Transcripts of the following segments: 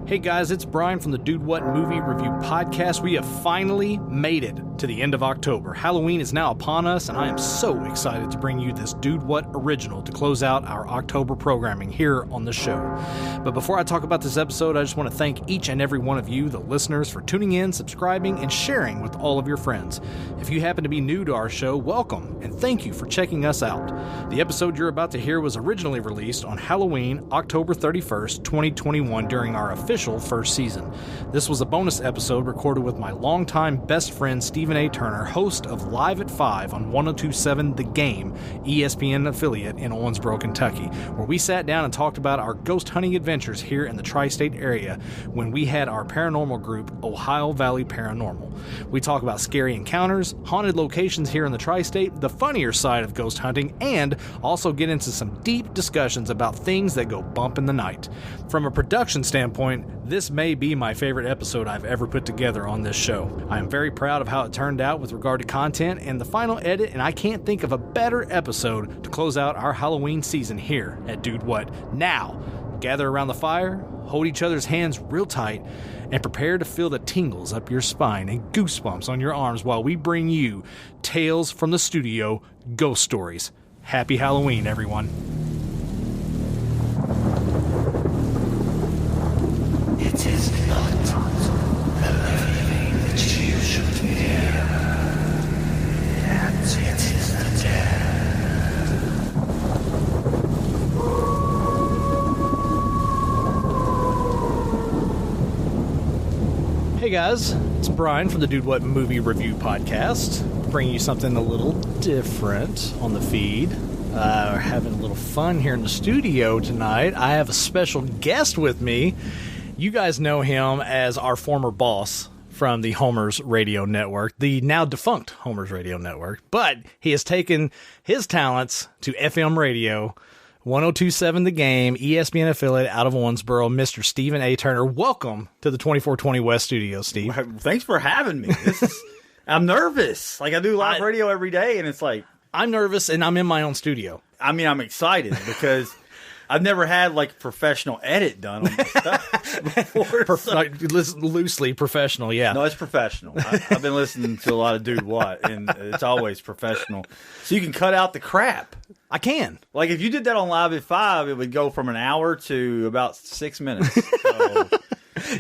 Hey guys, it's Brian from the Dude What Movie Review Podcast. We have finally made it to the end of October. Halloween is now upon us, and I am so excited to bring you this Dude What original to close out our October programming here on the show. But before I talk about this episode, I just want to thank each and every one of you, the listeners, for tuning in, subscribing, and sharing with all of your friends. If you happen to be new to our show, welcome, and thank you for checking us out. The episode you're about to hear was originally released on Halloween, October 31st, 2021, during our official first season. This was a bonus episode recorded with my longtime best friend Stephen A. Turner, host of Live at 5 on 1027 The Game, ESPN affiliate in Owensboro, Kentucky, where we sat down and talked about our ghost hunting adventures here in the tri-state area when we had our paranormal group, Ohio Valley Paranormal. We talk about scary encounters, haunted locations here in the tri-state, the funnier side of ghost hunting, and also get into some deep discussions about things that go bump in the night. From a production standpoint, this may be my favorite episode I've ever put together on this show. I am very proud of how it turned out with regard to content and the final edit, and I can't think of a better episode to close out our Halloween season here at Dude What. Now, gather around the fire, hold each other's hands real tight, and prepare to feel the tingles up your spine and goosebumps on your arms while we bring you Tales from the Studio Ghost Stories. Happy Halloween, everyone. It is not the living that you should fear, and it is the dead. Hey guys, it's Brian from the Dude What Movie Review Podcast, bringing you something a little different on the feed. We're having a little fun here in the studio tonight. I have a special guest with me. You guys know him as our former boss from the Homers Radio Network, the now defunct Homers Radio Network, but he has taken his talents to FM radio, 1027 The Game, ESPN affiliate out of Owensboro, Mr. Stephen A. Turner. Welcome to the 2420 West Studio, Steve. Thanks for having me. I'm nervous. Like, I do live radio every day, and it's like... I'm nervous, and I'm in my own studio. I mean, I'm excited because... I've never had, like, professional edit done on my stuff before. Loosely professional, yeah. No, it's professional. I've been listening to a lot of Dude What, and it's always professional. So you can cut out the crap. I can. Like, if you did that on Live at 5, it would go from an hour to about 6 minutes. So...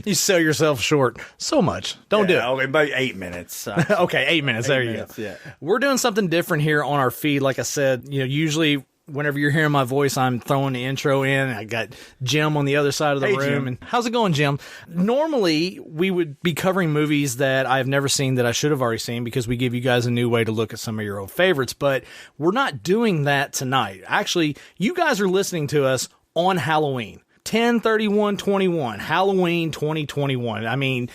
You sell yourself short so much. Don't do it. Okay, about 8 minutes. Okay, 8 minutes. There you go. Yeah. We're doing something different here on our feed. Like I said, usually... Whenever you're hearing my voice, I'm throwing the intro in. I got Jim on the other side of the room. Jim. And how's it going, Jim? Normally, we would be covering movies that I've never seen that I should have already seen because we give you guys a new way to look at some of your old favorites. But we're not doing that tonight. Actually, you guys are listening to us on Halloween. 10/31/21, Halloween 2021. I mean...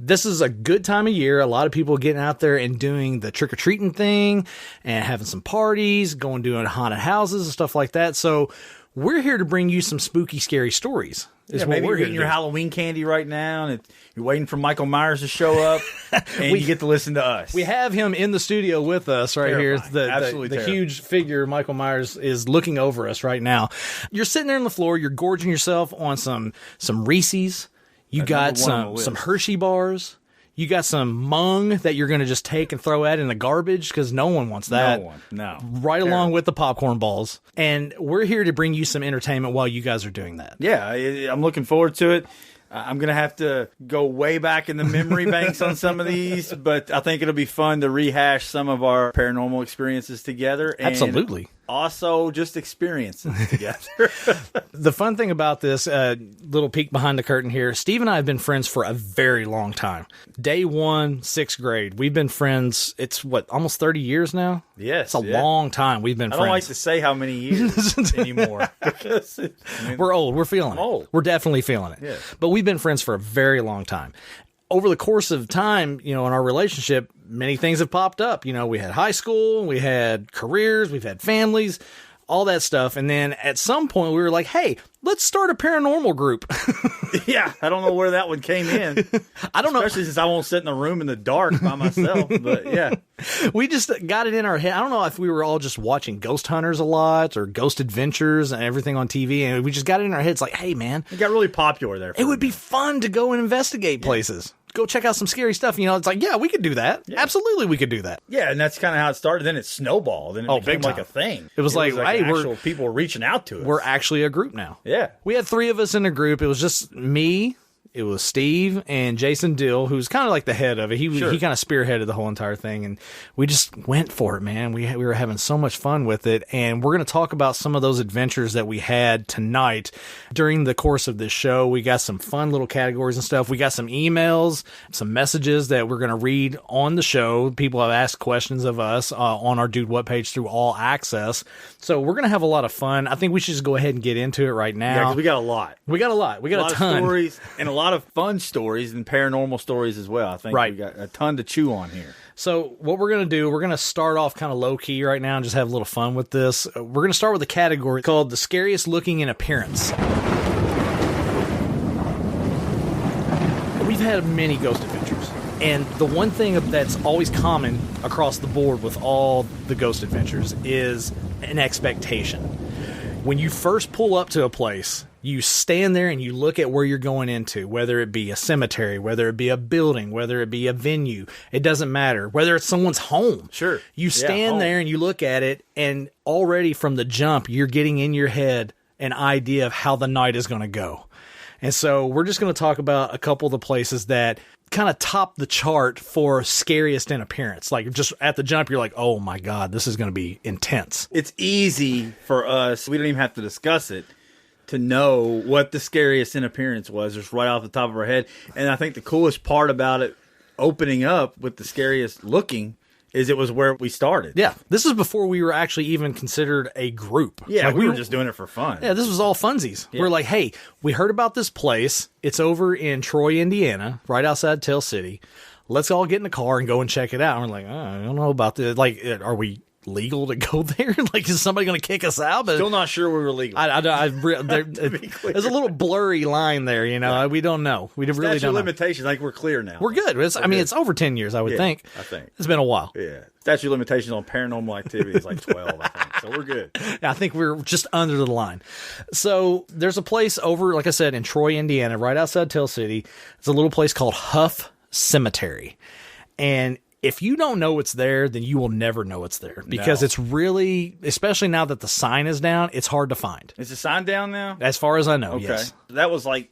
This is a good time of year. A lot of people getting out there and doing the trick-or-treating thing and having some parties, doing haunted houses and stuff like that. So we're here to bring you some spooky, scary stories. Maybe you're eating your Halloween candy right now and you're waiting for Michael Myers to show up and you get to listen to us. We have him in the studio with us right Terrifying. here. The huge figure, Michael Myers, is looking over us right now. You're sitting there on the floor. You're gorging yourself on some Reese's. You got some Hershey bars. You got some mung that you're going to just take and throw out in the garbage because no one wants that. No one, no. Right along with the popcorn balls. And we're here to bring you some entertainment while you guys are doing that. Yeah, I'm looking forward to it. I'm going to have to go way back in the memory banks on some of these, but I think it'll be fun to rehash some of our paranormal experiences together. And absolutely. Also, just experiences together. The fun thing about this, little peek behind the curtain here, Steve and I have been friends for a very long time. Day one, 6th grade. We've been friends, it's almost 30 years now? Yes. It's a long time we've been friends. I don't like to say how many years anymore. We're old. We're feeling it. Old. We're definitely feeling it. Yeah. But we've been friends for a very long time. Over the course of time, in our relationship, many things have popped up. We had high school, we had careers, we've had families. all that stuff. And then at some point we were like, hey, let's start a paranormal group. Yeah, I don't know where that one came in. I don't know. Especially since I won't sit in a room in the dark by myself. But yeah. We just got it in our head. I don't know if we were all just watching Ghost Hunters a lot or Ghost Adventures and everything on TV. And we just got it in our heads like, hey, man. It got really popular there. It would be fun to go and investigate places. Go check out some scary stuff. You know, it's like, yeah, we could do that. Yeah. Absolutely, we could do that. Yeah, and that's kind of how it started. Then it snowballed, and it became like a thing. It was like hey, actual people were reaching out to us. We're actually a group now. Yeah. We had 3 of us in a group. It was just me. It was Steve and Jason Dill, who's kind of like the head of it. He kind of spearheaded the whole entire thing, and we just went for it, man. We were having so much fun with it, and we're going to talk about some of those adventures that we had tonight during the course of this show. We got some fun little categories and stuff. We got some emails, some messages that we're going to read on the show. People have asked questions of us on our Dude What page through All Access. So we're going to have a lot of fun. I think we should just go ahead and get into it right now. Yeah, because we got a lot. We got a ton. Of stories and a lot of fun stories and paranormal stories as well. I think we got a ton to chew on here. So what we're going to do, we're going to start off kind of low-key right now and just have a little fun with this. We're going to start with a category called the scariest looking in appearance. We've had many ghost adventures. And the one thing that's always common across the board with all the ghost adventures is an expectation. When you first pull up to a place, you stand there and you look at where you're going into, whether it be a cemetery, whether it be a building, whether it be a venue. It doesn't matter. Whether it's someone's home. Sure. You stand there and you look at it, and already from the jump, you're getting in your head an idea of how the night is going to go. And so we're just going to talk about a couple of the places that kind of top the chart for scariest in appearance. Like just at the jump, you're like, oh my God, this is going to be intense. It's easy for us. We don't even have to discuss it to know what the scariest in appearance was just right off the top of our head. And I think the coolest part about it opening up with the scariest looking is it was where we started. Yeah. This is before we were actually even considered a group. Yeah, like we were just doing it for fun. Yeah, this was all funsies. Yeah. We're like, hey, we heard about this place. It's over in Troy, Indiana, right outside Tell City. Let's all get in the car and go and check it out. And we're like, oh, I don't know about this. Like, are we legal to go there? Like, is somebody going to kick us out? But still not sure we were legal. There's a little blurry line there, you know. We don't know. We really don't know. Limitations, I think we're clear now. We're good. It's over 10 years, I would think. I think. It's been a while. Yeah. Statute of limitations on paranormal activity is like 12, I think. So we're good. I think we're just under the line. So there's a place over, like I said, in Troy, Indiana, right outside Tell City. It's a little place called Huff Cemetery. And if you don't know it's there, then you will never know it's there. Because it's really, especially now that the sign is down, it's hard to find. Is the sign down now? As far as I know, yes. That was like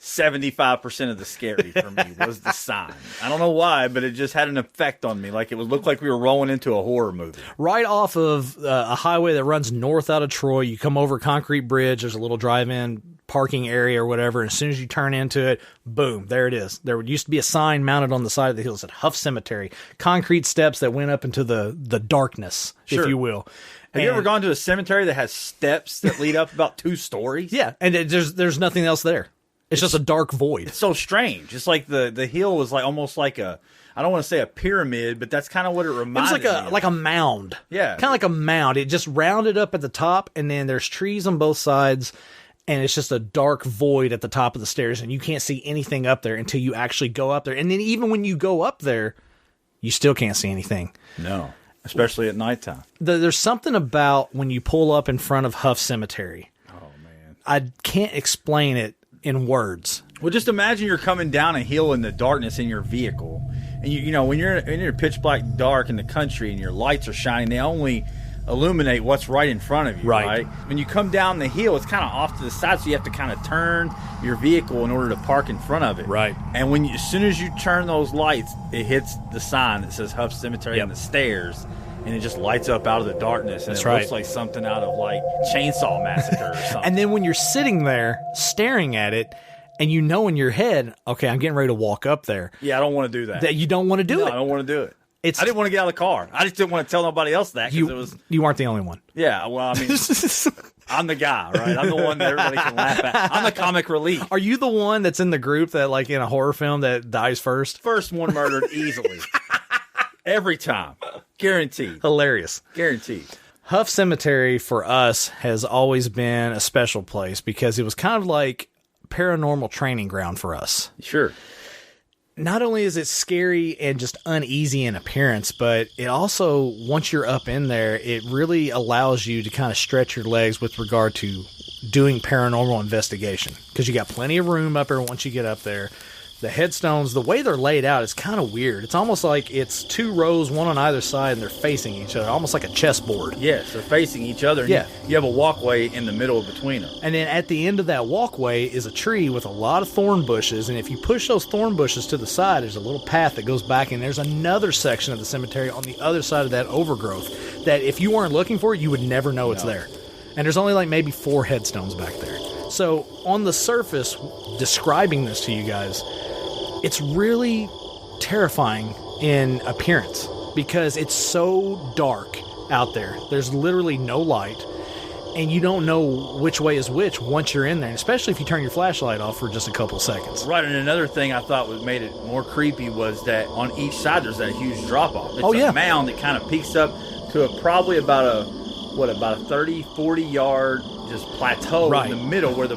75% of the scary for me was the sign. I don't know why, but it just had an effect on me. Like it would look like we were rolling into a horror movie. Right off of a highway that runs north out of Troy, you come over a concrete bridge. There's a little drive-in parking area or whatever. And as soon as you turn into it, boom, there it is. There used to be a sign mounted on the side of the hill that said Huff Cemetery. Concrete steps that went up into the darkness, if you will. Have you ever gone to a cemetery that has steps that lead up about 2 stories? Yeah, and there's nothing else there. It's just a dark void. It's so strange. It's like the hill was like almost like a, I don't want to say a pyramid, but that's kind of what it reminded me of. Like a mound. Yeah. Kind of like a mound. It just rounded up at the top, and then there's trees on both sides, and it's just a dark void at the top of the stairs, and you can't see anything up there until you actually go up there. And then even when you go up there, you still can't see anything. No, especially at nighttime. There's something about when you pull up in front of Huff Cemetery. Oh, man. I can't explain it in words. Well, just imagine you're coming down a hill in the darkness in your vehicle. And, you know, when you're in pitch black dark in the country and your lights are shining, they only illuminate what's right in front of you, right? When you come down the hill, it's kind of off to the side, so you have to kind of turn your vehicle in order to park in front of it. Right. And as soon as you turn those lights, it hits the sign that says Huff Cemetery on the stairs, and it just lights up out of the darkness. And it looks like something out of, like, Chainsaw Massacre or something. And then when you're sitting there staring at it, and you know in your head, okay, I'm getting ready to walk up there. Yeah, I don't want to do that. That you don't want to do it. I don't want to do it. I didn't want to get out of the car. I just didn't want to tell nobody else that. You aren't the only one. Yeah, well, I mean, I'm the guy, right? I'm the one that everybody can laugh at. I'm the comic relief. Are you the one that's in the group that, like, in a horror film that dies first? First one murdered easily. Every time. Guaranteed. Hilarious. Guaranteed. Huff Cemetery for us has always been a special place because it was kind of like paranormal training ground for us. Sure. Not only is it scary and just uneasy in appearance, but it also, once you're up in there, it really allows you to kind of stretch your legs with regard to doing paranormal investigation. Because you got plenty of room up there once you get up there. The headstones, the way they're laid out is kind of weird. It's almost like it's 2 rows, one on either side, and they're facing each other, almost like a chessboard. Yes, they're facing each other. And Yeah. You have a walkway in the middle between them. And then at the end of that walkway is a tree with a lot of thorn bushes, and if you push those thorn bushes to the side, there's a little path that goes back, and there's another section of the cemetery on the other side of that overgrowth that if you weren't looking for it, you would never know it's there. And there's only like maybe 4 headstones back there. So on the surface, describing this to you guys, it's really terrifying in appearance because it's so dark out there. There's literally no light, and you don't know which way is which once you're in there, and especially if you turn your flashlight off for just a couple seconds. Right, and another thing I thought made it more creepy was that on each side there's that huge drop-off. It's a mound that kind of peaks up to probably about a 30, 40-yard just plateau in the middle where the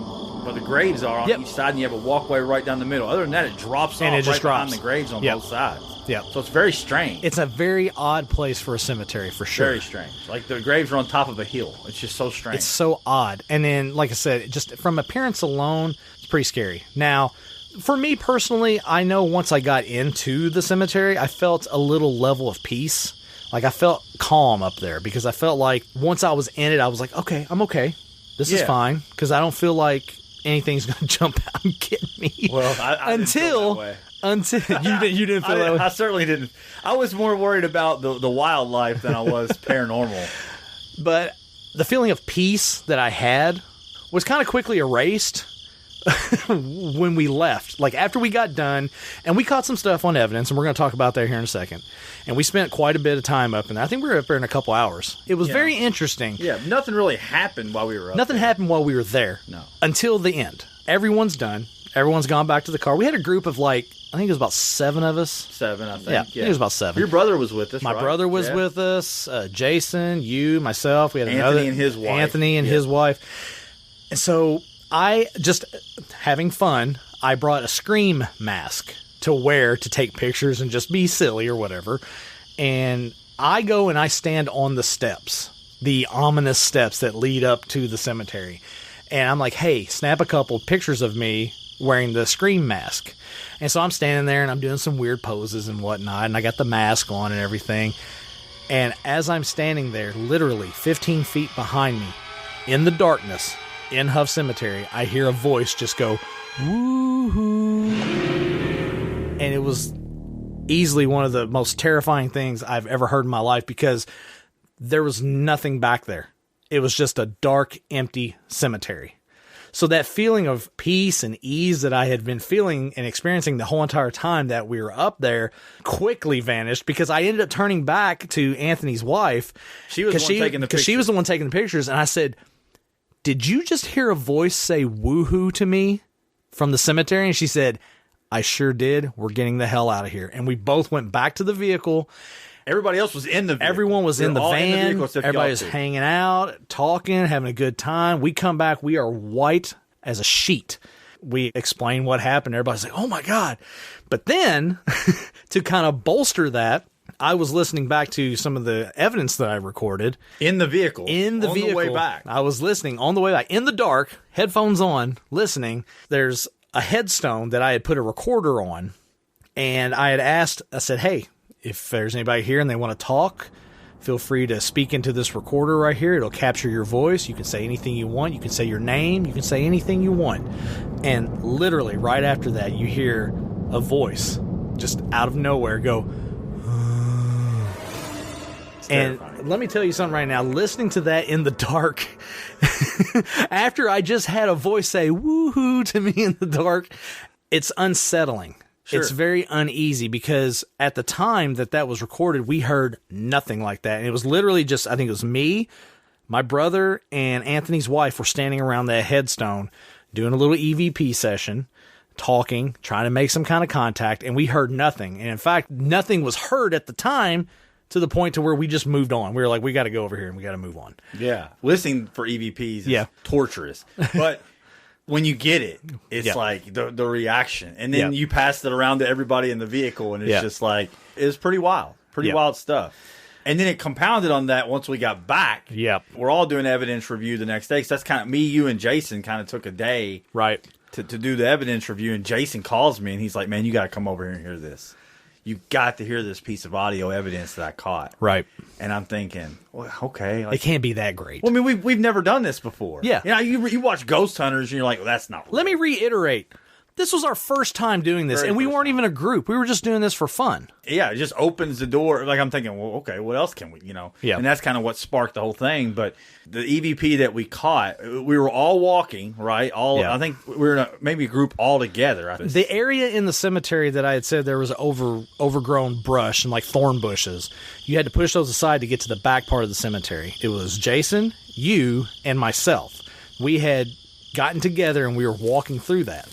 graves are on each side, and you have a walkway right down the middle. Other than that, it drops and off it just right drops behind the graves on both sides. Yeah. So it's very strange. It's a very odd place for a cemetery, for sure. Very strange. Like the graves are on top of a hill. It's just so strange. It's so odd. And then, like I said, just from appearance alone, it's pretty scary. Now, for me personally, I know once I got into the cemetery, I felt a little level of peace. Like, I felt calm up there because I felt like once I was in it, I was like, okay, I'm okay. This is fine because I don't feel like anything's going to jump out and get me. Well, I didn't feel that way. Until you didn't feel that way. I certainly didn't. I was more worried about the wildlife than I was paranormal. But the feeling of peace that I had was kind of quickly erased when we left. Like, after we got done, and we caught some stuff on evidence, and we're going to talk about that here in a second. And we spent quite a bit of time up in there. I think we were up there in a couple hours. It was very interesting. Yeah, nothing really happened while we were up Nothing there. happened while we were there. No. Until the end. Everyone's done. Everyone's gone back to the car. We had a group of I think it was about 7 of us. 7, I think. Yeah, I think it was about 7. Your brother was with us, My right? brother was with us. Jason, you, myself. We had Anthony and his wife. Anthony and his wife. And so I, just having fun, I brought a Scream mask to wear to take pictures and just be silly or whatever. And I go and I stand on the steps, the ominous steps that lead up to the cemetery. And I'm like, hey, snap a couple pictures of me wearing the Scream mask. And so I'm standing there and I'm doing some weird poses and whatnot. And I got the mask on and everything. And as I'm standing there, literally 15 feet behind me, in the darkness, in Huff Cemetery, I hear a voice just go, woo-hoo. And it was easily one of the most terrifying things I've ever heard in my life because there was nothing back there. It was just a dark, empty cemetery. So that feeling of peace and ease that I had been feeling and experiencing the whole entire time that we were up there quickly vanished because I ended up turning back to Anthony's wife. She was the one taking the pictures. Because she was the one taking the pictures. And I said, did you just hear a voice say woohoo to me from the cemetery? And she said, I sure did. We're getting the hell out of here. And we both went back to the vehicle. Everybody else was in the vehicle. Everyone was in the van. Everybody was hanging hanging out, talking, having a good time. We come back. We are white as a sheet. We explain what happened. Everybody's like, oh, my God. But then, to kind of bolster that, I was listening back to some of the evidence that I recorded. In the vehicle. On the way back. I was listening on the way back. In the dark, headphones on, listening. There's a headstone that I had put a recorder on. And I had asked, I said, hey, if there's anybody here and they want to talk, feel free to speak into this recorder right here. It'll capture your voice. You can say anything you want. You can say your name. You can say anything you want. And literally right after that, you hear a voice just out of nowhere go, and let me tell you something right now. Listening to that in the dark, after I just had a voice say woohoo to me in the dark, it's unsettling. Sure. It's very uneasy because at the time that was recorded, we heard nothing like that. And it was literally just, I think it was me, my brother, and Anthony's wife were standing around that headstone doing a little EVP session, talking, trying to make some kind of contact, and we heard nothing. And in fact, nothing was heard at the time to the point to where we just moved on. We were like, we got to go over here and we got to move on. Yeah. Listening for EVPs is torturous. But when you get it, it's like the reaction. And then you pass it around to everybody in the vehicle, and it's just like, it's pretty wild. Pretty wild stuff. And then it compounded on that once we got back. Yep. We're all doing evidence review the next day. So that's kind of me, you, and Jason kind of took a day to do the evidence review. And Jason calls me, and he's like, man, you got to come over here and hear this. You got to hear this piece of audio evidence that I caught. Right. And I'm thinking, well, okay. Like, it can't be that great. Well, I mean, we've never done this before. Yeah. You know, you watch Ghost Hunters, and you're like, well, that's not real. Let me reiterate. This was our first time doing this, and we weren't even a group. We were just doing this for fun. Yeah, it just opens the door. Like, I'm thinking, well, okay, what else can we, you know? Yeah. And that's kind of what sparked the whole thing. But the EVP that we caught, we were all walking, right? I think we were in maybe a group all together. The area in the cemetery that I had said there was overgrown brush and like thorn bushes, you had to push those aside to get to the back part of the cemetery. It was Jason, you, and myself. We had gotten together, and we were walking through that.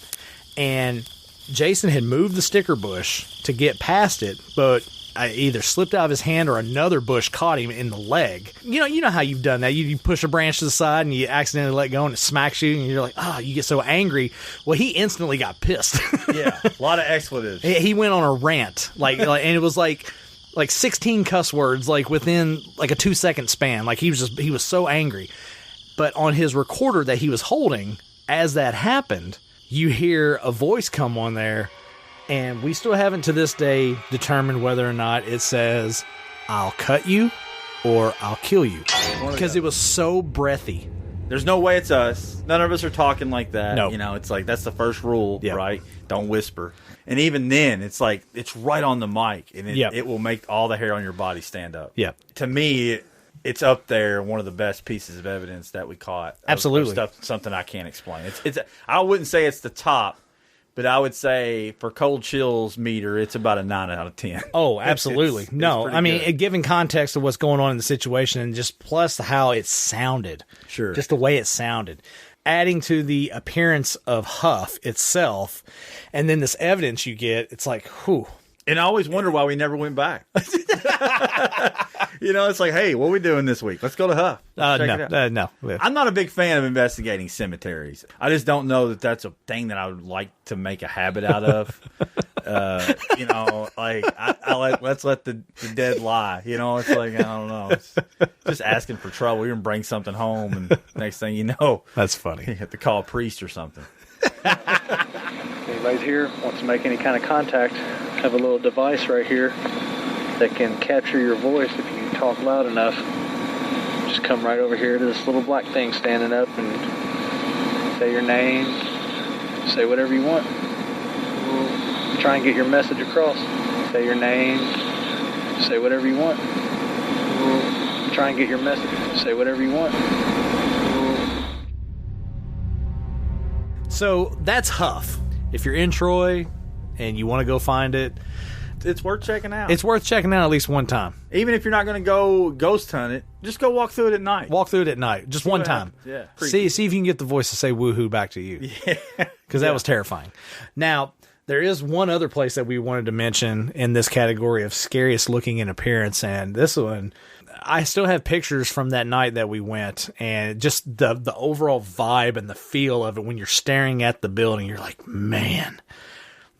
And Jason had moved the sticker bush to get past it, but I either slipped out of his hand or another bush caught him in the leg. You know how you've done that. You push a branch to the side and you accidentally let go and it smacks you, and you're like, you get so angry. Well, he instantly got pissed. Yeah, a lot of expletives. He went on a rant, and it was like 16 cuss words, like within like a 2-second span. Like he was so angry. But on his recorder that he was holding, as that happened, you hear a voice come on there, and we still haven't to this day determined whether or not it says, I'll cut you or I'll kill you. Because it was so breathy. There's no way it's us. None of us are talking like that. No. You know, it's like, that's the first rule, right? Don't whisper. And even then, it's like, it's right on the mic, and it will make all the hair on your body stand up. Yeah. To me, it's up there, one of the best pieces of evidence that we caught. Absolutely. Something I can't explain. It's I wouldn't say it's the top, but I would say for cold chills meter, it's about a 9 out of 10. Oh, absolutely. It's I mean, given context of what's going on in the situation, and just plus how it sounded. Sure. Just the way it sounded. Adding to the appearance of Huff itself, and then this evidence you get, it's like, whew. And I always wonder why we never went back. You know, it's like, hey, what are we doing this week? Let's go to Huff. No. I'm not a big fan of investigating cemeteries. I just don't know that that's a thing that I would like to make a habit out of. You know, like, let's let the dead lie. You know, it's like, I don't know. It's just asking for trouble. You're going to bring something home, and next thing you know. That's funny. You have to call a priest or something. Anybody here wants to make any kind of contact, have a little device right here that can capture your voice if you talk loud enough. Just come right over here to this little black thing standing up and say your name, say whatever you want. We'll try and get your message across. Say your name, say whatever you want. We'll try and get your message, say whatever you want. So that's Huff. If you're in Troy and you want to go find it, it's worth checking out. It's worth checking out at least one time. Even if you're not going to go ghost hunt it, just go walk through it at night. Walk through it at night. Just one time. Yeah. See if you can get the voice to say woohoo back to you. Yeah. Because that was terrifying. Now, there is one other place that we wanted to mention in this category of scariest looking in appearance, and this one, I still have pictures from that night that we went, and just the overall vibe and the feel of it when you're staring at the building, you're like, man,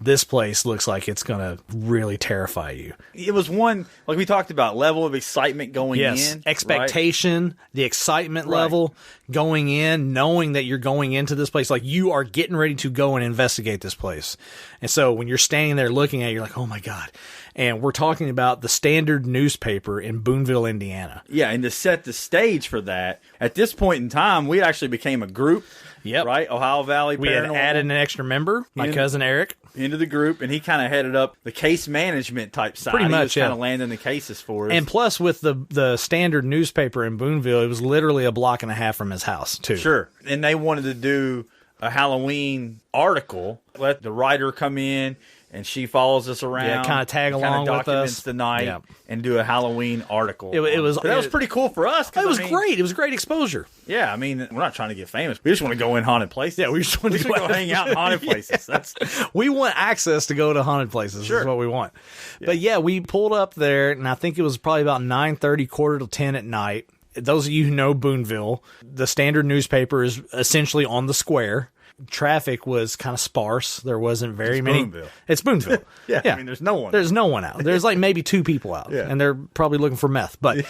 this place looks like it's going to really terrify you. It was one, like we talked about, level of excitement going in. Expectation, right? The excitement level going in, knowing that you're going into this place, like you are getting ready to go and investigate this place. And so when you're standing there looking at it, you're like, oh my God. And we're talking about the Standard newspaper in Boonville, Indiana. Yeah, and to set the stage for that, at this point in time, we actually became a group. Yep. Right? Ohio Valley Paranormal. We had added an extra member, my cousin Eric. Into the group, and he kind of headed up the case management type side. Pretty much, he was kind of landing the cases for us. And plus, with the Standard newspaper in Boonville, it was literally a block and a half from his house, too. Sure. And they wanted to do a Halloween article, let the writer come in and she follows us around. Yeah, kind of tag along with documents us the night Yeah. and do a Halloween article. It was But that was pretty cool for us. It was great. It was great exposure. Yeah, I mean, we're not trying to get famous. We just want to go in haunted places. Yeah, we just want to go hang out in haunted places. That's We want access to go to haunted places. Sure. Is what we want. But yeah, we pulled up there, and I think it was probably about 9:30, quarter to 10 at night. Those of you who know Boonville, the Standard newspaper is essentially on the square. Traffic was kind of sparse. There wasn't very many. Boonville. It's Boonville. yeah, I mean, there's no one. There's no one out. There's like maybe 2 people out, Yeah. and they're probably looking for meth. But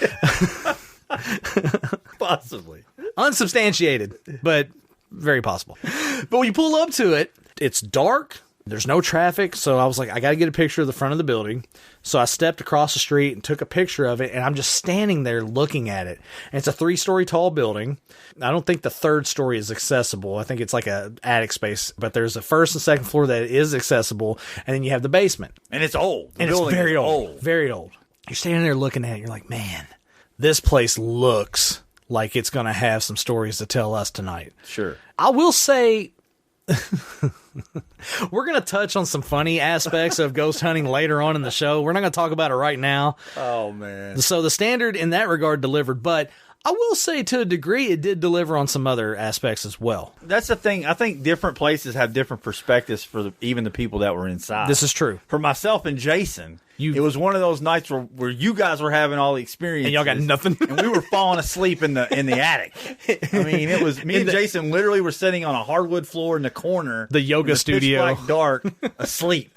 Possibly. unsubstantiated, but very possible. But when you pull up to it, it's dark. There's no traffic, so I was like, I got to get a picture of the front of the building. So I stepped across the street and took a picture of it, and I'm just standing there looking at it. And it's a 3-story tall building. I don't think the 3rd story is accessible. I think it's like a attic space, but there's a 1st and 2nd floor that is accessible, and then you have the basement. And it's old. And it's very old. Very old. You're standing there looking at it, you're like, man, this place looks like it's going to have some stories to tell us tonight. Sure. I will say... We're going to touch on some funny aspects of ghost hunting later on in the show. We're not going to talk about it right now. Oh, man. So the Standard in that regard delivered, but I will say to a degree it did deliver on some other aspects as well. That's the thing. I think different places have different perspectives for even the people that were inside. This is true. For myself and Jason, it was one of those nights where you guys were having all the experiences. And y'all got nothing. And we were falling asleep in the attic. I mean, it was me and Jason literally were sitting on a hardwood floor in the corner. The yoga in the studio. Pitch black dark, asleep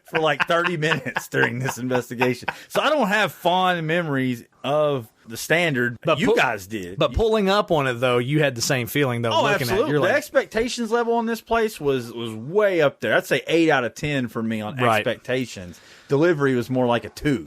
for like 30 minutes during this investigation. So I don't have fond memories of the Standard, but you guys did. But pulling up on it, though, you had the same feeling, though. Oh, looking absolutely. At it, you're the like, expectations level on this place was way up there. I'd say 8 out of 10 for me on expectations. Delivery was more like a 2.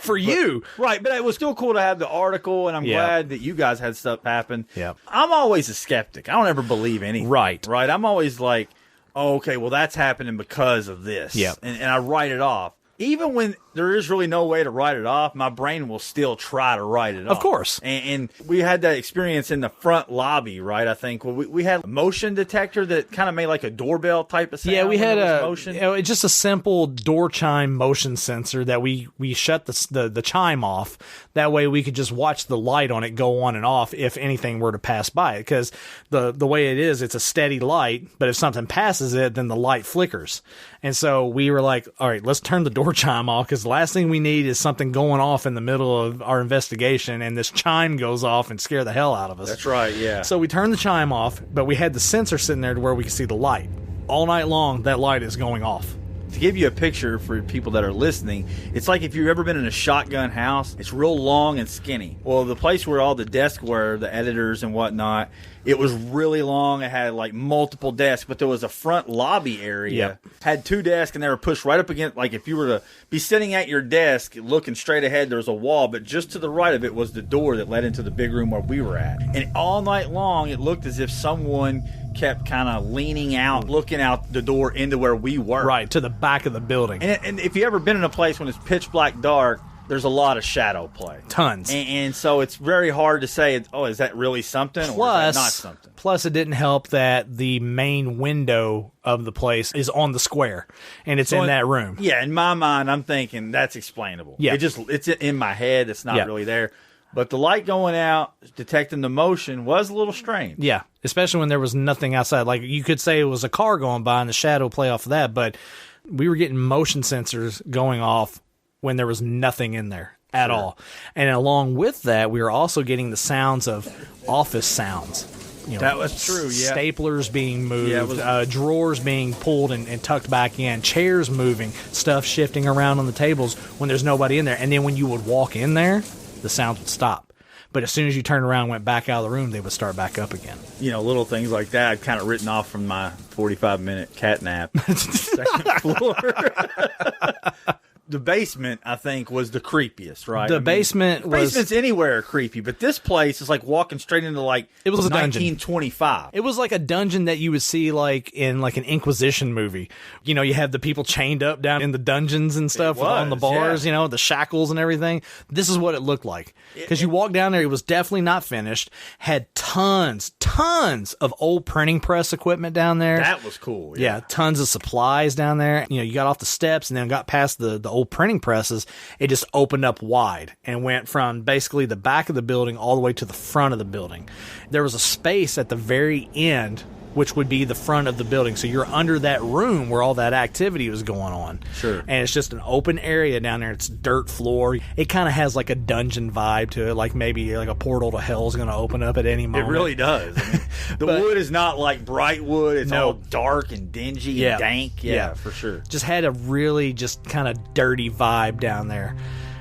For you. Right, but it was still cool to have the article, and I'm glad that you guys had stuff happen. Yeah. I'm always a skeptic. I don't ever believe anything. Right. Right? I'm always like, oh, okay, well, that's happening because of this. Yeah. And I write it off. Even when there is really no way to write it off, my brain will still try to write it off. Of course. And we had that experience in the front lobby, right? I think we had a motion detector that kind of made like a doorbell type of sound. Yeah, we had motion. it's just a simple door chime motion sensor that we shut the chime off. That way we could just watch the light on it go on and off if anything were to pass by it. Because the way it is, it's a steady light, but if something passes it, then the light flickers. And so we were like, all right, let's turn the door chime off, because the last thing we need is something going off in the middle of our investigation and this chime goes off and scare the hell out of us. That's right, yeah. So we turned the chime off, but we had the sensor sitting there to where we could see the light. All night long, that light is going off. To give you a picture for people that are listening, it's like if you've ever been in a shotgun house, it's real long and skinny. Well, the place where all the desks were, the editors and whatnot, it was really long. It had like multiple desks, but there was a front lobby area. Yep. Had 2 desks, and they were pushed right up against, like if you were to be sitting at your desk looking straight ahead, there was a wall, but just to the right of it was the door that led into the big room where we were at. And all night long, it looked as if someone kept kind of leaning out, looking out the door into where we were. Right, to the back of the building. And if you ever been in a place when it's pitch black dark, there's a lot of shadow play. Tons. And so it's very hard to say, oh, is that really something or is that not something? Plus, it didn't help that the main window of the place is on the square, and it's in that room. Yeah, in my mind, I'm thinking that's explainable. Yeah. It's in my head. It's not really there. But the light going out, detecting the motion, was a little strange. Yeah, especially when there was nothing outside. Like, you could say it was a car going by and the shadow play off of that, but we were getting motion sensors going off when there was nothing in there at all. And along with that, we were also getting the sounds of office sounds. You know, that was true, yeah. Staplers being moved, drawers being pulled and tucked back in, chairs moving, stuff shifting around on the tables when there's nobody in there. And then when you would walk in there, the sounds would stop. But as soon as you turned around and went back out of the room, they would start back up again. You know, little things like that I'd kind of written off from my 45-minute cat nap. Second floor. the basement, I think, was the creepiest, right? The basement was... Basements anywhere are creepy, but this place is like walking straight into like it was a dungeon. 1925. It was like a dungeon that you would see like in like an Inquisition movie. You know, you have the people chained up down in the dungeons and stuff on the bars, you know, the shackles and everything. This is what it looked like. Because you walk down there, it was definitely not finished. Had tons of old printing press equipment down there. That was cool. Yeah, tons of supplies down there. You know, you got off the steps and then got past the old printing presses. It just opened up wide and went from basically the back of the building all the way to the front of the building. There was a space at the very end, which would be the front of the building. So you're under that room where all that activity was going on. Sure. And it's just an open area down there. It's dirt floor. It kind of has like a dungeon vibe to it, like maybe like a portal to hell is going to open up at any moment. It really does. I mean, the wood is not like bright wood. It's all dark and dingy and dank. Yeah, for sure. Just had a really just kind of dirty vibe down there.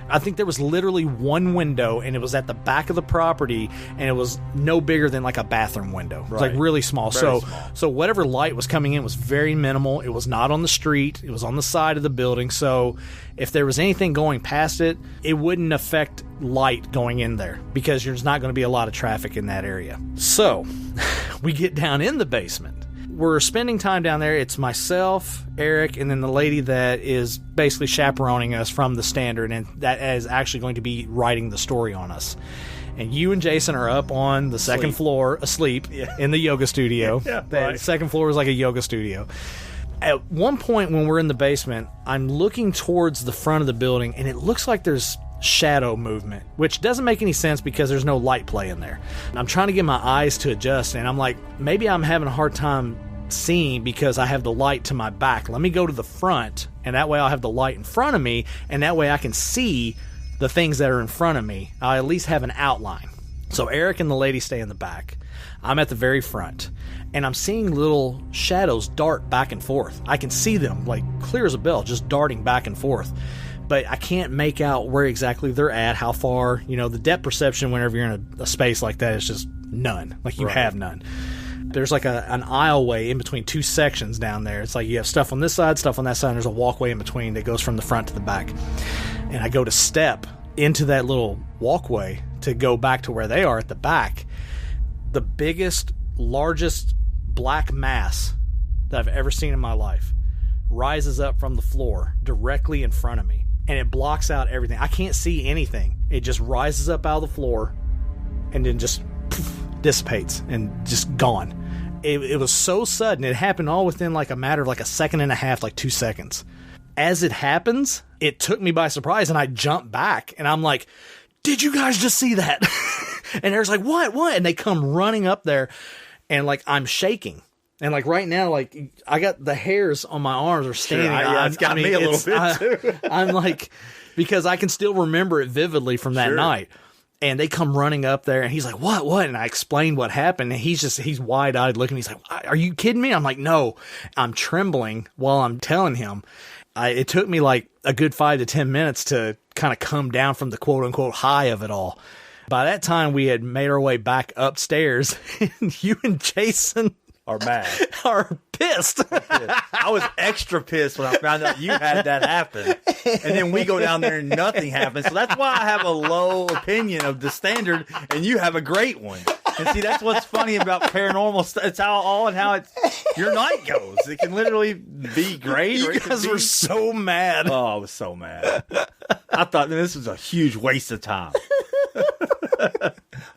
I think there was literally one window, and it was at the back of the property, and it was no bigger than like a bathroom window. It was like really small. Very small. So whatever light was coming in was very minimal. It was not on the street. It was on the side of the building. So if there was anything going past it, it wouldn't affect light going in there because there's not going to be a lot of traffic in that area. So we get down in the basement. We're spending time down there. It's myself, Eric, and then the lady that is basically chaperoning us from the Standard, and that is actually going to be writing the story on us. And you and Jason are up on the second floor asleep in the yoga studio. The second floor is like a yoga studio. At one point when we're in the basement, I'm looking towards the front of the building, and it looks like there's shadow movement, which doesn't make any sense because there's no light play in there. I'm trying to get my eyes to adjust, and I'm like, maybe I'm having a hard time seeing because I have the light to my back. Let me go to the front, and that way I'll have the light in front of me, and that way I can see the things that are in front of me. I'll at least have an outline. So Eric and the lady stay in the back. I'm at the very front, and I'm seeing little shadows dart back and forth. I can see them like clear as a bell, just darting back and forth. But I can't make out where exactly they're at, how far. You know, the depth perception whenever you're in a space like that is just none. Like you have none. There's like an aisleway in between two sections down there. It's like you have stuff on this side, stuff on that side, and there's a walkway in between that goes from the front to the back. And I go to step into that little walkway to go back to where they are at the back. The biggest, largest black mass that I've ever seen in my life rises up from the floor directly in front of me. And it blocks out everything. I can't see anything. It just rises up out of the floor and then just dissipates and just gone. It was so sudden. It happened all within like a matter of like a second and a half, like 2 seconds. As it happens, it took me by surprise, and I jumped back, and I'm like, did you guys just see that? And Eric's like, what? And they come running up there, and like I'm shaking. And like right now, like I got the hairs on my arms are standing. Sure, it's got me a little bit too. I'm like, because I can still remember it vividly from that night. And they come running up there, and he's like, what? And I explained what happened, and he's wide-eyed looking. He's like, are you kidding me? I'm like, no. I'm trembling while I'm telling him. It took me like a good 5 to 10 minutes to kind of come down from the quote-unquote high of it all. By that time, we had made our way back upstairs, and you and Jason are mad. Are pissed. I was extra pissed when I found out you had that happen. And then we go down there and nothing happens. So that's why I have a low opinion of the Standard, and you have a great one. And see, that's what's funny about paranormal stuff. It's how your night goes. It can literally be great. You guys were so mad. Oh, I was so mad. I thought this was a huge waste of time.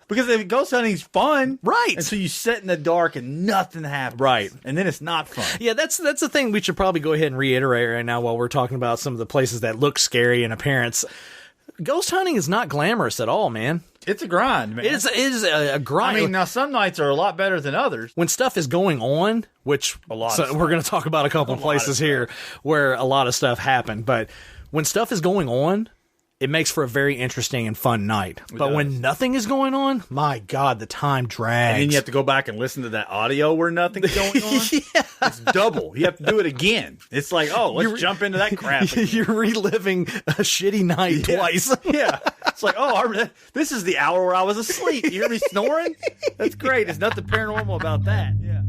Because if ghost hunting's fun, right? And so you sit in the dark and nothing happens, right? And then it's not fun. Yeah, that's the thing we should probably go ahead and reiterate right now while we're talking about some of the places that look scary in appearance. Ghost hunting is not glamorous at all, man. It's a grind, man. It is a grind. I mean, now some nights are a lot better than others. When stuff is going on, which we're going to talk about a couple of places here where a lot of stuff happened, but when stuff is going on, it makes for a very interesting and fun night. But when nothing is going on, my God, the time drags. And then you have to go back and listen to that audio where nothing's going on. It's double. You have to do it again. It's like, let's jump into that crap again. You're reliving a shitty night twice. Yeah. It's like, this is the hour where I was asleep. You hear me snoring? That's great. There's nothing paranormal about that. Yeah.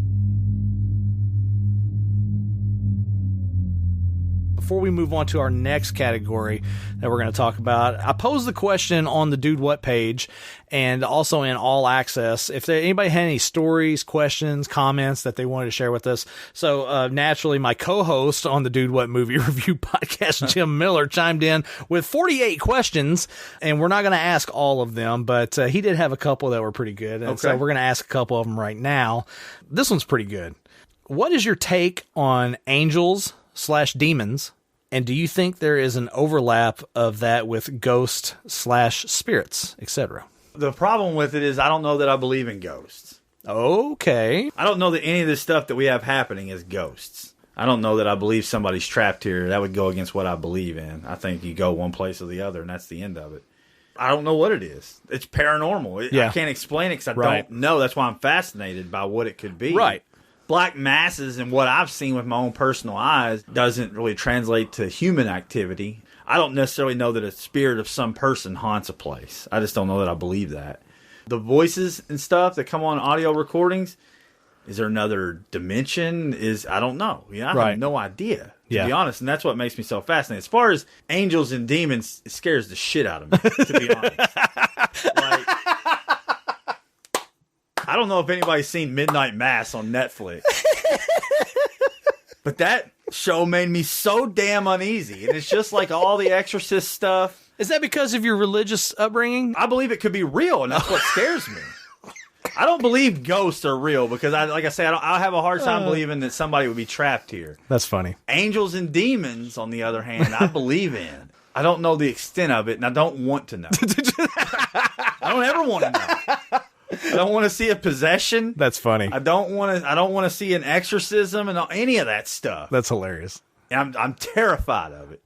before we move on to our next category that we're going to talk about, I posed the question on the Dude What page and also in All Access if anybody had any stories, questions, comments that they wanted to share with us. So naturally, my co-host on the Dude What movie review podcast, Jim Miller, chimed in with 48 questions, and we're not going to ask all of them, but he did have a couple that were pretty good. And so we're going to ask a couple of them right now. This one's pretty good. What is your take on angels/demons? And do you think there is an overlap of that with ghosts/spirits, etc.? The problem with it is I don't know that I believe in ghosts. Okay. I don't know that any of this stuff that we have happening is ghosts. I don't know that I believe somebody's trapped here. That would go against what I believe in. I think you go one place or the other, and that's the end of it. I don't know what it is. It's paranormal. I can't explain it because I don't know. That's why I'm fascinated by what it could be. Right. Black masses and what I've seen with my own personal eyes doesn't really translate to human activity. I don't necessarily know that a spirit of some person haunts a place. I just don't know that I believe that. The voices and stuff that come on audio recordings, is there another dimension? I don't know. I have no idea, to be honest. And that's what makes me so fascinated. As far as angels and demons, it scares the shit out of me, to be honest. I don't know if anybody's seen Midnight Mass on Netflix. But that show made me so damn uneasy. And it's just like all the Exorcist stuff. Is that because of your religious upbringing? I believe it could be real, and that's what scares me. I don't believe ghosts are real because, I have a hard time believing that somebody would be trapped here. That's funny. Angels and demons, on the other hand, I believe in. I don't know the extent of it, and I don't want to know. I don't ever want to know. I don't want to see a possession. That's funny. I don't want to see an exorcism and any of that stuff. That's hilarious. I'm terrified of it.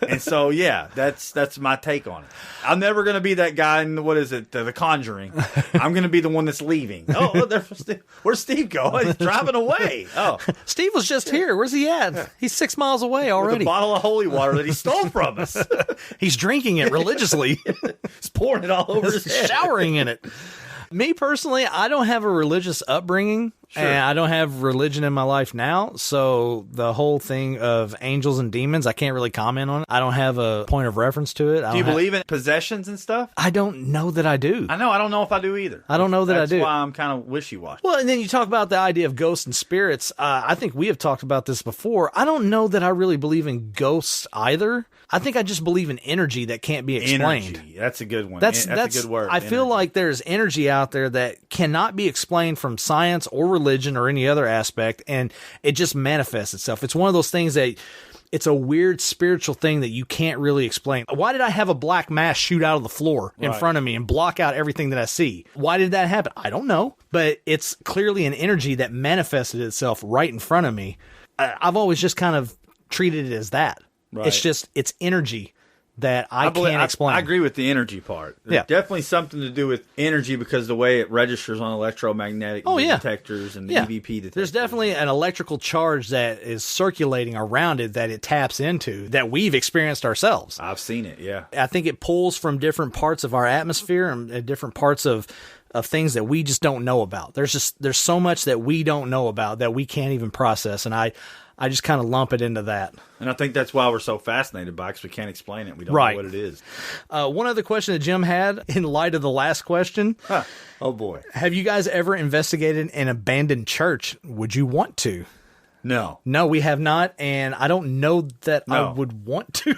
And so, yeah, that's my take on it. I'm never going to be that guy in, The Conjuring. I'm going to be the one that's leaving. Oh, where's Steve going? He's driving away. Oh, Steve was just here. Where's he at? He's 6 miles away already. With a bottle of holy water that he stole from us. He's drinking it religiously. He's pouring it all over his head. Showering in it. Me personally, I don't have a religious upbringing, and I don't have religion in my life now, so the whole thing of angels and demons, I can't really comment on it. I don't have a point of reference to it. Do you believe in possessions and stuff? I don't know that I do. I don't know if I do either. I don't know that I do. That's why I'm kind of wishy-washy. Well, and then you talk about the idea of ghosts and spirits. I think we have talked about this before. I don't know that I really believe in ghosts either. I think I just believe in energy that can't be explained. Energy. That's a good one. That's a good word. I feel like there's energy out there that cannot be explained from science or religion or any other aspect, and it just manifests itself. It's one of those things that it's a weird spiritual thing that you can't really explain. Why did I have a black mass shoot out of the floor in front of me and block out everything that I see? Why did that happen? I don't know, but it's clearly an energy that manifested itself right in front of me. I've always just kind of treated it as that. Right. It's energy that I can't explain. I agree with the energy part. There's definitely something to do with energy because the way it registers on electromagnetic detectors and the EVP detectors. There's definitely an electrical charge that is circulating around it that it taps into that we've experienced ourselves. I've seen it, yeah. I think it pulls from different parts of our atmosphere and different parts of things that we just don't know about. There's so much that we don't know about that we can't even process, and I just kind of lump it into that. And I think that's why we're so fascinated by it, because we can't explain it. We don't know what it is. One other question that Jim had, in light of the last question. Oh, boy. Have you guys ever investigated an abandoned church? Would you want to? No. No, we have not, and I don't know that I would want to.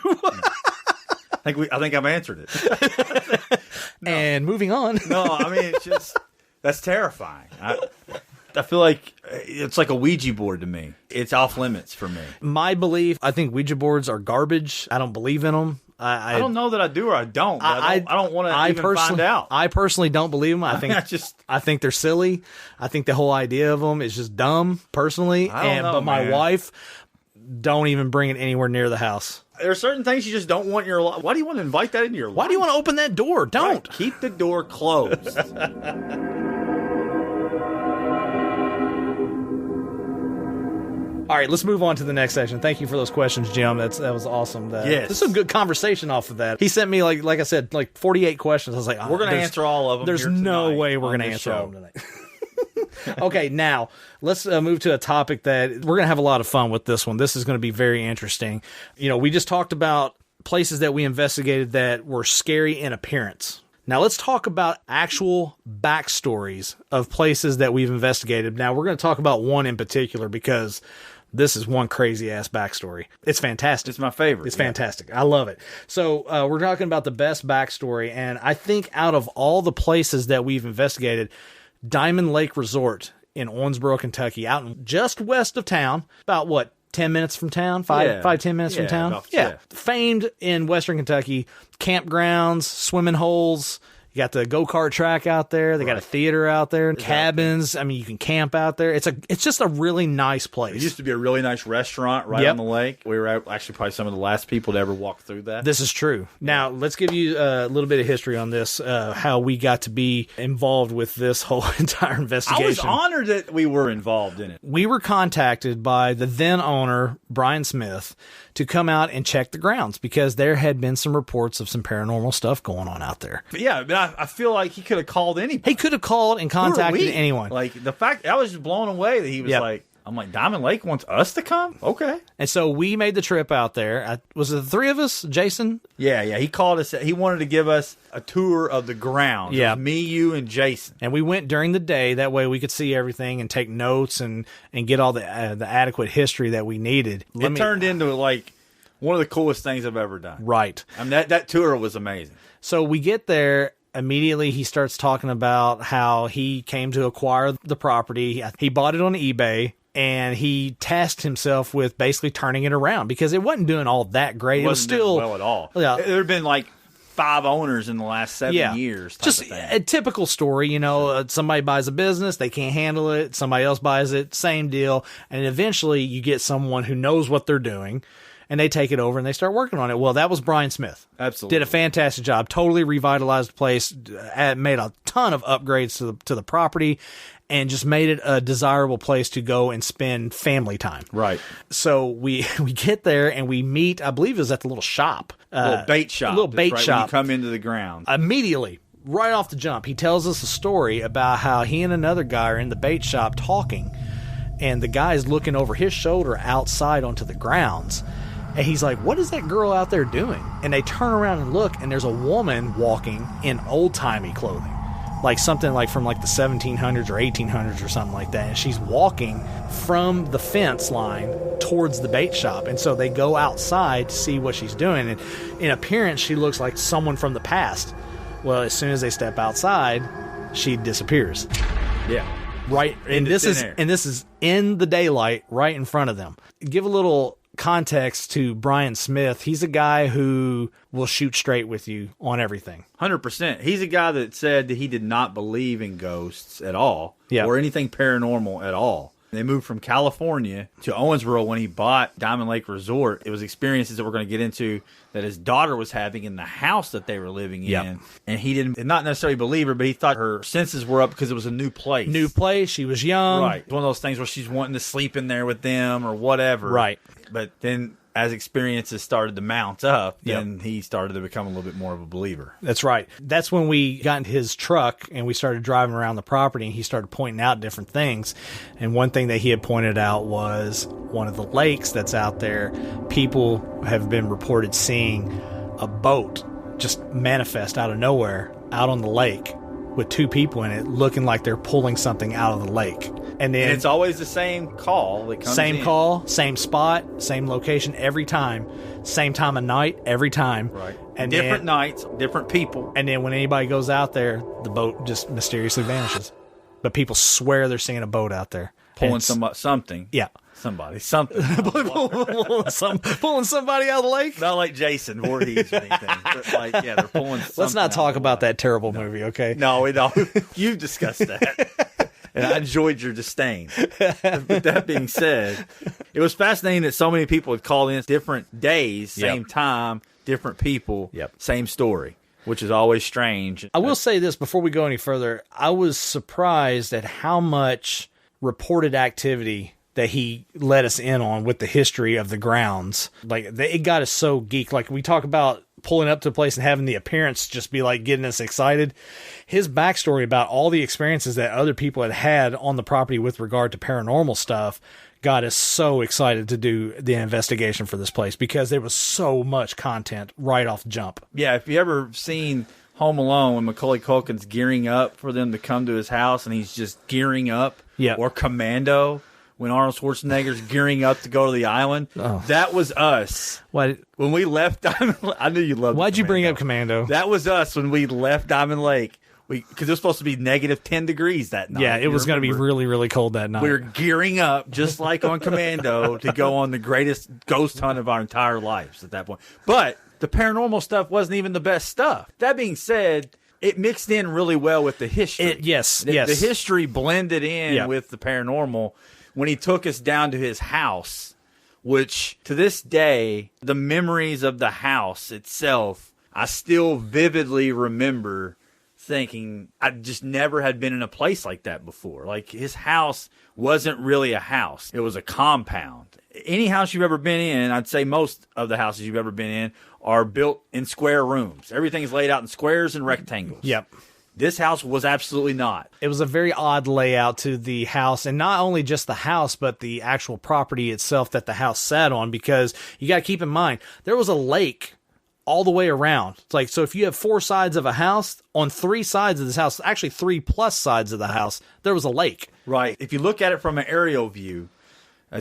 I think I've answered it. And moving on. No, I mean, it's just, that's terrifying. I feel like it's like a Ouija board to me. It's off limits for me. My belief, I think Ouija boards are garbage. I don't believe in them. I don't know that I do or I don't. I don't want to even find out. I personally don't believe them. I think they're silly. I think the whole idea of them is just dumb, personally. But my wife, don't even bring it anywhere near the house. There are certain things you just don't want in your life. Why do you want to invite that into your life? Why do you want to open that door? Don't. Right. Keep the door closed. All right, let's move on to the next section. Thank you for those questions, Jim. That was awesome. Yes. This is some good conversation off of that. He sent me, like I said, 48 questions. I was like, we're going to answer all of them. There's no way we're going to answer all of them tonight. Okay, now let's move to a topic that we're going to have a lot of fun with this one. This is going to be very interesting. You know, we just talked about places that we investigated that were scary in appearance. Now let's talk about actual backstories of places that we've investigated. Now we're going to talk about one in particular because this is one crazy ass backstory. It's fantastic. It's my favorite. It's fantastic. I love it. So we're talking about the best backstory. And I think out of all the places that we've investigated, Diamond Lake Resort in Owensboro, Kentucky, out in just west of town, about what, 10 minutes from town, 10 minutes from town. Famed in Western Kentucky, campgrounds, swimming holes. You got the go-kart track out there. They got a theater out there, cabins. I mean, you can camp out there. It's just a really nice place. It used to be a really nice restaurant right on the lake. We were actually probably some of the last people to ever walk through that. This is true. Now, let's give you a little bit of history on this, how we got to be involved with this whole entire investigation. I was honored that we were involved in it. We were contacted by the then owner, Brian Smith, to come out and check the grounds because there had been some reports of some paranormal stuff going on out there. But yeah, but I feel like he could have called anybody. He could have called and contacted anyone. Like, the fact, I was just blown away that he was like, I'm like, Diamond Lake wants us to come? Okay. And so we made the trip out there. Was it the three of us, Jason? Yeah. He called us. He wanted to give us a tour of the grounds. Yeah. It was me, you, and Jason. And we went during the day. That way we could see everything and take notes and get all the adequate history that we needed. It turned into, like, one of the coolest things I've ever done. Right. I mean, that tour was amazing. So we get there. Immediately, he starts talking about how he came to acquire the property. He bought it on eBay, and he tasked himself with basically turning it around because it wasn't doing all that great. It was still well at all. Yeah, there had been like 5 owners in the last 7 years. Just a typical story, you know. Somebody buys a business, they can't handle it. Somebody else buys it, same deal. And eventually, you get someone who knows what they're doing. And they take it over and they start working on it. Well, that was Brian Smith. Absolutely. Did a fantastic job. Totally revitalized the place. Made a ton of upgrades to the property. And just made it a desirable place to go and spend family time. Right. So we get there and we meet, I believe it was at the little shop. Little bait shop. A little bait shop. When you come into the ground. Immediately, right off the jump, he tells us a story about how he and another guy are in the bait shop talking. And the guy's looking over his shoulder outside onto the grounds. And he's like, what is that girl out there doing? And they turn around and look, and there's a woman walking in old-timey clothing. Like something like from like the 1700s or 1800s or something like that. And she's walking from the fence line towards the bait shop. And so they go outside to see what she's doing. And in appearance, she looks like someone from the past. Well, as soon as they step outside, she disappears. Yeah. Right. And this is in the daylight right in front of them. Give a little context to Brian Smith. He's a guy who will shoot straight with you on everything. 100%. He's a guy that said that he did not believe in ghosts at all or anything paranormal at all. They moved from California to Owensboro when he bought Diamond Lake Resort. It was experiences that we're going to get into that his daughter was having in the house that they were living in. And he did not necessarily believe her, but he thought her senses were up because it was a new place. New place. She was young. Right. One of those things where she's wanting to sleep in there with them or whatever. Right. But then as experiences started to mount up, then he started to become a little bit more of a believer. That's right. That's when we got into his truck and we started driving around the property and he started pointing out different things. And one thing that he had pointed out was one of the lakes that's out there, people have been reported seeing a boat just manifest out of nowhere out on the lake with 2 people in it looking like they're pulling something out of the lake. And then it's always the same call that comes Same call, same spot, same location every time. Same time of night every time. Right. And different nights, different people. And then when anybody goes out there, the boat just mysteriously vanishes. But people swear they're seeing a boat out there. Pulling something. Yeah. Something. Pulling somebody out of the lake? Not like Jason Voorhees or anything. But like, they're pulling something. Let's not talk about that terrible movie, okay? No, we don't. You've discussed that. And I enjoyed your disdain. With that being said, it was fascinating that so many people would call in different days, same time, different people, same story, which is always strange. I will say this before we go any further. I was surprised at how much reported activity that he let us in on with the history of the grounds. Like, it got us so geeked. Like, we talk about pulling up to a place and having the appearance just be like getting us excited. His backstory about all the experiences that other people had on the property with regard to paranormal stuff got us so excited to do the investigation for this place because there was so much content right off the jump. Yeah, if you ever seen Home Alone when Macaulay Culkin's gearing up for them to come to his house and he's just gearing up, or Commando when Arnold Schwarzenegger's gearing up to go to the island, that was us. What? When we left Diamond Lake, I knew you loved Why'd you bring up Commando? That was us when we left Diamond Lake. Because it was supposed to be negative 10 degrees that night. Yeah, it was going to be really, really cold that night. We were gearing up, just like on Commando, to go on the greatest ghost hunt of our entire lives at that point. But the paranormal stuff wasn't even the best stuff. That being said, it mixed in really well with the history. Yes. The history blended in with the paranormal when he took us down to his house, which to this day, the memories of the house itself, I still vividly remember thinking I just never had been in a place like that before. Like, his house wasn't really a house. It was a compound. Any house you've ever been in, I'd say most of the houses you've ever been in are built in square rooms. Everything's laid out in squares and rectangles. Yep. This house was absolutely not. It was a very odd layout to the house, and not only just the house, but the actual property itself that the house sat on, because you got to keep in mind, there was a lake all the way around. It's like, so if you have 4 sides of a house, on 3 sides of this house, actually 3+ sides of the house, there was a lake. Right. If you look at it from an aerial view,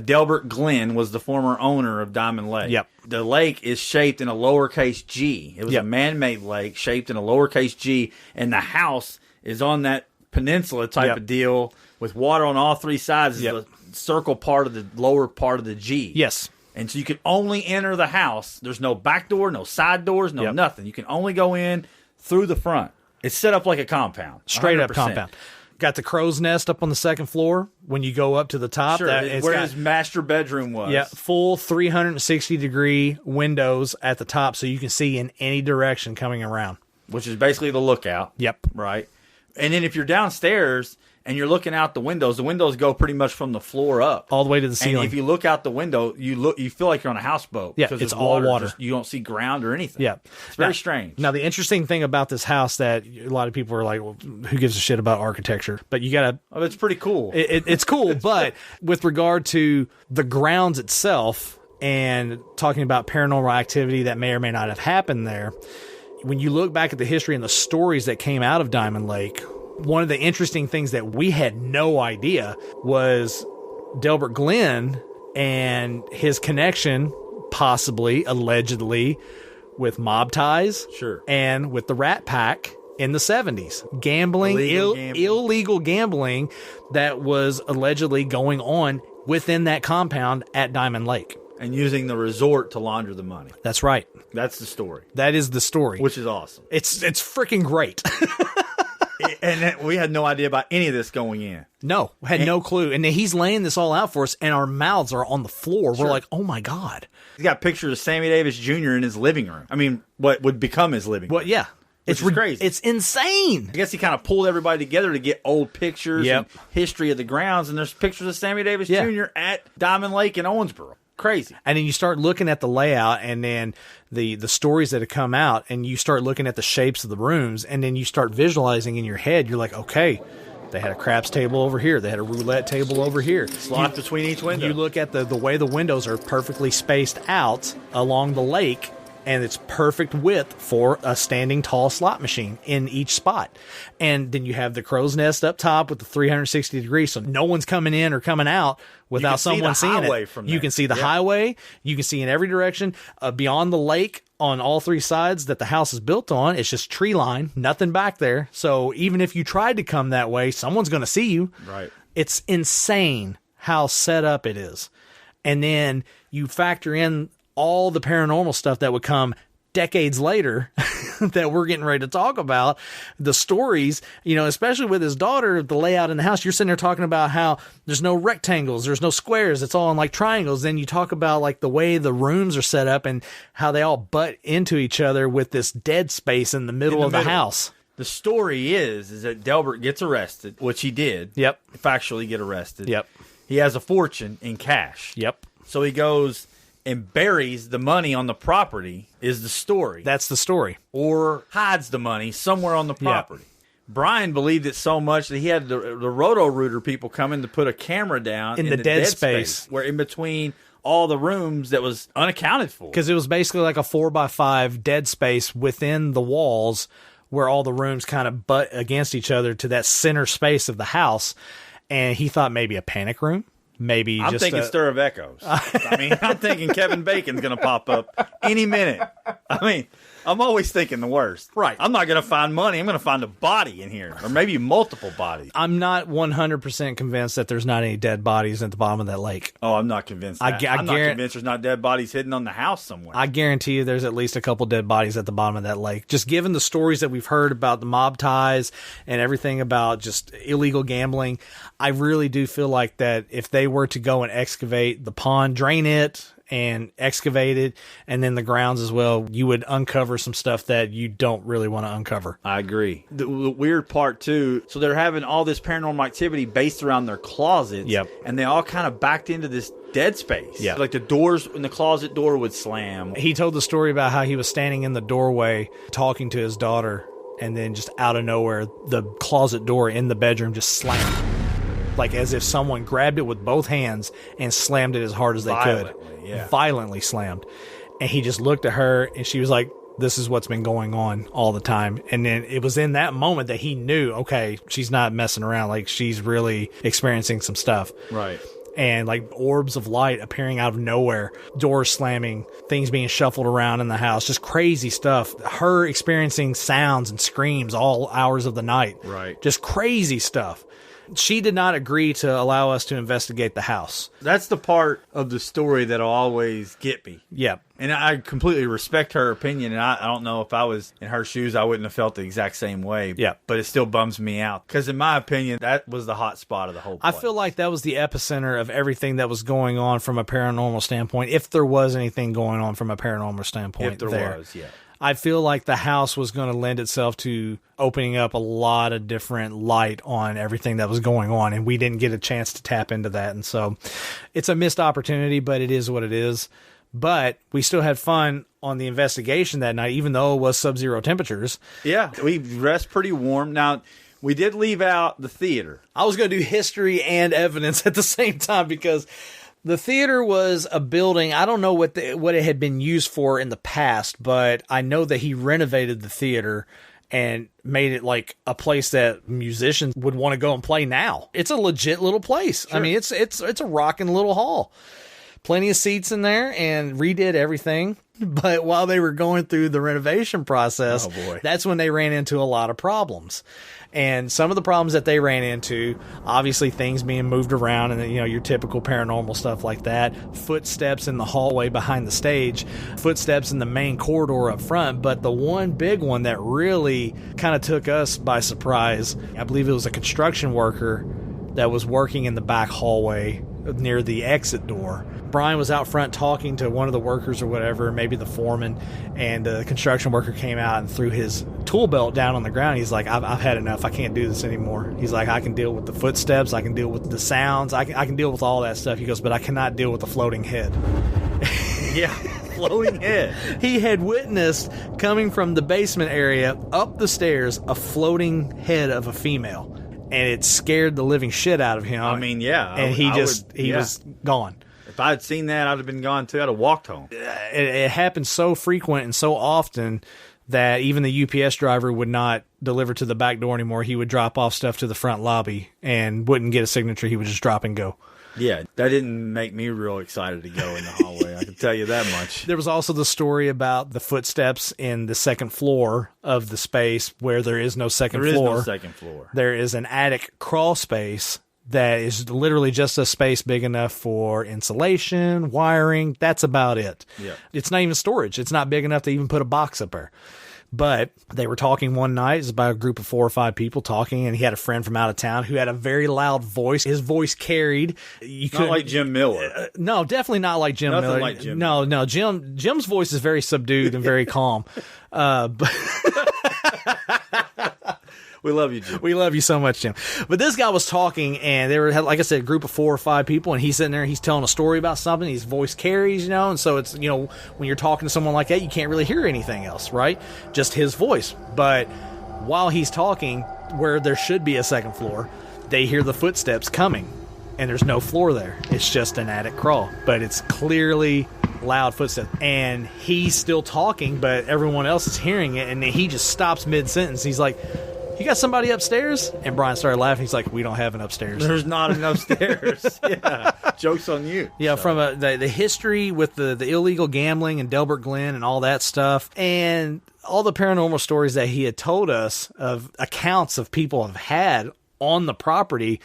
Delbert Glenn was the former owner of Diamond Lake. Yep. The lake is shaped in a lowercase g. It was a man-made lake shaped in a lowercase g, and the house is on that peninsula type of deal with water on all 3 sides. The circle part of the lower part of the G. Yes. And so you can only enter the house. There's no back door, no side doors, no nothing. You can only go in through the front. It's set up like a compound. Straight 100%. up compound. Got the crow's nest up on the second floor when you go up to the top. Sure, where his master bedroom was. Yeah, full 360-degree windows at the top so you can see in any direction coming around. Which is basically the lookout. Yep. Right. And then if you're downstairs and you're looking out the windows go pretty much from the floor up. All the way to the ceiling. And if you look out the window, you feel like you're on a houseboat. Yeah, because it's all water. You don't see ground or anything. Yeah. It's very strange. Now, the interesting thing about this house that a lot of people are like, well, who gives a shit about architecture? But you got to... Oh, it's pretty cool. It's cool, but with regard to the grounds itself and talking about paranormal activity that may or may not have happened there, when you look back at the history and the stories that came out of Diamond Lake, one of the interesting things that we had no idea was Delbert Glenn and his connection, possibly, allegedly, with mob ties. Sure. And with the Rat Pack in the 70s. Illegal gambling that was allegedly going on within that compound at Diamond Lake. And using the resort to launder the money. That's right. That's the story. That is the story. Which is awesome. It's freaking great. And we had no idea about any of this going in. No, had no clue. And he's laying this all out for us, and our mouths are on the floor. Sure. We're like, oh my God. He's got pictures of Sammy Davis Jr. in his living room. I mean, what would become his living room. Well, yeah. It's crazy. It's insane. I guess he kind of pulled everybody together to get old pictures and history of the grounds, and there's pictures of Sammy Davis Jr. at Diamond Lake in Owensboro. Crazy. And then you start looking at the layout and then the stories that have come out, and you start looking at the shapes of the rooms, and then you start visualizing in your head. You're like, okay, they had a craps table over here. They had a roulette table over here. Slot between each window. You look at the way the windows are perfectly spaced out along the lake, and it's perfect width for a standing tall slot machine in each spot. And then you have the crow's nest up top with the 360 degrees, so no one's coming in or coming out without someone seeing it. You can see the highway. You can see in every direction. Beyond the lake on all 3 sides that the house is built on, it's just tree line, nothing back there. So even if you tried to come that way, someone's going to see you. Right. It's insane how set up it is. And then you factor in all the paranormal stuff that would come decades later that we're getting ready to talk about, the stories, especially with his daughter, the layout in the house. You're sitting there talking about how there's no rectangles, there's no squares, it's all in like triangles. Then you talk about like the way the rooms are set up and how they all butt into each other with this dead space in the middle of the house. The story is that Delbert gets arrested, which he did. Yep. Factually get arrested. Yep. He has a fortune in cash. Yep. So he goes and buries the money on the property is the story. That's the story. Or hides the money somewhere on the property. Yeah. Brian believed it so much that he had the Roto-Rooter people come in to put a camera down in the dead space. Where in between all the rooms that was unaccounted for. Because it was basically like a 4x5 dead space within the walls where all the rooms kind of butt against each other to that center space of the house. And he thought maybe a panic room. Maybe I'm thinking Stir of Echoes. I mean, I'm thinking Kevin Bacon's going to pop up any minute. I mean, I'm always thinking the worst. Right. I'm not going to find money. I'm going to find a body in here, or maybe multiple bodies. I'm not 100% convinced that there's not any dead bodies at the bottom of that lake. Oh, I'm not convinced. I'm not convinced there's not dead bodies hidden on the house somewhere. I guarantee you there's at least a couple dead bodies at the bottom of that lake. Just given the stories that we've heard about the mob ties and everything about just illegal gambling, I really do feel like that if they were to go and excavate the pond, drain it, and excavate it, and then the grounds as well, you would uncover some stuff that you don't really want to uncover. I agree. The weird part, too, so they're having all this paranormal activity based around their closets, yep. And they all kind of backed into this dead space. Yeah. Like the doors in the closet door would slam. He told the story about how he was standing in the doorway talking to his daughter, and then just out of nowhere, the closet door in the bedroom just slammed. Like as if someone grabbed it with both hands and slammed it as hard as they could. Yeah. Violently slammed. And he just looked at her and she was like, this is what's been going on all the time. And then it was in that moment that he knew, okay, she's not messing around. Like she's really experiencing some stuff. Right. And like orbs of light appearing out of nowhere, doors slamming, things being shuffled around in the house, just crazy stuff. Her experiencing sounds and screams all hours of the night. Right. Just crazy stuff. She did not agree to allow us to investigate the house. That's the part of the story that'll always get me. Yep. And I completely respect her opinion, and I don't know if I was in her shoes, I wouldn't have felt the exact same way. Yeah. But it still bums me out. Because in my opinion, that was the hot spot of the whole place. I feel like that was the epicenter of everything that was going on from a paranormal standpoint, if there was anything going on from a paranormal standpoint. If there was, yeah. I feel like the house was going to lend itself to opening up a lot of different light on everything that was going on, and we didn't get a chance to tap into that. And so it's a missed opportunity, but it is what it is. But we still had fun on the investigation that night, even though it was sub-zero temperatures. Yeah, we dressed pretty warm. Now, we did leave out the theater. I was going to do history and evidence at the same time because the theater was a building. I don't know what it had been used for in the past, but I know that he renovated the theater and made it like a place that musicians would want to go and play now. It's a legit little place. Sure. I mean, it's a rocking little hall. Plenty of seats in there, and redid everything. But while they were going through the renovation process, that's when they ran into a lot of problems. And some of the problems that they ran into, obviously things being moved around and, you know, your typical paranormal stuff like that, footsteps in the hallway behind the stage, footsteps in the main corridor up front. But the one big one that really kind of took us by surprise, I believe it was a construction worker that was working in the back hallway near the exit door. Brian was out front talking to one of the workers or whatever, maybe the foreman, and the construction worker came out and threw his tool belt down on the ground. He's like, I've had enough. I can't do this anymore. He's like, I can deal with the footsteps. I can deal with the sounds. I can deal with all that stuff. He goes, but I cannot deal with the floating head. Yeah, floating head. He had witnessed, coming from the basement area up the stairs, a floating head of a female. And it scared the living shit out of him. I mean, yeah. And he was gone. If I had seen that, I'd have been gone too. I'd have walked home. It happened so frequent and so often that even the UPS driver would not deliver to the back door anymore. He would drop off stuff to the front lobby and wouldn't get a signature. He would just drop and go. Yeah, that didn't make me real excited to go in the hallway. I can tell you that much. There was also the story about the footsteps in the second floor of the space where there is no second floor. There is no second floor. There is an attic crawl space that is literally just a space big enough for insulation, wiring. That's about it. Yeah. It's not even storage. It's not big enough to even put a box up there. But they were talking one night. It was about a group of 4 or 5 people talking, and he had a friend from out of town who had a very loud voice. His voice carried. Not like Jim Miller. No, definitely not like Jim Nothing Miller. Like Jim. No. Jim's voice is very subdued and very calm. But We love you, Jim. We love you so much, Jim. But this guy was talking, and they were, like I said, a group of 4 or 5 people, and he's sitting there, he's telling a story about something, his voice carries, you know, and so it's, you know, when you're talking to someone like that, you can't really hear anything else, right? Just his voice. But while he's talking, where there should be a second floor, they hear the footsteps coming, and there's no floor there. It's just an attic crawl, but it's clearly loud footsteps, and he's still talking, but everyone else is hearing it, and he just stops mid-sentence. He's like, "You got somebody upstairs?" And Brian started laughing. He's like, "We don't have an upstairs. There's not an upstairs." Yeah, joke's on you. Yeah, so. From the history with the illegal gambling and Delbert Glen and all that stuff, and all the paranormal stories that he had told us of accounts of people have had on the property,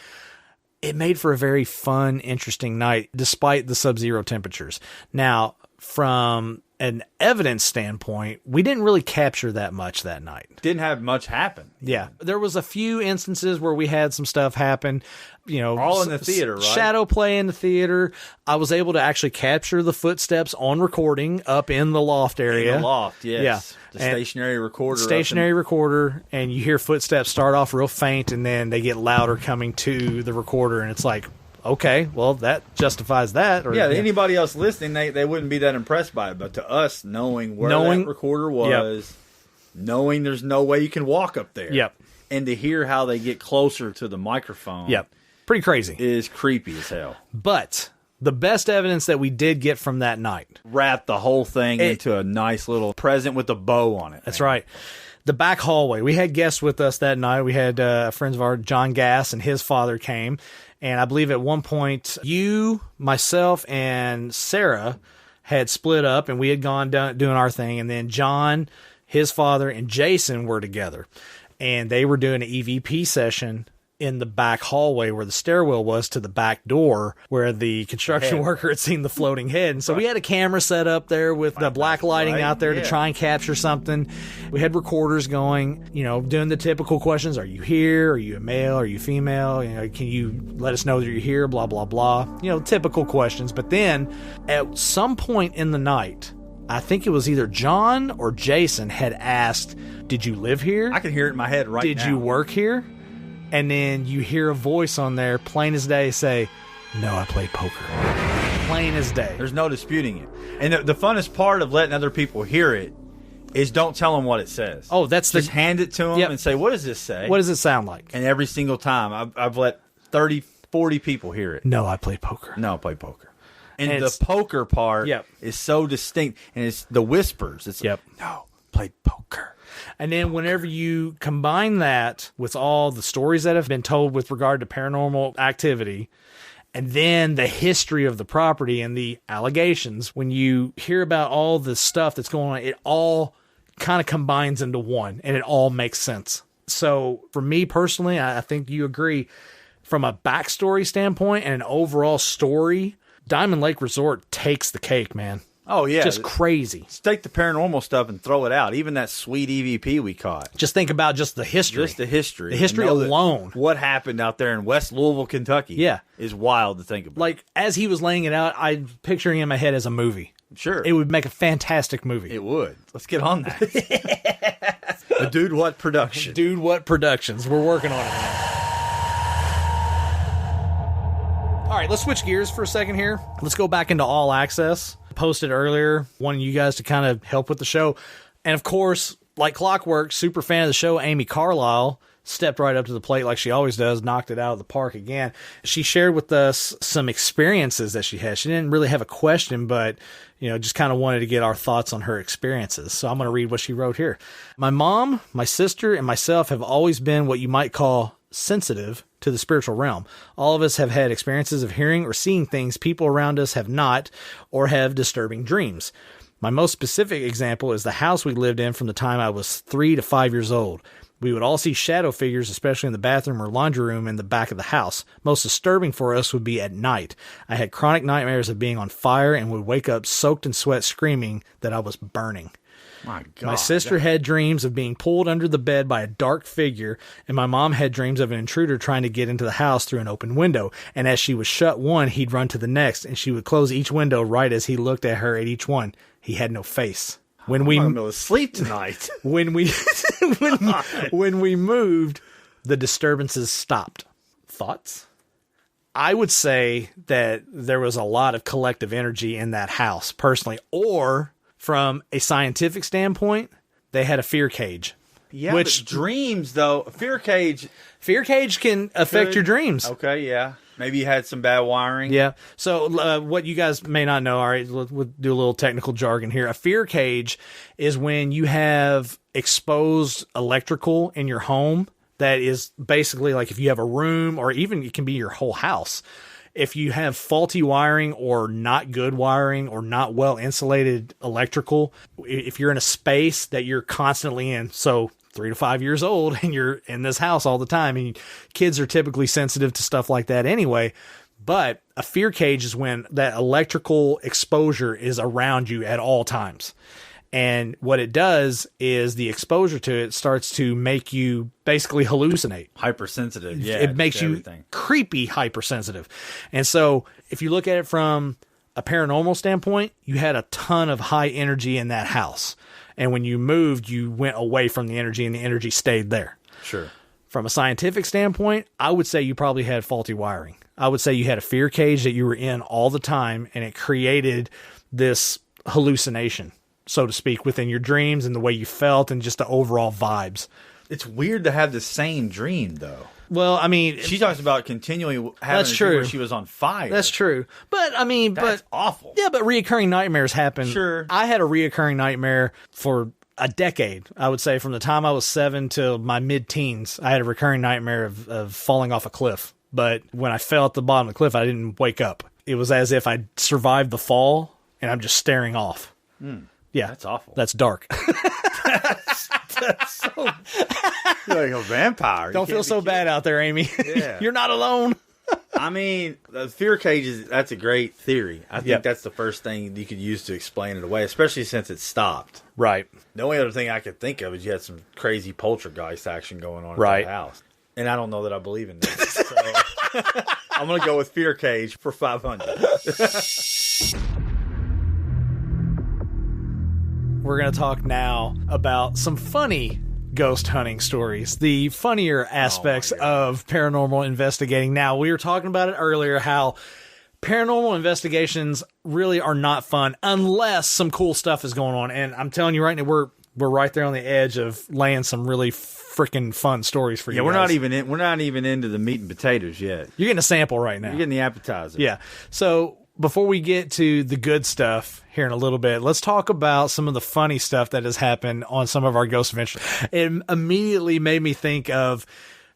it made for a very fun, interesting night, despite the sub-zero temperatures. Now, from an evidence standpoint, we didn't really capture that much that night. Didn't have much happen. Yeah. There was a few instances where we had some stuff happen, you know. All in the theater, right? Shadow play in the theater. I was able to actually capture the footsteps on recording up in the loft area. In the loft, yes. Yeah. The stationary recorder. Stationary recorder, and you hear footsteps start off real faint, and then they get louder coming to the recorder, and it's like, okay, well, that justifies that. Or, yeah, anybody else listening, they wouldn't be that impressed by it. But to us, knowing where that recorder was, knowing there's no way you can walk up there, and to hear how they get closer to the microphone, pretty crazy, is creepy as hell. But the best evidence that we did get from that night, wrapped the whole thing into a nice little present with a bow on it. That's right. The back hallway. We had guests with us that night. We had friends of ours, John Gass, and his father came. And I believe at one point, you, myself, and Sarah had split up, and we had gone down doing our thing. And then John, his father, and Jason were together. And they were doing an EVP session in the back hallway where the stairwell was to the back door where the construction worker had seen the floating head. And so we had a camera set up there with the black lighting out there to try and capture something. We had recorders going, you know, doing the typical questions. Are you here? Are you a male? Are you female? You know, can you let us know that you're here? Blah, blah, blah. You know, typical questions. But then at some point in the night, I think it was either John or Jason had asked, did you live here? I can hear it in my head right now. Did you work here? And then you hear a voice on there, plain as day, say, "No, I played poker." Plain as day. There's no disputing it. And the funnest part of letting other people hear it is don't tell them what it says. Oh, that's just hand it to them and say, "What does this say? What does it sound like?" And every single time, I've let 30, 40 people hear it. "No, I played poker." "No, I played poker." And the poker part is so distinct, and it's the whispers. It's "No, played poker." And then whenever you combine that with all the stories that have been told with regard to paranormal activity, and then the history of the property and the allegations, when you hear about all the stuff that's going on, it all kind of combines into one, and it all makes sense. So for me personally, I think you agree, from a backstory standpoint and an overall story, Diamond Lake Resort takes the cake, man. Oh, yeah. Just crazy. Just take the paranormal stuff and throw it out. Even that sweet EVP we caught. Just think about just the history. Just the history. The history alone. What happened out there in West Louisville, Kentucky is wild to think about. Like, as he was laying it out, I'm picturing in my head as a movie. Sure. It would make a fantastic movie. It would. Let's get on that. The Dude What Production. Dude What Productions. We're working on it, man. All right, let's switch gears for a second here. Let's go back into All Access. Posted earlier, wanting you guys to kind of help with the show. And of course, like clockwork, super fan of the show, Amy Carlisle, stepped right up to the plate like she always does, knocked it out of the park again. She shared with us some experiences that she had. She didn't really have a question, but, you know, just kind of wanted to get our thoughts on her experiences. So I'm going to read what she wrote here. My mom, my sister, and myself have always been what you might call sensitive to the spiritual realm. All of us have had experiences of hearing or seeing things people around us have not, or have disturbing dreams. My most specific example is the house we lived in from the time I was 3 to 5 years old. We would all see shadow figures, especially in the bathroom or laundry room in the back of the house. Most disturbing for us would be at night. I had chronic nightmares of being on fire and would wake up soaked in sweat screaming that I was burning. My God. My sister had dreams of being pulled under the bed by a dark figure, and my mom had dreams of an intruder trying to get into the house through an open window. And as she would shut one, he'd run to the next, and she would close each window right as he looked at her at each one. He had no face. When we I'm going to sleep tonight. when we moved, the disturbances stopped. Thoughts? I would say that there was a lot of collective energy in that house, personally. Or, from a scientific standpoint, they had a fear cage. Yeah, which dreams, though, fear cage can affect your dreams. Okay, yeah. Maybe you had some bad wiring. Yeah. So what you guys may not know, all right, we'll do a little technical jargon here. A fear cage is when you have exposed electrical in your home that is basically like if you have a room, or even it can be your whole house. If you have faulty wiring or not good wiring or not well insulated electrical, if you're in a space that you're constantly in, so 3 to 5 years old and you're in this house all the time, and kids are typically sensitive to stuff like that anyway. But a fear cage is when that electrical exposure is around you at all times. And what it does is the exposure to it starts to make you basically hallucinate. Hypersensitive. Yeah. It makes you creepy hypersensitive. And so if you look at it from a paranormal standpoint, you had a ton of high energy in that house. And when you moved, you went away from the energy and the energy stayed there. Sure. From a scientific standpoint, I would say you probably had faulty wiring. I would say you had a fear cage that you were in all the time, and it created this hallucination, so to speak, within your dreams and the way you felt and just the overall vibes. It's weird to have the same dream, though. Well, I mean, she talks about continually having that's true. Where she was on fire. That's true. But I mean, that's awful. Yeah, but reoccurring nightmares happen. Sure. I had a reoccurring nightmare for a decade. I would say from the time I was 7 till my mid-teens, I had a recurring nightmare of falling off a cliff. But when I fell at the bottom of the cliff, I didn't wake up. It was as if I survived the fall, and I'm just staring off. Yeah, that's awful. That's dark. That's so. You're like a vampire. Don't feel so bad out there, Amy. Yeah. You're not alone. I mean, the fear cages, that's a great theory. I think that's the first thing you could use to explain it away, especially since it stopped. Right. The only other thing I could think of is you had some crazy poltergeist action going on right. at the house. And I don't know that I believe in that. So I'm going to go with fear cage for 500. We're going to talk now about some funny ghost hunting stories, the funnier aspects of paranormal investigating. Now, we were talking about it earlier, how paranormal investigations really are not fun unless some cool stuff is going on. And I'm telling you right now, we're right there on the edge of laying some really freaking fun stories for you. Yeah, we're not even into the meat and potatoes yet. You're getting a sample right now. You're getting the appetizer. Yeah. So before we get to the good stuff here in a little bit, let's talk about some of the funny stuff that has happened on some of our ghost adventures. It immediately made me think of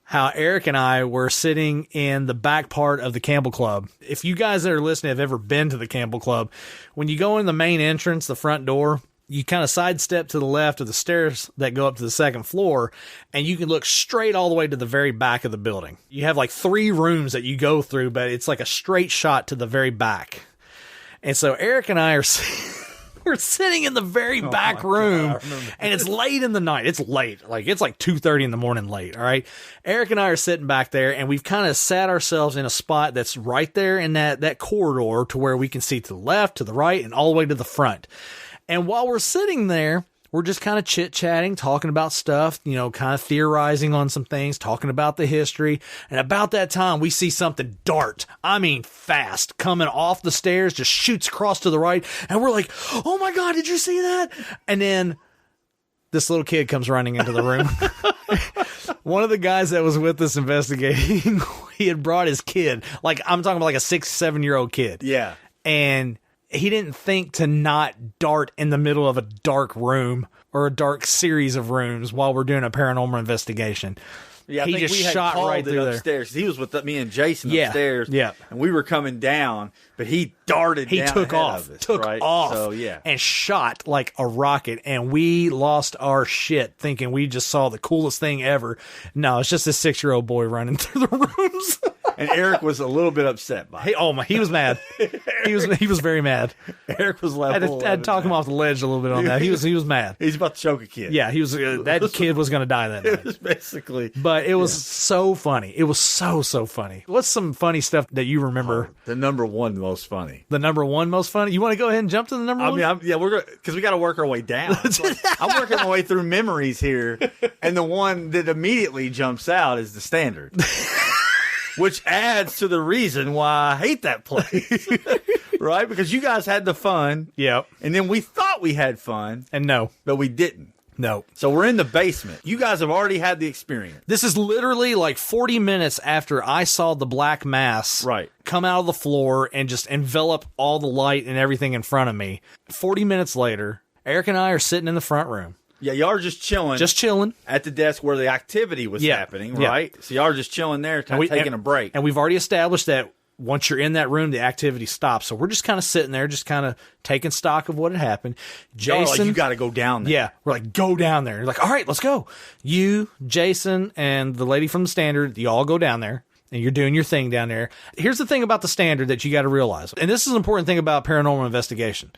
how Eric and I were sitting in the back part of the Campbell Club. If you guys that are listening have ever been to the Campbell Club, when you go in the main entrance, the front door, you kind of sidestep to the left of the stairs that go up to the second floor, and you can look straight all the way to the very back of the building. You have like 3 rooms that you go through, but it's like a straight shot to the very back. And so Eric and I are we're sitting in the very back room, and it's late in the night. It's late. Like, it's like 2:30 in the morning late, all right? Eric and I are sitting back there, and we've kind of sat ourselves in a spot that's right there in that corridor to where we can see to the left, to the right, and all the way to the front. And while we're sitting there, we're just kind of chit-chatting, talking about stuff, you know, kind of theorizing on some things, talking about the history. And about that time, we see something dart, I mean fast, coming off the stairs, just shoots across to the right. And we're like, oh my God, did you see that? And then this little kid comes running into the room. One of the guys that was with us investigating, he had brought his kid. Like, I'm talking about like a 6-7-year-old kid. Yeah. And he didn't think to not dart in the middle of a dark room or a dark series of rooms while we're doing a paranormal investigation. Yeah, I he think just we had shot called right it through upstairs. He was with me and Jason upstairs. Yeah, and we were coming down, but he darted. He down took ahead off, of us, took right? off, so, yeah. and shot like a rocket. And we lost our shit, thinking we just saw the coolest thing ever. No, it's just this 6-year-old boy running through the rooms. And Eric was a little bit upset by it. He was mad. He was very mad. Eric was I had to talk him off the ledge a little bit on that. He was mad. He's about to choke a kid. Yeah, he was. That kid was going to die that night. It was basically. But it was so funny. It was so funny. What's some funny stuff that you remember? The number one most funny. The number one most funny? You want to go ahead and jump to the number one? We're going because we got to work our way down. I'm working my way through memories here, and the one that immediately jumps out is the Standard. Which adds to the reason why I hate that place. Right? Because you guys had the fun. Yep. And then we thought we had fun. And no. But we didn't. No. So we're in the basement. You guys have already had the experience. This is literally like 40 minutes after I saw the black mass come out of the floor and just envelop all the light and everything in front of me. 40 minutes later, Eric and I are sitting in the front room. Yeah, y'all are just chilling. Just chilling. At the desk where the activity was happening, right? So y'all are just chilling there, taking a break. And we've already established that once you're in that room, the activity stops. So we're just kind of sitting there, just kind of taking stock of what had happened. Jason, like, you got to go down there. Yeah, we're like, go down there. You're like, all right, let's go. You, Jason, and the lady from the Standard, you all go down there. And you're doing your thing down there. Here's the thing about the Standard that you got to realize. And this is an important thing about paranormal investigation.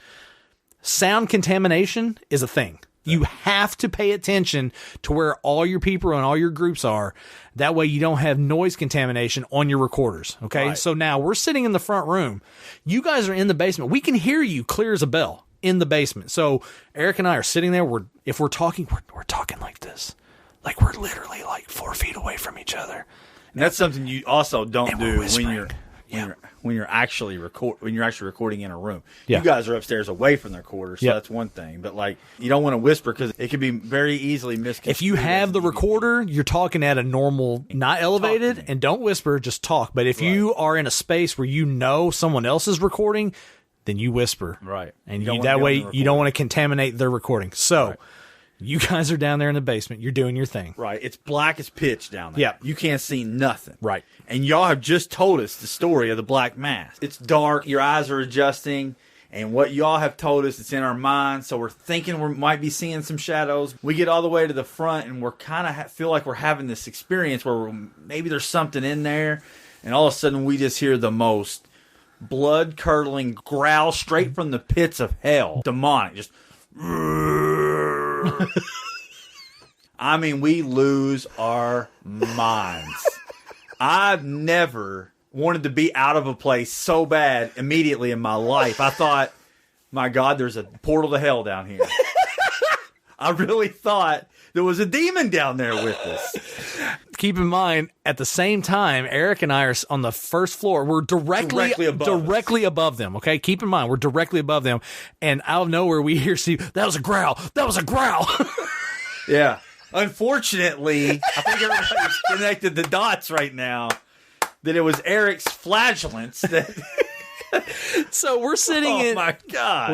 Sound contamination is a thing. You have to pay attention to where all your people and all your groups are. That way you don't have noise contamination on your recorders. Okay. Right. So now we're sitting in the front room. You guys are in the basement. We can hear you clear as a bell in the basement. So Eric and I are sitting there. If we're talking, we're talking like this. Like we're literally like 4 feet away from each other. And that's something you also don't do when you're actually recording in a room. Yeah. You guys are upstairs away from the recorder, so that's one thing. But like, you don't want to whisper because it can be very easily misconstrued. If you have the recorder, you're talking at a normal, not elevated, and don't whisper, just talk. But if you are in a space where you know someone else is recording, then you whisper. Right. And that way you don't want to contaminate their recording. So you guys are down there in the basement. You're doing your thing. Right. It's black as pitch down there. Yeah. You can't see nothing. Right. And y'all have just told us the story of the black mass. It's dark. Your eyes are adjusting. And what y'all have told us, it's in our minds. So we're thinking we might be seeing some shadows. We get all the way to the front and we're kind of feel like we're having this experience where maybe there's something in there. And all of a sudden we just hear the most blood-curdling growl straight from the pits of hell. Demonic. Just... I mean, we lose our minds. I've never wanted to be out of a place so bad immediately in my life. I thought, my God, there's a portal to hell down here. I really thought there was a demon down there with us. Keep in mind, at the same time, Eric and I are on the first floor. We're directly above them, okay? Keep in mind, we're directly above them. And out of nowhere, we hear Steve, that was a growl. That was a growl. Yeah. Unfortunately, I think everybody's connected the dots right now that it was Eric's flagellants that... So we're sitting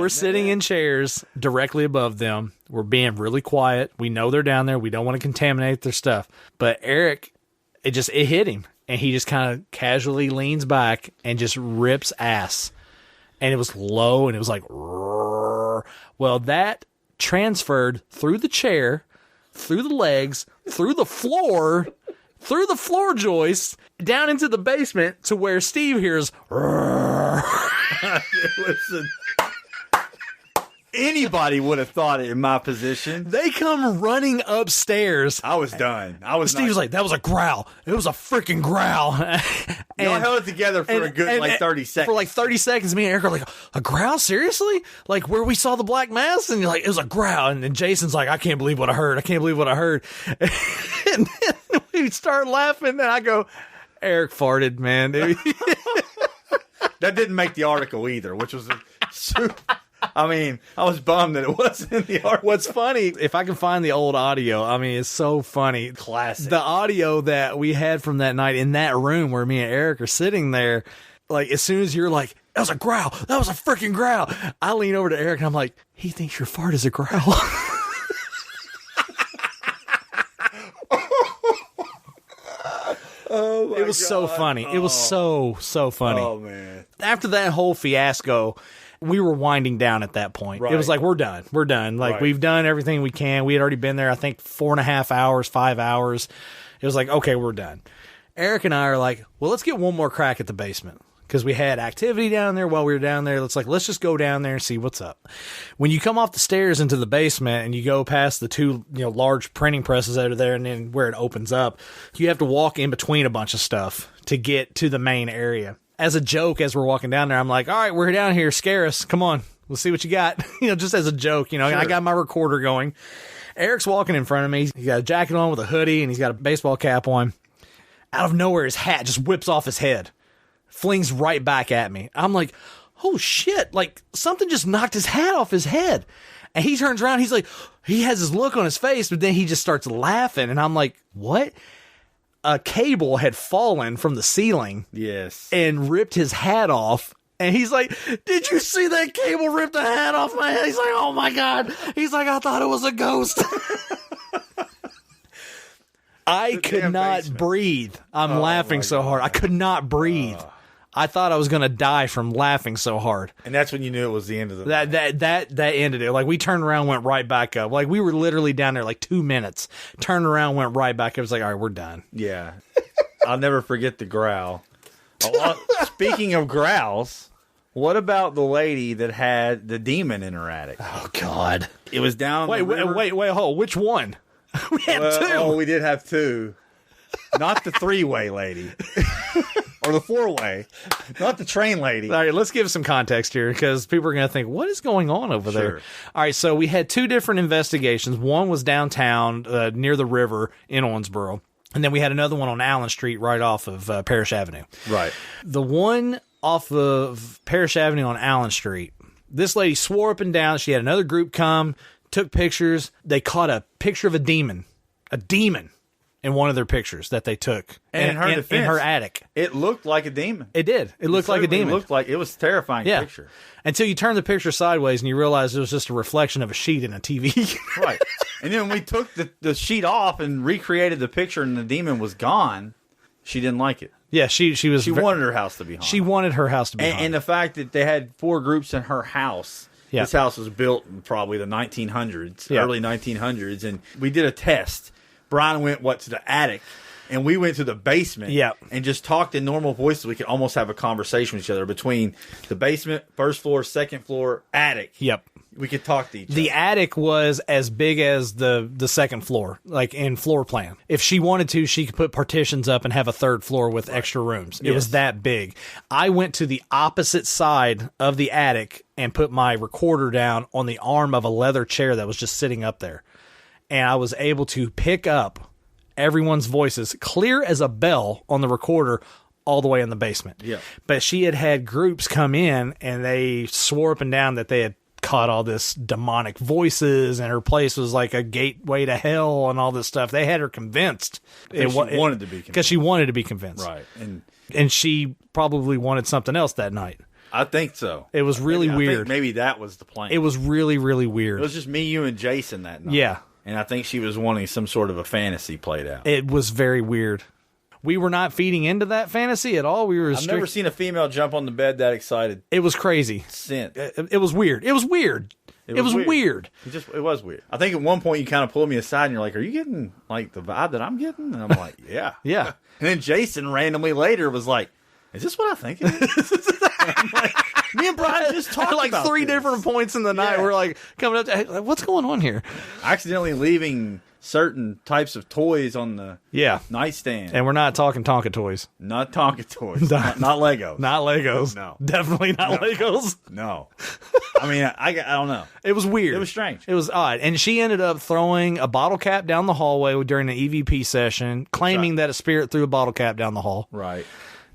sitting in chairs directly above them. We're being really quiet. We know they're down there. We don't want to contaminate their stuff. But Eric, it hit him. And he just kind of casually leans back and just rips ass. And it was low and it was like, roar. Well, that transferred through the chair, through the legs, through the floor joists, down into the basement to where Steve hears, Listen, anybody would have thought it in my position. They come running upstairs. I was done. Steve was like, that was a growl. It was a freaking growl. Y'all held it together for a good 30 seconds. For like 30 seconds, me and Eric are like, a growl? Seriously? Like where we saw the black mass? And you're like, it was a growl. And then Jason's like, I can't believe what I heard. And then we start laughing. And I go, Eric farted, man. That didn't make the article either, which was super. I mean, I was bummed that it wasn't in the article. What's funny, if I can find the old audio, I mean, it's so funny. Classic. The audio that we had from that night in that room where me and Eric are sitting there, like, as soon as you're like, that was a growl. That was a freaking growl. I lean over to Eric and I'm like, he thinks your fart is a growl. Oh my it was God. So funny. It was so funny. Oh, man. After that whole fiasco, we were winding down at that point. Right. It was like, we're done. Like, we've done everything we can. We had already been there, I think, 4.5 hours, 5 hours. It was like, okay, we're done. Eric and I are like, well, let's get one more crack at the basement. Because we had activity down there while we were down there. Let's just go down there and see what's up. When you come off the stairs into the basement and you go past the two, large printing presses that are there, and then where it opens up, you have to walk in between a bunch of stuff to get to the main area. As a joke, as we're walking down there, I'm like, all right, we're down here. Scare us. Come on. We'll see what you got. Just as a joke, Sure. I got my recorder going. Eric's walking in front of me. He's got a jacket on with a hoodie and he's got a baseball cap on. Out of nowhere, his hat just whips off his head. Flings right back at me. I'm like, oh shit, like something just knocked his hat off his head. And he turns around, he's like, he has this look on his face, but then he just starts laughing. And I'm like, what? A cable had fallen from the ceiling. Yes. And ripped his hat off. And he's like, did you see that cable rip the hat off my head? He's like, oh my God. He's like, I thought it was a ghost. I could not breathe. I'm laughing so hard. I could not breathe. I thought I was going to die from laughing so hard. And that's when you knew it was the end of the That ended it. Like, we turned around, went right back up. Like, we were literally down there like 2 minutes. Turned around, went right back up. It was like, all right, we're done. Yeah. I'll never forget the growl. Speaking of growls, what about the lady that had the demon in her attic? Oh, God. It was down Wait, hold. Which one? We had two. Oh, we did have two. Not the three-way lady. Or the four-way. Not the train lady. All right, let's give some context here because people are going to think, what is going on over there? All right, so we had two different investigations. One was downtown near the river in Owensboro. And then we had another one on Allen Street right off of Parrish Avenue. Right. The one off of Parrish Avenue on Allen Street, this lady swore up and down. She had another group come, took pictures. They caught a picture of a demon in one of their pictures that they took and in her attic. It looked like a demon. It did. It looked like a demon. It looked like it was a terrifying picture. Until you turn the picture sideways and you realize it was just a reflection of a sheet in a TV. Right. And then we took the sheet off and recreated the picture and the demon was gone. She didn't like it. Yeah, she wanted her house to be haunted. She wanted her house to be haunted. And the fact that they had 4 groups in her house. Yeah. This house was built in probably the 1900s, early 1900s, and we did a test. Brian went to the attic, and we went to the basement and just talked in normal voices. We could almost have a conversation with each other between the basement, first floor, second floor, attic. Yep. We could talk to each other. The attic was as big as the second floor, like in floor plan. If she wanted to, she could put partitions up and have a third floor with extra rooms. It was that big. I went to the opposite side of the attic and put my recorder down on the arm of a leather chair that was just sitting up there. And I was able to pick up everyone's voices clear as a bell on the recorder all the way in the basement. Yeah. But she had groups come in and they swore up and down that they had caught all this demonic voices and her place was like a gateway to hell and all this stuff. They had her convinced. She wanted to be convinced. Because she wanted to be convinced. Right. And she probably wanted something else that night. I think so. It was really weird. I think maybe that was the plan. It was really, really weird. It was just me, you, and Jason that night. Yeah. And I think she was wanting some sort of a fantasy played out. It was very weird. We were not feeding into that fantasy at all. I've never seen a female jump on the bed that excited. It was crazy. It was weird. It was weird. It was weird. It was weird. I think at one point you kind of pulled me aside and you're like, are you getting like the vibe that I'm getting? And I'm like, yeah. Yeah. And then Jason randomly later was like, is this what I think it is? I'm like, me and Brian just talked like about 3 different points in the night. We're like coming up to, hey, what's going on here? Accidentally leaving certain types of toys on the nightstand. And we're not talking Tonka toys. Not Tonka toys. not Legos. Not Legos. No. Definitely not Legos. No. I mean, I don't know. It was weird. It was strange. It was odd. And she ended up throwing a bottle cap down the hallway during the EVP session, claiming that a spirit threw a bottle cap down the hall. Right.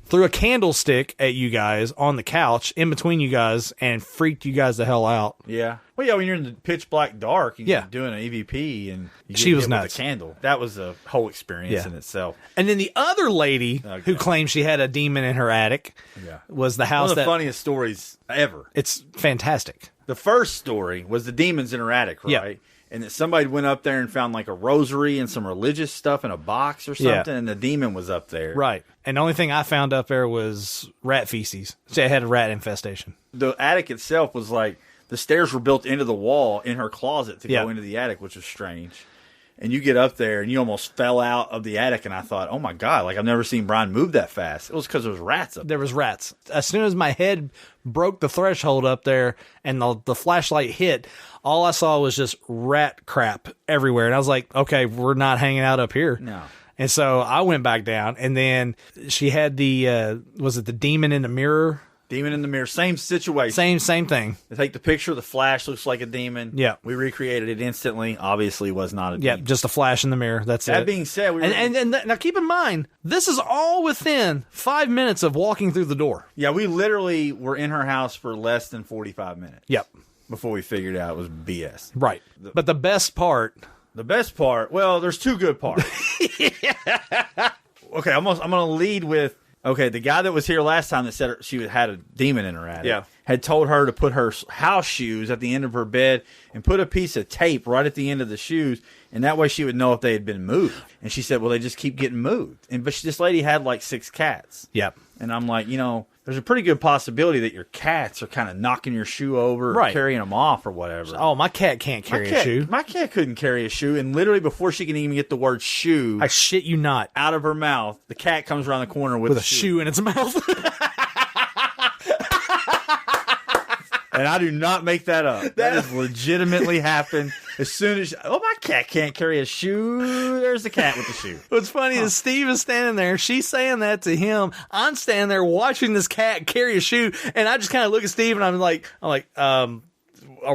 Threw a candlestick at you guys on the couch in between you guys and freaked you guys the hell out. Yeah. Well, yeah, when you're in the pitch black dark, you're doing an EVP and she was nuts. With a candle. That was a whole experience in itself. And then the other lady who claimed she had a demon in her attic was the house. One of the funniest stories ever. It's fantastic. The first story was the demons in her attic, right? Yeah. And that somebody went up there and found like a rosary and some religious stuff in a box or something, and the demon was up there. Right. And the only thing I found up there was rat feces. So it had a rat infestation. The attic itself was like, the stairs were built into the wall in her closet to go into the attic, which was strange. and you get up there and you almost fell out of the attic, and I thought, oh my God, like I've never seen Brian move that fast. It was because there was rats up there. There was rats. As soon as my head broke the threshold up there and the flashlight hit, all I saw was just rat crap everywhere. And I was like, okay, we're not hanging out up here. No. And so I went back down, and then she had the, was it the demon in the mirror? Demon in the mirror, same situation. Same thing. They take the picture, the flash looks like a demon. Yeah. We recreated it instantly. Obviously was not a demon. Yeah, just a flash in the mirror. That's it. That being said, now keep in mind, this is all within 5 minutes of walking through the door. Yeah, we literally were in her house for less than 45 minutes. Yep. Before we figured out it was BS. Right. But the best part... well, there's two good parts. Okay, I'm going to lead with, okay, the guy that was here last time that said she had a demon in her attic had told her to put her house shoes at the end of her bed and put a piece of tape right at the end of the shoes, and that way she would know if they had been moved. And she said, well, they just keep getting moved. But this lady had like 6 cats. Yep. And I'm like, there's a pretty good possibility that your cats are kind of knocking your shoe over or carrying them off or whatever. Oh, my cat can't carry a shoe. My cat couldn't carry a shoe, and literally before she can even get the word shoe, I shit you not, out of her mouth, the cat comes around the corner with a shoe in its mouth. And I do not make that up. That has legitimately happened. As soon as, my cat can't carry a shoe, there's the cat with the shoe. What's funny is Steve is standing there. She's saying that to him. I'm standing there watching this cat carry a shoe, and I just kind of look at Steve, and I'm like, are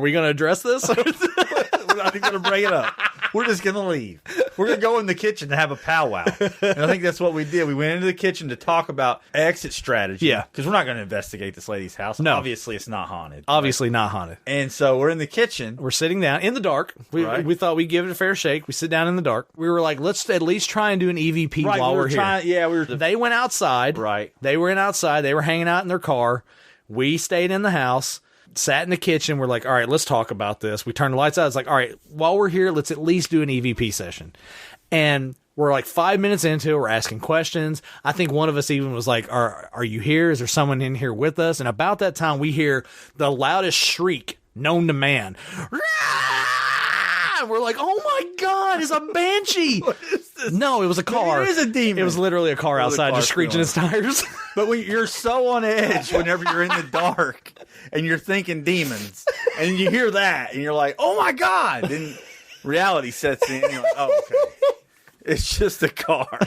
we going to address this? We're not even going to bring it up. We're just going to leave. We're going to go in the kitchen to have a powwow. And I think that's what we did. We went into the kitchen to talk about exit strategy. Yeah. Because we're not going to investigate this lady's house. No. Obviously, it's not haunted. Obviously not haunted. And so we're in the kitchen. We're sitting down in the dark. We thought we'd give it a fair shake. We sit down in the dark. We were like, let's at least try and do an EVP while we're here. They went outside. Right. They were outside. They were hanging out in their car. We stayed in the house. Sat in the kitchen. We're like, all right, let's talk about this. We turned the lights out. It's like, all right, while we're here, let's at least do an EVP session. And we're like 5 minutes into it. We're asking questions. I think one of us even was like, are you here? Is there someone in here with us? And about that time, we hear the loudest shriek known to man. We're like, oh my God, it's a banshee. What is this? No, it was a car. It is a demon. It was literally a car outside just screeching its tires. But you're so on edge whenever you're in the dark and you're thinking demons, and you hear that and you're like, oh my God. Then reality sets in and you're like, oh, okay. It's just a car.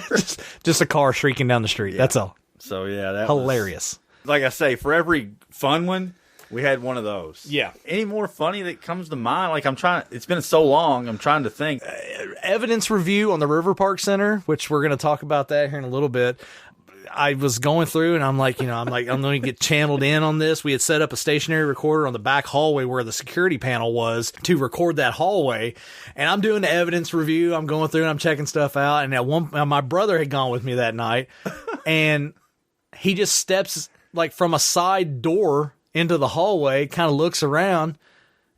just a car shrieking down the street. Yeah. That's all. So, yeah. That hilarious. Like I say, for every fun one, we had one of those. Yeah. Any more funny that comes to mind? Like it's been so long, I'm trying to think. Evidence review on the River Park Center, which we're going to talk about that here in a little bit. I was going through and I'm going to get channeled in on this. We had set up a stationary recorder on the back hallway where the security panel was to record that hallway. And I'm doing the evidence review. I'm going through and I'm checking stuff out. And my brother had gone with me that night, and he just steps like from a side door into the hallway, kind of looks around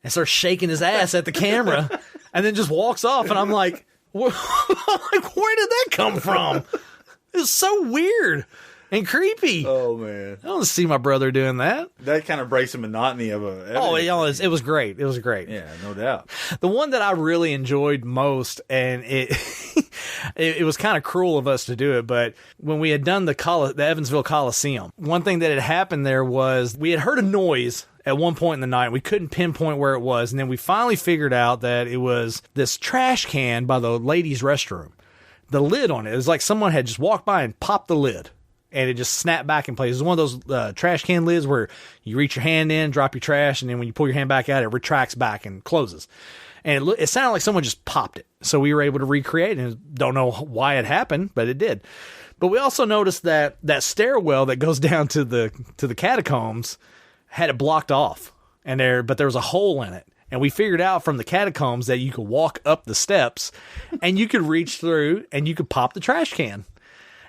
and starts shaking his ass at the camera, and then just walks off. And I'm like, where did that come from? It's so weird and creepy. Oh, man. I don't see my brother doing that. That kind of breaks the monotony of a... it was great. It was great. Yeah, no doubt. The one that I really enjoyed most, and it was kind of cruel of us to do it, but when we had done the Evansville Coliseum, one thing that had happened there was we had heard a noise at one point in the night. We couldn't pinpoint where it was, and then we finally figured out that it was this trash can by the ladies' restroom. The lid on it was like someone had just walked by and popped the lid, and it just snapped back in place. It was one of those trash can lids where you reach your hand in, drop your trash, and then when you pull your hand back out, it retracts back and closes. And it sounded like someone just popped it. So we were able to recreate it, and don't know why it happened, but it did. But we also noticed that stairwell that goes down to the catacombs had it blocked off, but there was a hole in it. And we figured out from the catacombs that you could walk up the steps and you could reach through and you could pop the trash can.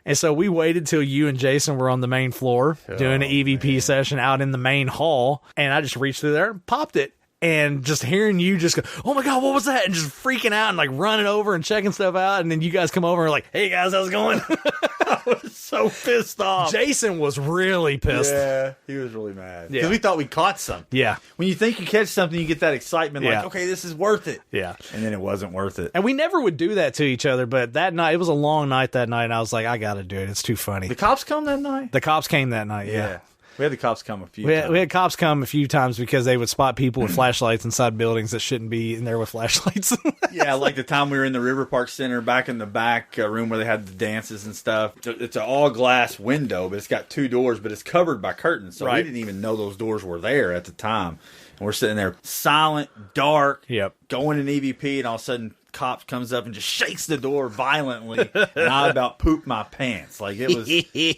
And so we waited till you and Jason were on the main floor doing an EVP session out in the main hall. And I just reached through there and popped it. And just hearing you just go, oh my God, what was that? And just freaking out and like running over and checking stuff out. And then you guys come over and like, hey guys, how's it going? I was so pissed off. Jason was really pissed. Yeah, he was really mad. Because Yeah. we thought we caught something. Yeah. When you think you catch something, you get that excitement Yeah. like, okay, this is worth it. Yeah. And then it wasn't worth it. And we never would do that to each other, but that night, it was a long night that night, and I was like, I gotta do it. It's too funny. The cops come that night? The cops came that night, yeah. We had the cops come a few times. We had cops come a few times because they would spot people with flashlights inside buildings that shouldn't be in there with flashlights. Yeah, like the time we were in the River Park Center back in the back room where they had the dances and stuff. It's an all-glass window, but it's got 2 doors, but it's covered by curtains. So we didn't even know those doors were there at the time. And we're sitting there silent, dark, going in EVP, and all of a sudden cop comes up and just shakes the door violently, and I about pooped my pants. Like, it was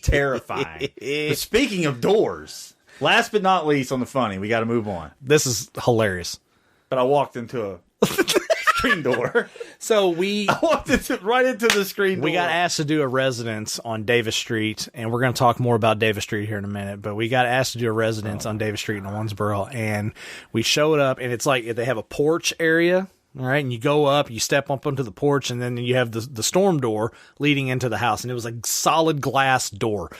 terrifying. But speaking of doors, last but not least on the funny, we got to move on. This is hilarious. But I walked into a screen door. So I walked right into the screen door. We got asked to do a residence on Davis Street, and we're going to talk more about Davis Street here in a minute, but we got asked to do a residence on Davis Street in Owensboro, and we showed up, and it's like they have a porch area. All right, and you go up, you step up onto the porch, and then you have the storm door leading into the house, and it was a solid glass door.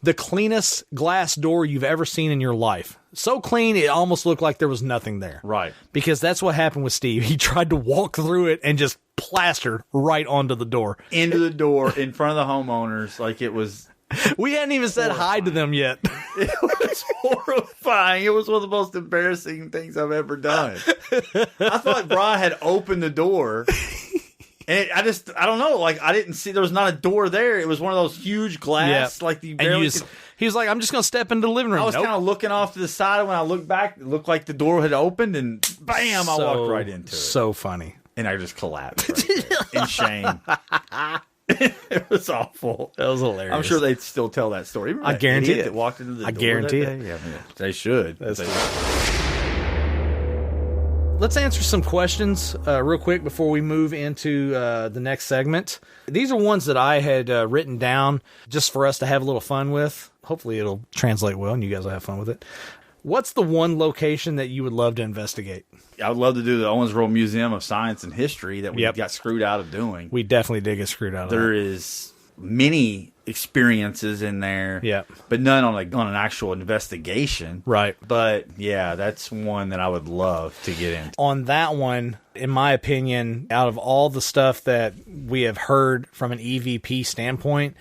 The cleanest glass door you've ever seen in your life. So clean, it almost looked like there was nothing there. Right. Because that's what happened with Steve. He tried to walk through it and just plastered right onto the door. Into the door, in front of the homeowners, like it was... We hadn't even said hi to them yet. It was horrifying. It was one of the most embarrassing things I've ever done. I thought Brian had opened the door. And I don't know. Like, I didn't see, there was not a door there. It was one of those huge glass, like you barely could. He was like, I'm just going to step into the living room. I was kind of looking off to the side, and when I looked back, it looked like the door had opened, and bam, I walked right into it. So funny. And I just collapsed right there in shame. It was awful. That was hilarious. I'm sure they'd still tell that story. Remember I that guarantee idiot it. that walked into the door guarantee that it. day? Yeah, they should. Let's answer some questions real quick before we move into the next segment. These are ones that I had written down just for us to have a little fun with. Hopefully it'll translate well and you guys will have fun with it. What's the one location that you would love to investigate? I would love to do the Owensboro Museum of Science and History that we got screwed out of doing. We definitely did get screwed out of There that. is many experiences in there, but none on an actual investigation. Right. But yeah, that's one that I would love to get into. On that one, in my opinion, out of all the stuff that we have heard from an EVP standpoint,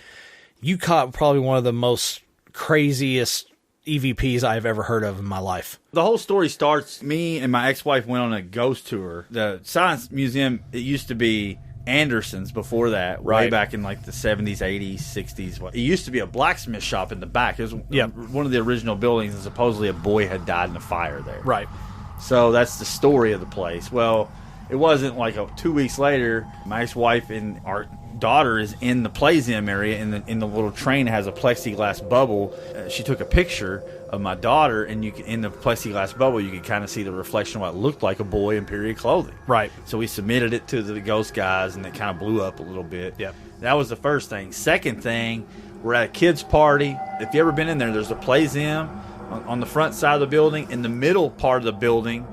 you caught probably one of the most craziest EVPs I've ever heard of in my life. The whole story starts, me and my ex-wife went on a ghost tour. The Science Museum, it used to be Anderson's before that, way back in like the 70s, 80s, 60s. It used to be a blacksmith shop in the back. It was one of the original buildings, and supposedly a boy had died in a fire there. Right. So that's the story of the place. Well, it wasn't like 2 weeks later, my ex-wife and our daughter is in the Playzim area, in the little train has a plexiglass bubble. She took a picture of my daughter, and in the plexiglass bubble, you could kind of see the reflection of what looked like a boy in period clothing. Right. So we submitted it to the ghost guys, and it kind of blew up a little bit. Yep. That was the first thing. Second thing, we're at a kids' party. If you ever been in there, there's a Playzim on the front side of the building. In the middle part of the building,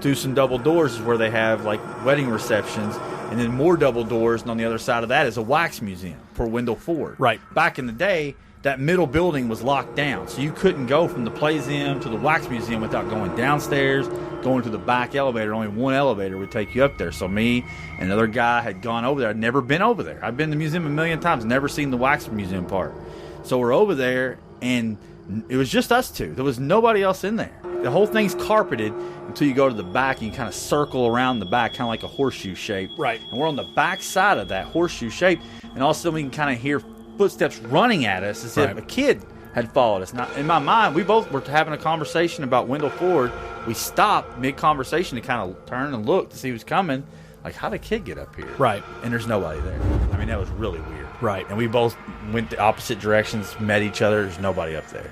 through some double doors, is where they have like wedding receptions. And then more double doors, and on the other side of that is a wax museum for Wendell Ford. Right. Back in the day, that middle building was locked down, so you couldn't go from the Playzim to the wax museum without going downstairs, going to the back elevator. Only one elevator would take you up there. So me and another guy had gone over there. I'd never been over there. I've been to the museum a million times, never seen the wax museum part. So we're over there, and it was just us two. There was nobody else in there. The whole thing's carpeted until you go to the back, and you kind of circle around the back, kind of like a horseshoe shape. Right. And we're on the back side of that horseshoe shape, and all of a sudden we can kind of hear footsteps running at us as if a kid had followed us. Now, in my mind, we both were having a conversation about Wendell Ford. We stopped mid-conversation to kind of turn and look to see who's coming. Like, how'd a kid get up here? Right. And there's nobody there. I mean, that was really weird. Right. And we both went the opposite directions, met each other. There's nobody up there.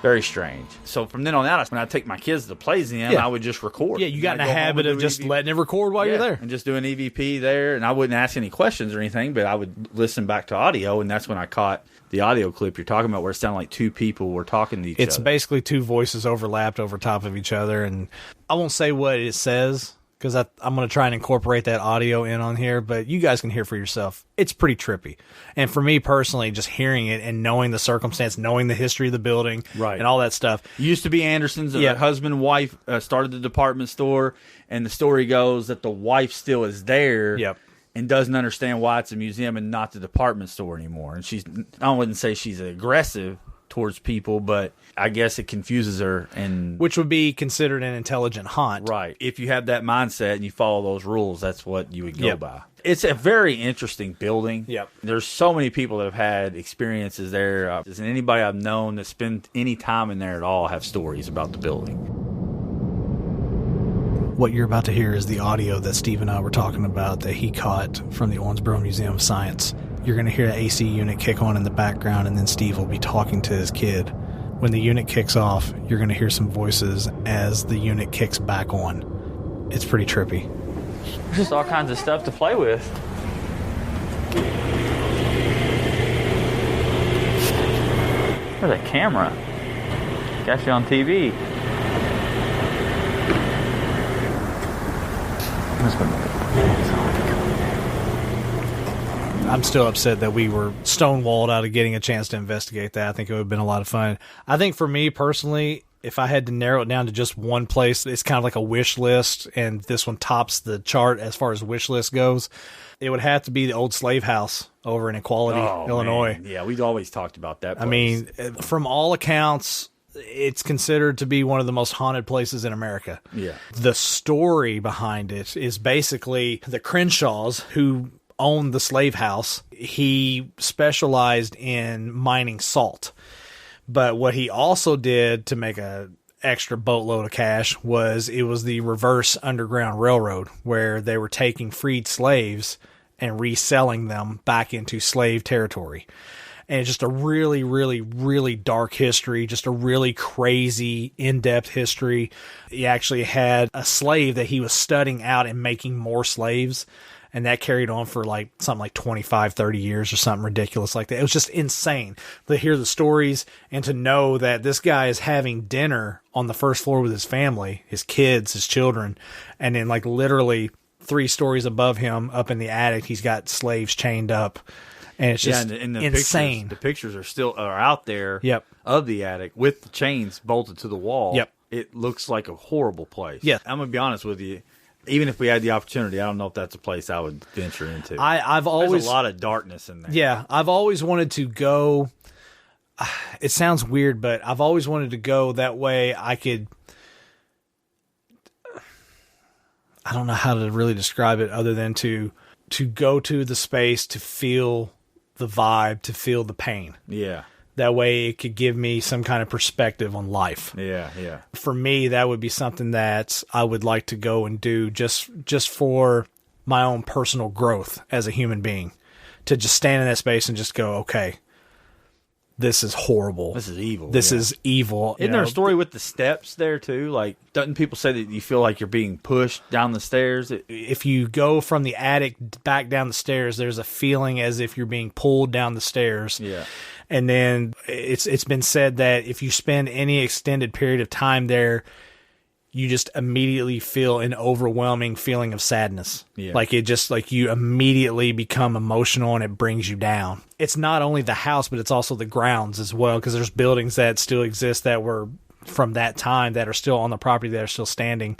Very strange. So from then on out, when I take my kids to the Playzim, I would just record. Yeah, you got in a habit of just letting it record while you're there. And just doing EVP there. And I wouldn't ask any questions or anything, but I would listen back to audio, and that's when I caught the audio clip you're talking about where it sounded like two people were talking to each other. It's basically two voices overlapped over top of each other, and I won't say what it says, because I'm going to try and incorporate that audio in on here, but you guys can hear for yourself. It's pretty trippy. And for me personally, just hearing it and knowing the circumstance, knowing the history of the building, right, and all that stuff. It used to be Anderson's. Husband and wife started the department store, and the story goes that the wife still is there. Yep. And doesn't understand why it's a museum and not the department store anymore. And I wouldn't say she's aggressive towards people, but I guess it confuses her. And which would be considered an intelligent haunt. Right. If you have that mindset and you follow those rules, that's what you would go by. It's a very interesting building. Yep. There's so many people that have had experiences there. And anybody I've known that spent any time in there at all have stories about the building. What you're about to hear is the audio that Steve and I were talking about that he caught from the Owensboro Museum of Science. You're going to hear the AC unit kick on in the background, and then Steve will be talking to his kid. When the unit kicks off, you're going to hear some voices as the unit kicks back on. It's pretty trippy. There's just all kinds of stuff to play with. There's a camera. Got you on TV. I'm still upset that we were stonewalled out of getting a chance to investigate that. I think it would have been a lot of fun. I think for me personally, if I had to narrow it down to just one place, it's kind of like a wish list, and this one tops the chart as far as wish list goes. It would have to be the old slave house over in Equality, Illinois. Man. Yeah, we've always talked about that place. I mean, from all accounts, it's considered to be one of the most haunted places in America. Yeah. The story behind it is basically the Crenshaws, who owned the slave house. He specialized in mining salt. But what he also did to make a extra boatload of cash was it was the reverse Underground Railroad, where they were taking freed slaves and reselling them back into slave territory. And it's just a really, really, really dark history, just a really crazy, in-depth history. He actually had a slave that he was studying out and making more slaves. And that carried on for like something like 25, 30 years or something ridiculous like that. It was just insane to hear the stories and to know that this guy is having dinner on the first floor with his family, his kids, his children. And then like literally 3 stories above him up in the attic, he's got slaves chained up. And it's just the insane. The pictures are out there of the attic with the chains bolted to the wall. Yep. It looks like a horrible place. Yeah. I'm going to be honest with you. Even if we had the opportunity, I don't know if that's a place I would venture into. I've always, there's a lot of darkness in there. Yeah, I've always wanted to go. It sounds weird, but I've always wanted to go that way. I don't know how to really describe it other than to go to the space, to feel the vibe, to feel the pain. Yeah. That way it could give me some kind of perspective on life. Yeah, yeah. For me, that would be something that I would like to go and do just for my own personal growth as a human being. To just stand in that space and just go, okay, this is horrible. This is evil. This is evil. Isn't there a story with the steps there, too? Like, doesn't people say that you feel like you're being pushed down the stairs? If you go from the attic back down the stairs, there's a feeling as if you're being pulled down the stairs. Yeah. And then it's been said that if you spend any extended period of time there, you just immediately feel an overwhelming feeling of sadness. Yeah. Like it just like you immediately become emotional and it brings you down. It's not only the house, but it's also the grounds as well, because there's buildings that still exist that were from that time that are still on the property that are still standing.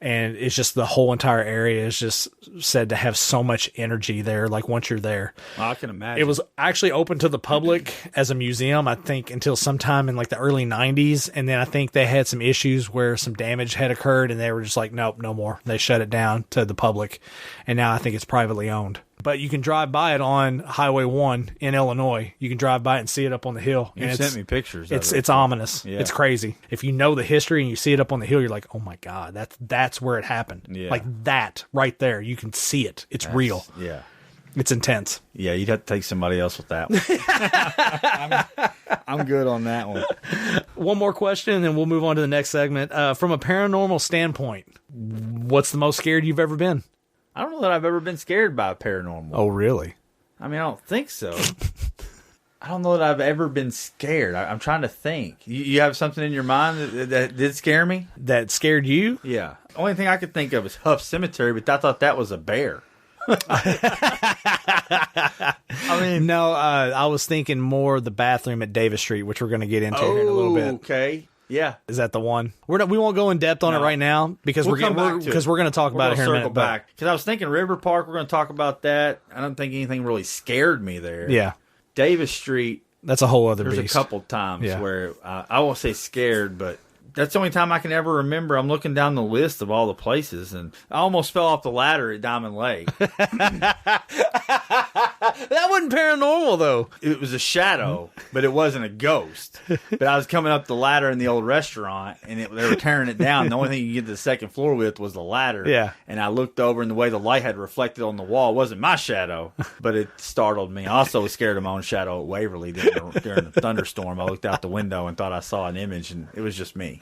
And it's just the whole entire area is just said to have so much energy there, like once you're there. Well, I can imagine. It was actually open to the public as a museum, I think, until sometime in like the early 90s. And then I think they had some issues where some damage had occurred and they were just like, nope, no more. They shut it down to the public. And now I think it's privately owned. But you can drive by it on Highway 1 in Illinois. You can drive by it and see it up on the hill. You sent me pictures. It's ominous. Yeah. It's crazy. If you know the history and you see it up on the hill, you're like, oh my God, that's where it happened. Yeah. Like that right there. You can see it. It's real. Yeah. It's intense. Yeah, you'd have to take somebody else with that one. I'm good on that one. One more question, and then we'll move on to the next segment. From a paranormal standpoint, what's the most scared you've ever been? I don't know that I've ever been scared by paranormal. Oh, really? I mean, I don't think so. I don't know that I've ever been scared. I'm trying to think. You have something in your mind that did scare me? That scared you? Yeah. The only thing I could think of is Huff Cemetery, but I thought that was a bear. I mean, no, I was thinking more the bathroom at Davis Street, which we're going to get into here in a little bit. Okay. Yeah. Is that the one? We won't go in depth on it right now because we're going to talk about it here in a minute. Back because I was thinking River Park. We're going to talk about that. I don't think anything really scared me there. Yeah. Davis Street. That's a whole other beast. There's a couple times where I won't say scared, but that's the only time I can ever remember. I'm looking down the list of all the places, and I almost fell off the ladder at Diamond Lake. That wasn't paranormal, though. It was a shadow, but it wasn't a ghost. But I was coming up the ladder in the old restaurant, and they were tearing it down. The only thing you could get to the second floor with was the ladder. Yeah. And I looked over, and the way the light had reflected on the wall wasn't my shadow, but it startled me. I also was scared of my own shadow at Waverly during the thunderstorm. I looked out the window and thought I saw an image, and it was just me.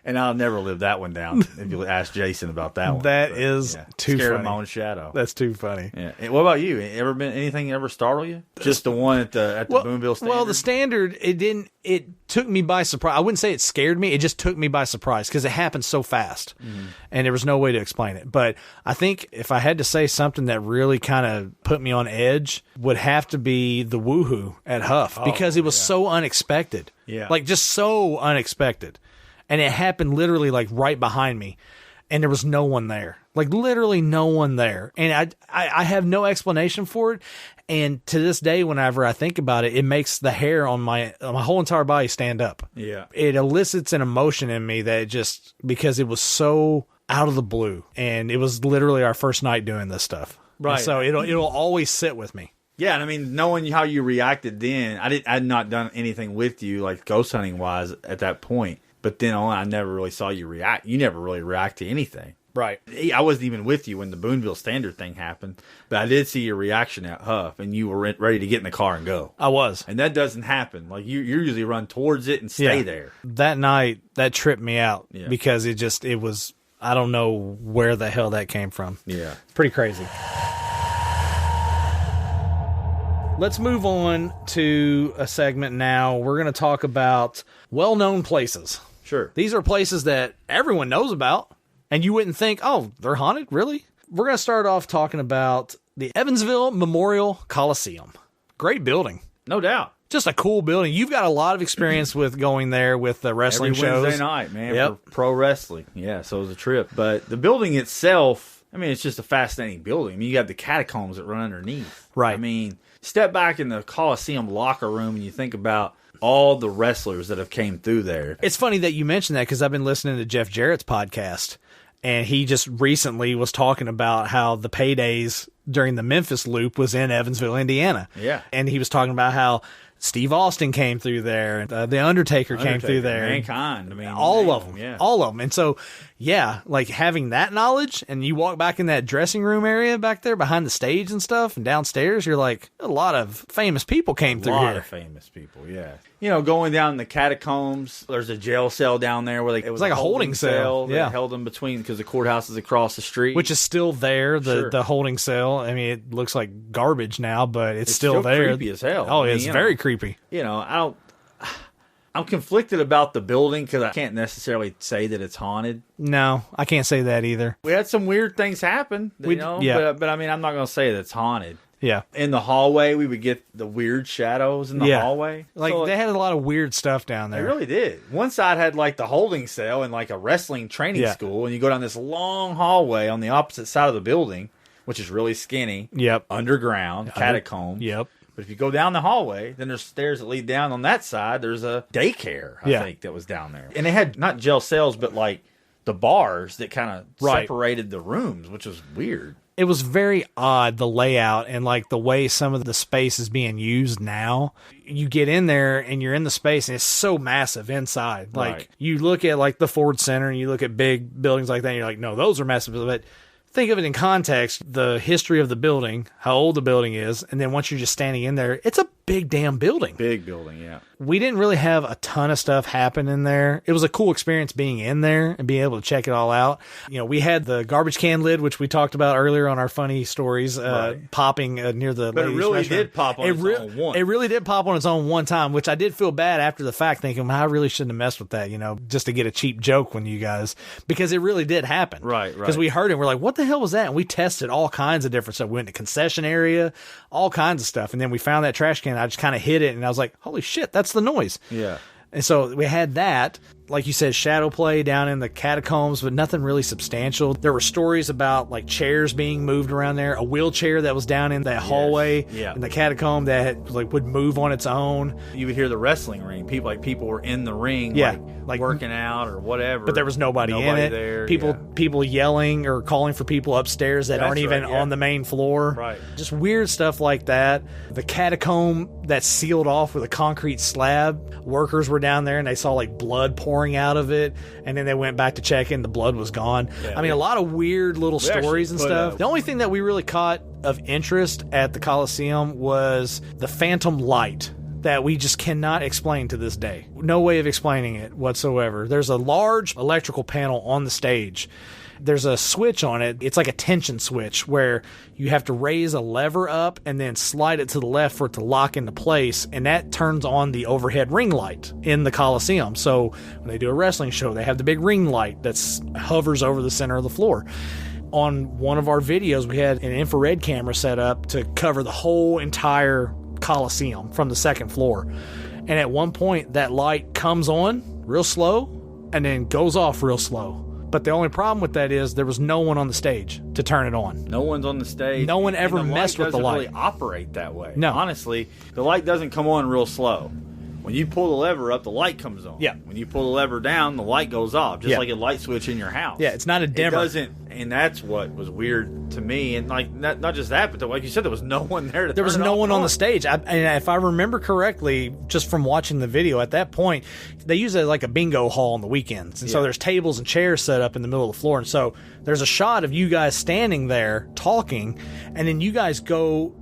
And I'll never live that one down. If you ask Jason about that one, that is too scared funny. Of my own shadow. That's too funny. Yeah. And what about you? Ever been anything ever startle you? Just the one at the Boonville Standard. Well, the Standard, it didn't. It took me by surprise. I wouldn't say it scared me. It just took me by surprise because it happened so fast, and there was no way to explain it. But I think if I had to say something that really kind of put me on edge, would have to be the Woohoo at Huff because it was so unexpected. Yeah, like just so unexpected. And it happened literally like right behind me, and there was no one there. Like literally no one there. And I have no explanation for it. And to this day, whenever I think about it, it makes the hair on my whole entire body stand up. Yeah. It elicits an emotion in me that just, because it was so out of the blue, and it was literally our first night doing this stuff. Right. And so it'll always sit with me. Yeah, and I mean, knowing how you reacted then, I had not done anything with you like ghost hunting wise at that point. But then on, I never really saw you react. You never really react to anything. Right. I wasn't even with you when the Boonville Standard thing happened, but I did see your reaction at Huff, and you were ready to get in the car and go. I was. And that doesn't happen. Like, you usually run towards it and stay there. That night, that tripped me out because it was, I don't know where the hell that came from. Yeah. Pretty crazy. Let's move on to a segment now. We're going to talk about well-known places. Sure. These are places that everyone knows about, and you wouldn't think, oh, they're haunted? Really? We're going to start off talking about the Evansville Memorial Coliseum. Great building. No doubt. Just a cool building. You've got a lot of experience with going there with the wrestling Every shows. Wednesday night, man, for pro wrestling. Yeah, so it was a trip. But the building itself, I mean, it's just a fascinating building. I mean, you got the catacombs that run underneath. Right. I mean, step back in the Coliseum locker room and you think about all the wrestlers that have came through there. It's funny that you mentioned that because I've been listening to Jeff Jarrett's podcast, and he just recently was talking about how the paydays during the Memphis Loop was in Evansville, Indiana. Yeah. And he was talking about how Steve Austin came through there, and The Undertaker came through there. Mankind. I mean, all of them. Yeah. All of them. And so, yeah, like having that knowledge, and you walk back in that dressing room area back there behind the stage and stuff, and downstairs, you're like, a lot of famous people came through here. A lot of famous people, yeah. You know, going down the catacombs, there's a jail cell down there where it was like a holding cell. That held them between because the courthouse is across the street, which is still there. The holding cell. I mean, it looks like garbage now, but it's still there. Creepy as hell. Oh, it's very creepy. You know, I'm conflicted about the building because I can't necessarily say that it's haunted. No, I can't say that either. We had some weird things happen, but I mean, I'm not going to say that it's haunted. Yeah. In the hallway, we would get the weird shadows in the hallway. Like, they had a lot of weird stuff down there. They really did. One side had, like, the holding cell and, like, a wrestling training school, and you go down this long hallway on the opposite side of the building, which is really skinny. Yep. Underground, catacomb. Yep. But if you go down the hallway, then there's stairs that lead down. On that side, there's a daycare, I think, that was down there. And they had not jail cells, but, like, the bars that kind of separated the rooms, which was weird. It was very odd, the layout and like the way some of the space is being used now. You get in there and you're in the space and it's so massive inside. Like you look at like the Ford Center and you look at big buildings like that and you're like, no, those are massive. But think of it in context, the history of the building, how old the building is. And then once you're just standing in there, it's a big damn building. Big building, yeah. We didn't really have a ton of stuff happen in there. It was a cool experience being in there and being able to check it all out. You know, we had the garbage can lid, which we talked about earlier on our funny stories, popping near the But it ladies' really restroom. did pop on its own once. It really did pop on its own one time, which I did feel bad after the fact, thinking, I really shouldn't have messed with that, you know, just to get a cheap joke when you guys, because it really did happen. Right. Because we heard it, we're like, what the hell was that? And we tested all kinds of different stuff. We went to concession area, all kinds of stuff. And then we found that trash can. I just kind of hit it, and I was like, holy shit, that's the noise. Yeah. And so we had that, like you said, shadow play down in the catacombs, but nothing really substantial. There were stories about like chairs being moved around there, a wheelchair that was down in that hallway in the catacomb that like would move on its own. You would hear the wrestling ring. People were in the ring, like working out or whatever. But there was nobody in it. There. People yelling or calling for people upstairs that aren't even on the main floor. Right. Just weird stuff like that. The catacomb that's sealed off with a concrete slab. Workers were down there and they saw like blood pouring out of it, and then they went back to check and the blood was gone. I mean, a lot of weird little stories and stuff. The only thing that we really caught of interest at the Coliseum was the phantom light that we just cannot explain to this day. No way of explaining it whatsoever. There's a large electrical panel on the stage. There's a switch on it. It's like a tension switch where you have to raise a lever up and then slide it to the left for it to lock into place, and that turns on the overhead ring light in the Coliseum. So when they do a wrestling show, they have the big ring light that hovers over the center of the floor. On one of our videos, we had an infrared camera set up to cover the whole entire Coliseum from the second floor. And at one point, that light comes on real slow and then goes off real slow. But the only problem with that is there was no one on the stage to turn it on. No one's on the stage. No one ever messed with the light. It doesn't really operate that way. No. Honestly, the light doesn't come on real slow. When you pull the lever up, the light comes on. Yeah. When you pull the lever down, the light goes off, just like a light switch in your house. Yeah, it's not a dimmer. It doesn't, and that's what was weird to me. And like not just that, but like you said, there was no one there to. There was no one on the stage. And if I remember correctly, just from watching the video, at that point, they use it like a bingo hall on the weekends, and so there's tables and chairs set up in the middle of the floor, and so there's a shot of you guys standing there talking, and then you guys go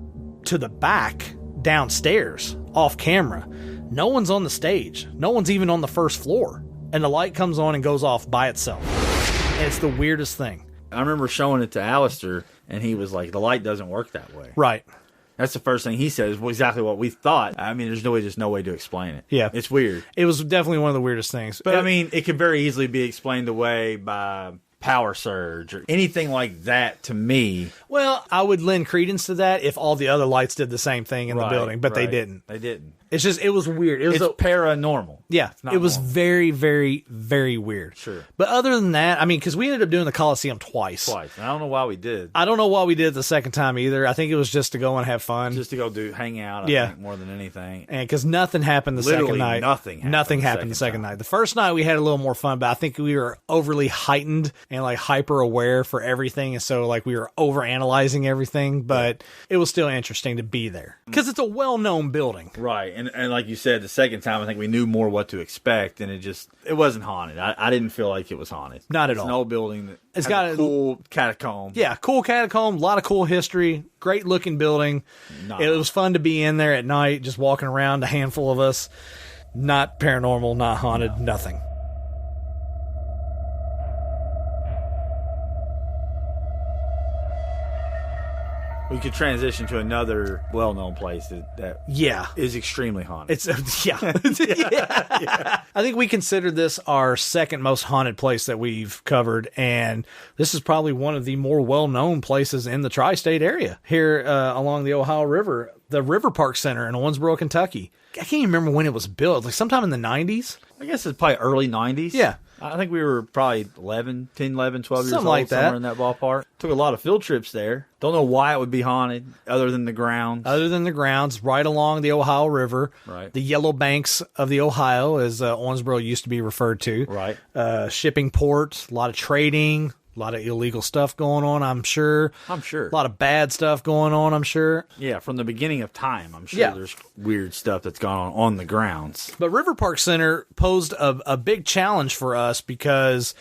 to the back downstairs off camera. No one's on the stage. No one's even on the first floor. And the light comes on and goes off by itself. And it's the weirdest thing. I remember showing it to Alistair, and he was like, the light doesn't work that way. Right. That's the first thing he said, is exactly what we thought. I mean, there's just no way to explain it. Yeah. It's weird. It was definitely one of the weirdest things. But I mean, it could very easily be explained away by power surge or anything like that to me. Well, I would lend credence to that if all the other lights did the same thing in the building, but they didn't. They didn't. It's just, it was weird. It's paranormal. Yeah, it was very, very, very weird. Sure. But other than that, I mean, because we ended up doing the Coliseum twice. And I don't know why we did. I don't know why we did it the second time either. I think it was just to go and have fun. Just to go hang out, I think, more than anything. And because nothing happened the second night. Nothing happened the second night. The first night we had a little more fun, but I think we were overly heightened and like hyper aware for everything. And so like we were over analyzing everything, but it was still interesting to be there because it's a well-known building. Right. And like you said, the second time, I think we knew more what to expect, and it wasn't haunted. I didn't feel like it was haunted. Not at all. It's an old building that it's has got a cool catacomb. Yeah, cool catacomb, a lot of cool history, great looking building. It was fun to be in there at night, just walking around, a handful of us. Not paranormal, not haunted, nothing. We could transition to another well-known place that is extremely haunted. It's yeah. I think we consider this our second most haunted place that we've covered, and this is probably one of the more well-known places in the tri-state area here along the Ohio River. The River Park Center in Owensboro, Kentucky. I can't even remember when it was built. Like sometime in the 90s. I guess it's probably early 90s. Yeah. I think we were probably 10, 11, 12 years old, like that. somewhere in that ballpark. Took a lot of field trips there. Don't know why it would be haunted, other than the grounds. Right along the Ohio River. Right. The yellow banks of the Ohio, as Owensboro used to be referred to. Right. Shipping port, a lot of trading, a lot of illegal stuff going on, I'm sure. A lot of bad stuff going on, I'm sure. Yeah, from the beginning of time, I'm sure there's weird stuff that's gone on the grounds. But River Park Center posed a big challenge for us because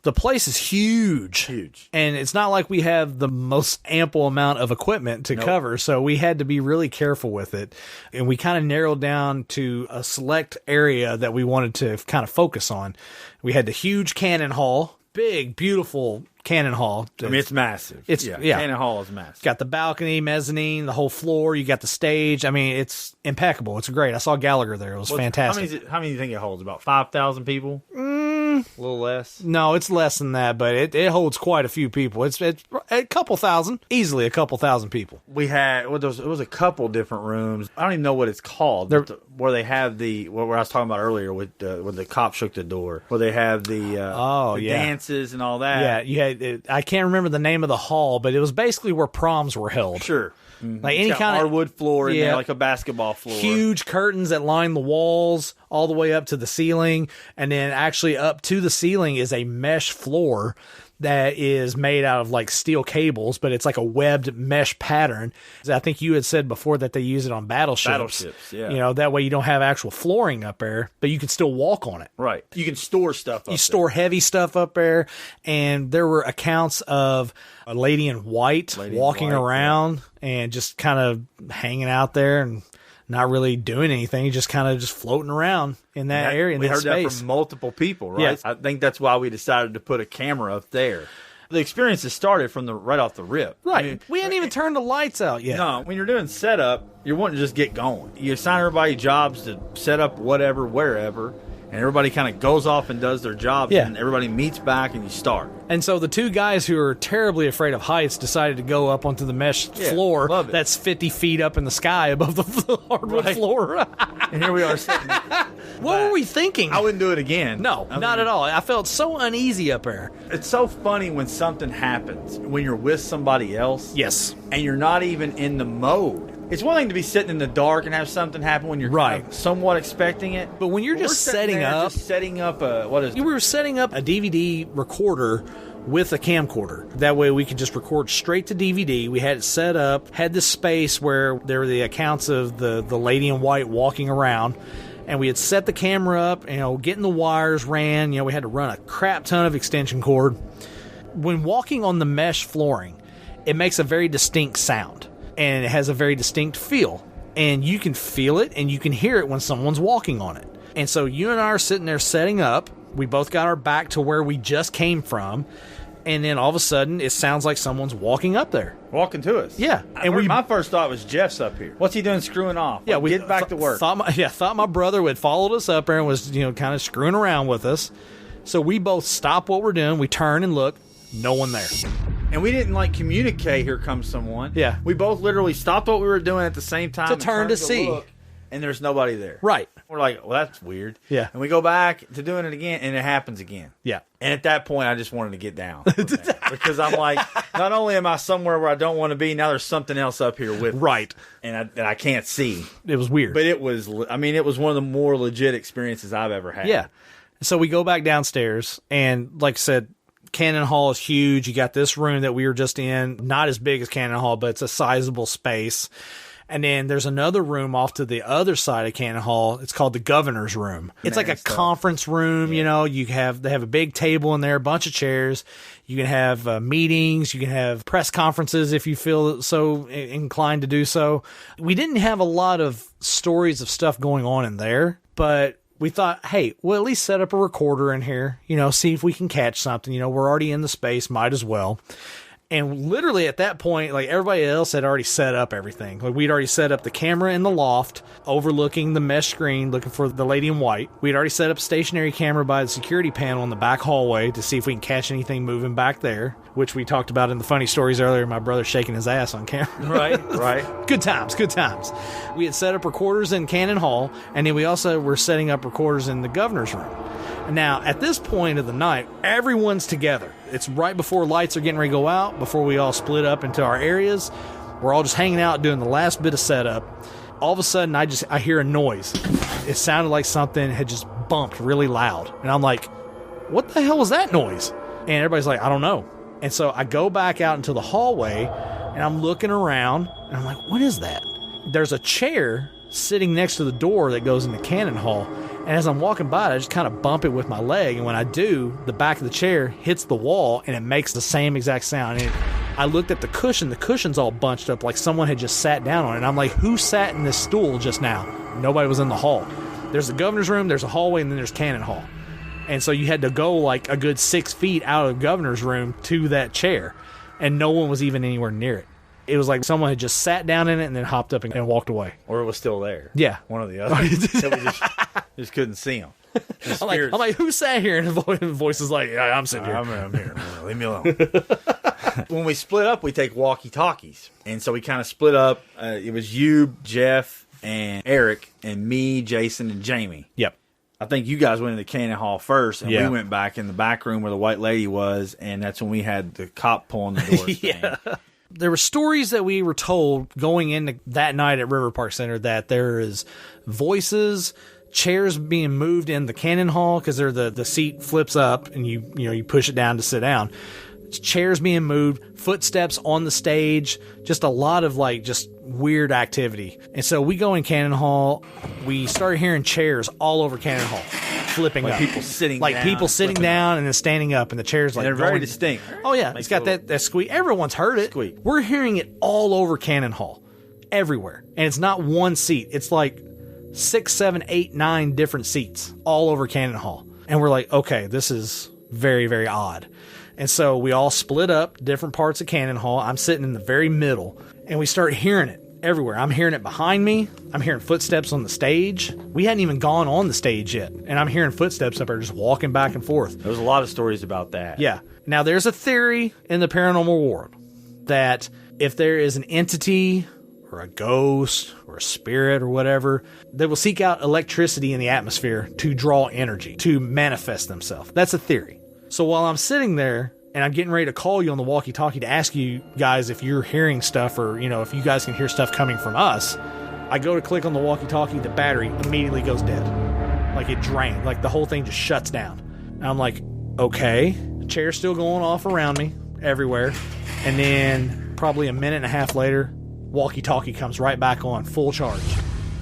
The place is huge. Huge. And it's not like we have the most ample amount of equipment to cover, so we had to be really careful with it. And we kind of narrowed down to a select area that we wanted to kind of focus on. We had the huge cannon hall, big, beautiful cannon hall. I mean, it's massive. Cannon hall is massive. Got the balcony, mezzanine, the whole floor. You got the stage. I mean, it's impeccable. It's great. I saw Gallagher there. It was fantastic. How many do you think it holds? About 5,000 people? A little less? No, it's less than that, but it holds quite a few people. It's a couple thousand, easily a couple thousand people. We had, it was a couple different rooms. I don't even know what it's called, where they have where I was talking about earlier with the cop shook the door, where they have the dances and all that. Yeah, you had, I can't remember the name of the hall, but it was basically where proms were held. Sure. Like any kind of hardwood floor in there, like a basketball floor. Huge curtains that line the walls all the way up to the ceiling, and then actually up to the ceiling is a mesh floor that is made out of like steel cables, but it's like a webbed mesh pattern. I think you had said before that they use it on battleships. Battleships, yeah. You know, that way you don't have actual flooring up there, but you can still walk on it. Right. You can store stuff up there. You store heavy stuff up there, and there were accounts of a lady in white walking around and just kind of hanging out there and not really doing anything, just kind of just floating around in that area, in that space. We heard that from multiple people, right? Yeah. I think that's why we decided to put a camera up there. The experience has started from right off the rip. Right. I mean, we hadn't even turned the lights out yet. No, when you're doing setup, you're wanting to just get going. You assign everybody jobs to set up whatever, wherever, and everybody kind of goes off and does their jobs, and everybody meets back and you start. And so the two guys who are terribly afraid of heights decided to go up onto the mesh floor that's 50 feet up in the sky above the hardwood floor. And here we are sitting. What were we thinking? I wouldn't do it again. No, not at all. I felt so uneasy up there. It's so funny when something happens, when you're with somebody else. Yes. And you're not even in the mode. It's one thing to be sitting in the dark and have something happen when you're kind of somewhat expecting it. But when you're just setting up we were setting up a DVD recorder with a camcorder. That way we could just record straight to DVD. We had it set up, had this space where there were the accounts of the lady in white walking around. And we had set the camera up, getting the wires ran. We had to run a crap ton of extension cord. When walking on the mesh flooring, it makes a very distinct sound. And it has a very distinct feel. And you can feel it and you can hear it when someone's walking on it. And so you and I are sitting there setting up. We both got our back to where we just came from. And then all of a sudden, it sounds like someone's walking up there. Walking to us. Yeah. And my first thought was Jeff's up here. What's he doing screwing off? Yeah, we get back to work. Thought my brother had followed us up there and was, kind of screwing around with us. So we both stop what we're doing. We turn and look. No one there. And we didn't communicate, here comes someone. Yeah. We both literally stopped what we were doing at the same time. To turn to see. Look, and there's nobody there. Right. We're like, well, that's weird. Yeah. And we go back to doing it again, and it happens again. Yeah. And at that point, I just wanted to get down. Because I'm like, not only am I somewhere where I don't want to be, now there's something else up here with me. Right. And I can't see. It was weird. But it was one of the more legit experiences I've ever had. Yeah. So we go back downstairs, and like I said, Cannon Hall is huge. You got this room that we were just in, not as big as Cannon Hall, but it's a sizable space. And then there's another room off to the other side of Cannon Hall. It's called the governor's room. It's like a conference room. Yeah. They have a big table in there, a bunch of chairs. You can have meetings. You can have press conferences if you feel so inclined to do so. We didn't have a lot of stories of stuff going on in there, but we thought, hey, we'll at least set up a recorder in here, see if we can catch something. We're already in the space, might as well. And literally at that point, everybody else had already set up everything. We'd already set up the camera in the loft, overlooking the mesh screen, looking for the lady in white. We'd already set up a stationary camera by the security panel in the back hallway to see if we can catch anything moving back there, which we talked about in the funny stories earlier, my brother shaking his ass on camera. Right. Good times. We had set up recorders in Cannon Hall, and then we also were setting up recorders in the governor's room. Now, at this point of the night, everyone's together. It's right before lights are getting ready to go out, before we all split up into our areas. We're all just hanging out, doing the last bit of setup. All of a sudden, I hear a noise. It sounded like something had just bumped really loud. And I'm like, what the hell was that noise? And everybody's like, I don't know. And so I go back out into the hallway, and I'm looking around, and I'm like, what is that? There's a chair sitting next to the door that goes into Cannon Hall. And as I'm walking by it, I just kind of bump it with my leg. And when I do, the back of the chair hits the wall, and it makes the same exact sound. And I looked at the cushion. The cushion's all bunched up like someone had just sat down on it. And I'm like, who sat in this stool just now? Nobody was in the hall. There's the governor's room, there's a hallway, and then there's Cannon Hall. And so you had to go like a good 6 feet out of the governor's room to that chair. And no one was even anywhere near it. It was like someone had just sat down in it and then hopped up and walked away. Or it was still there. Yeah. One or the other. We just couldn't see them. I'm like, who sat here? And the voice is like, yeah, I'm sitting here. I'm here. Leave me alone. When we split up, we take walkie-talkies. And so we kind of split up. It was you, Jeff, and Eric, and me, Jason, and Jamie. Yep. I think you guys went into Cannon Hall first, and we went back in the back room where the white lady was, and that's when we had the cop pulling the doors down. There were stories that we were told going into that night at River Park Center that there is voices, chairs being moved in the Cannon Hall because the seat flips up and you push it down to sit down. Chairs being moved, footsteps on the stage, just a lot of like just weird activity. And so we go in Cannon Hall, we started hearing chairs all over Cannon Hall flipping like up. People sitting like down. People sitting down and then standing up, and the chairs like they're very distinct. Oh yeah, it's got that squeak. Everyone's heard it. Squeak. We're hearing it all over Cannon Hall, everywhere. And it's not one seat. It's like 6, 7, 8, 9 different seats all over Cannon Hall. And we're like, okay, this is very, very odd. And so we all split up different parts of Cannon Hall. I'm sitting in the very middle, and we start hearing it everywhere. I'm hearing it behind me. I'm hearing footsteps on the stage. We hadn't even gone on the stage yet, and I'm hearing footsteps up there just walking back and forth. There's a lot of stories about that. Yeah. Now, there's a theory in the paranormal world that if there is an entity or a ghost or a spirit or whatever, they will seek out electricity in the atmosphere to draw energy, to manifest themselves. That's a theory. So while I'm sitting there and I'm getting ready to call you on the walkie-talkie to ask you guys if you're hearing stuff or, if you guys can hear stuff coming from us, I go to click on the walkie-talkie, the battery immediately goes dead. Like it drained. Like the whole thing just shuts down. And I'm like, okay. The chair's still going off around me everywhere. And then probably a minute and a half later, walkie-talkie comes right back on, full charge.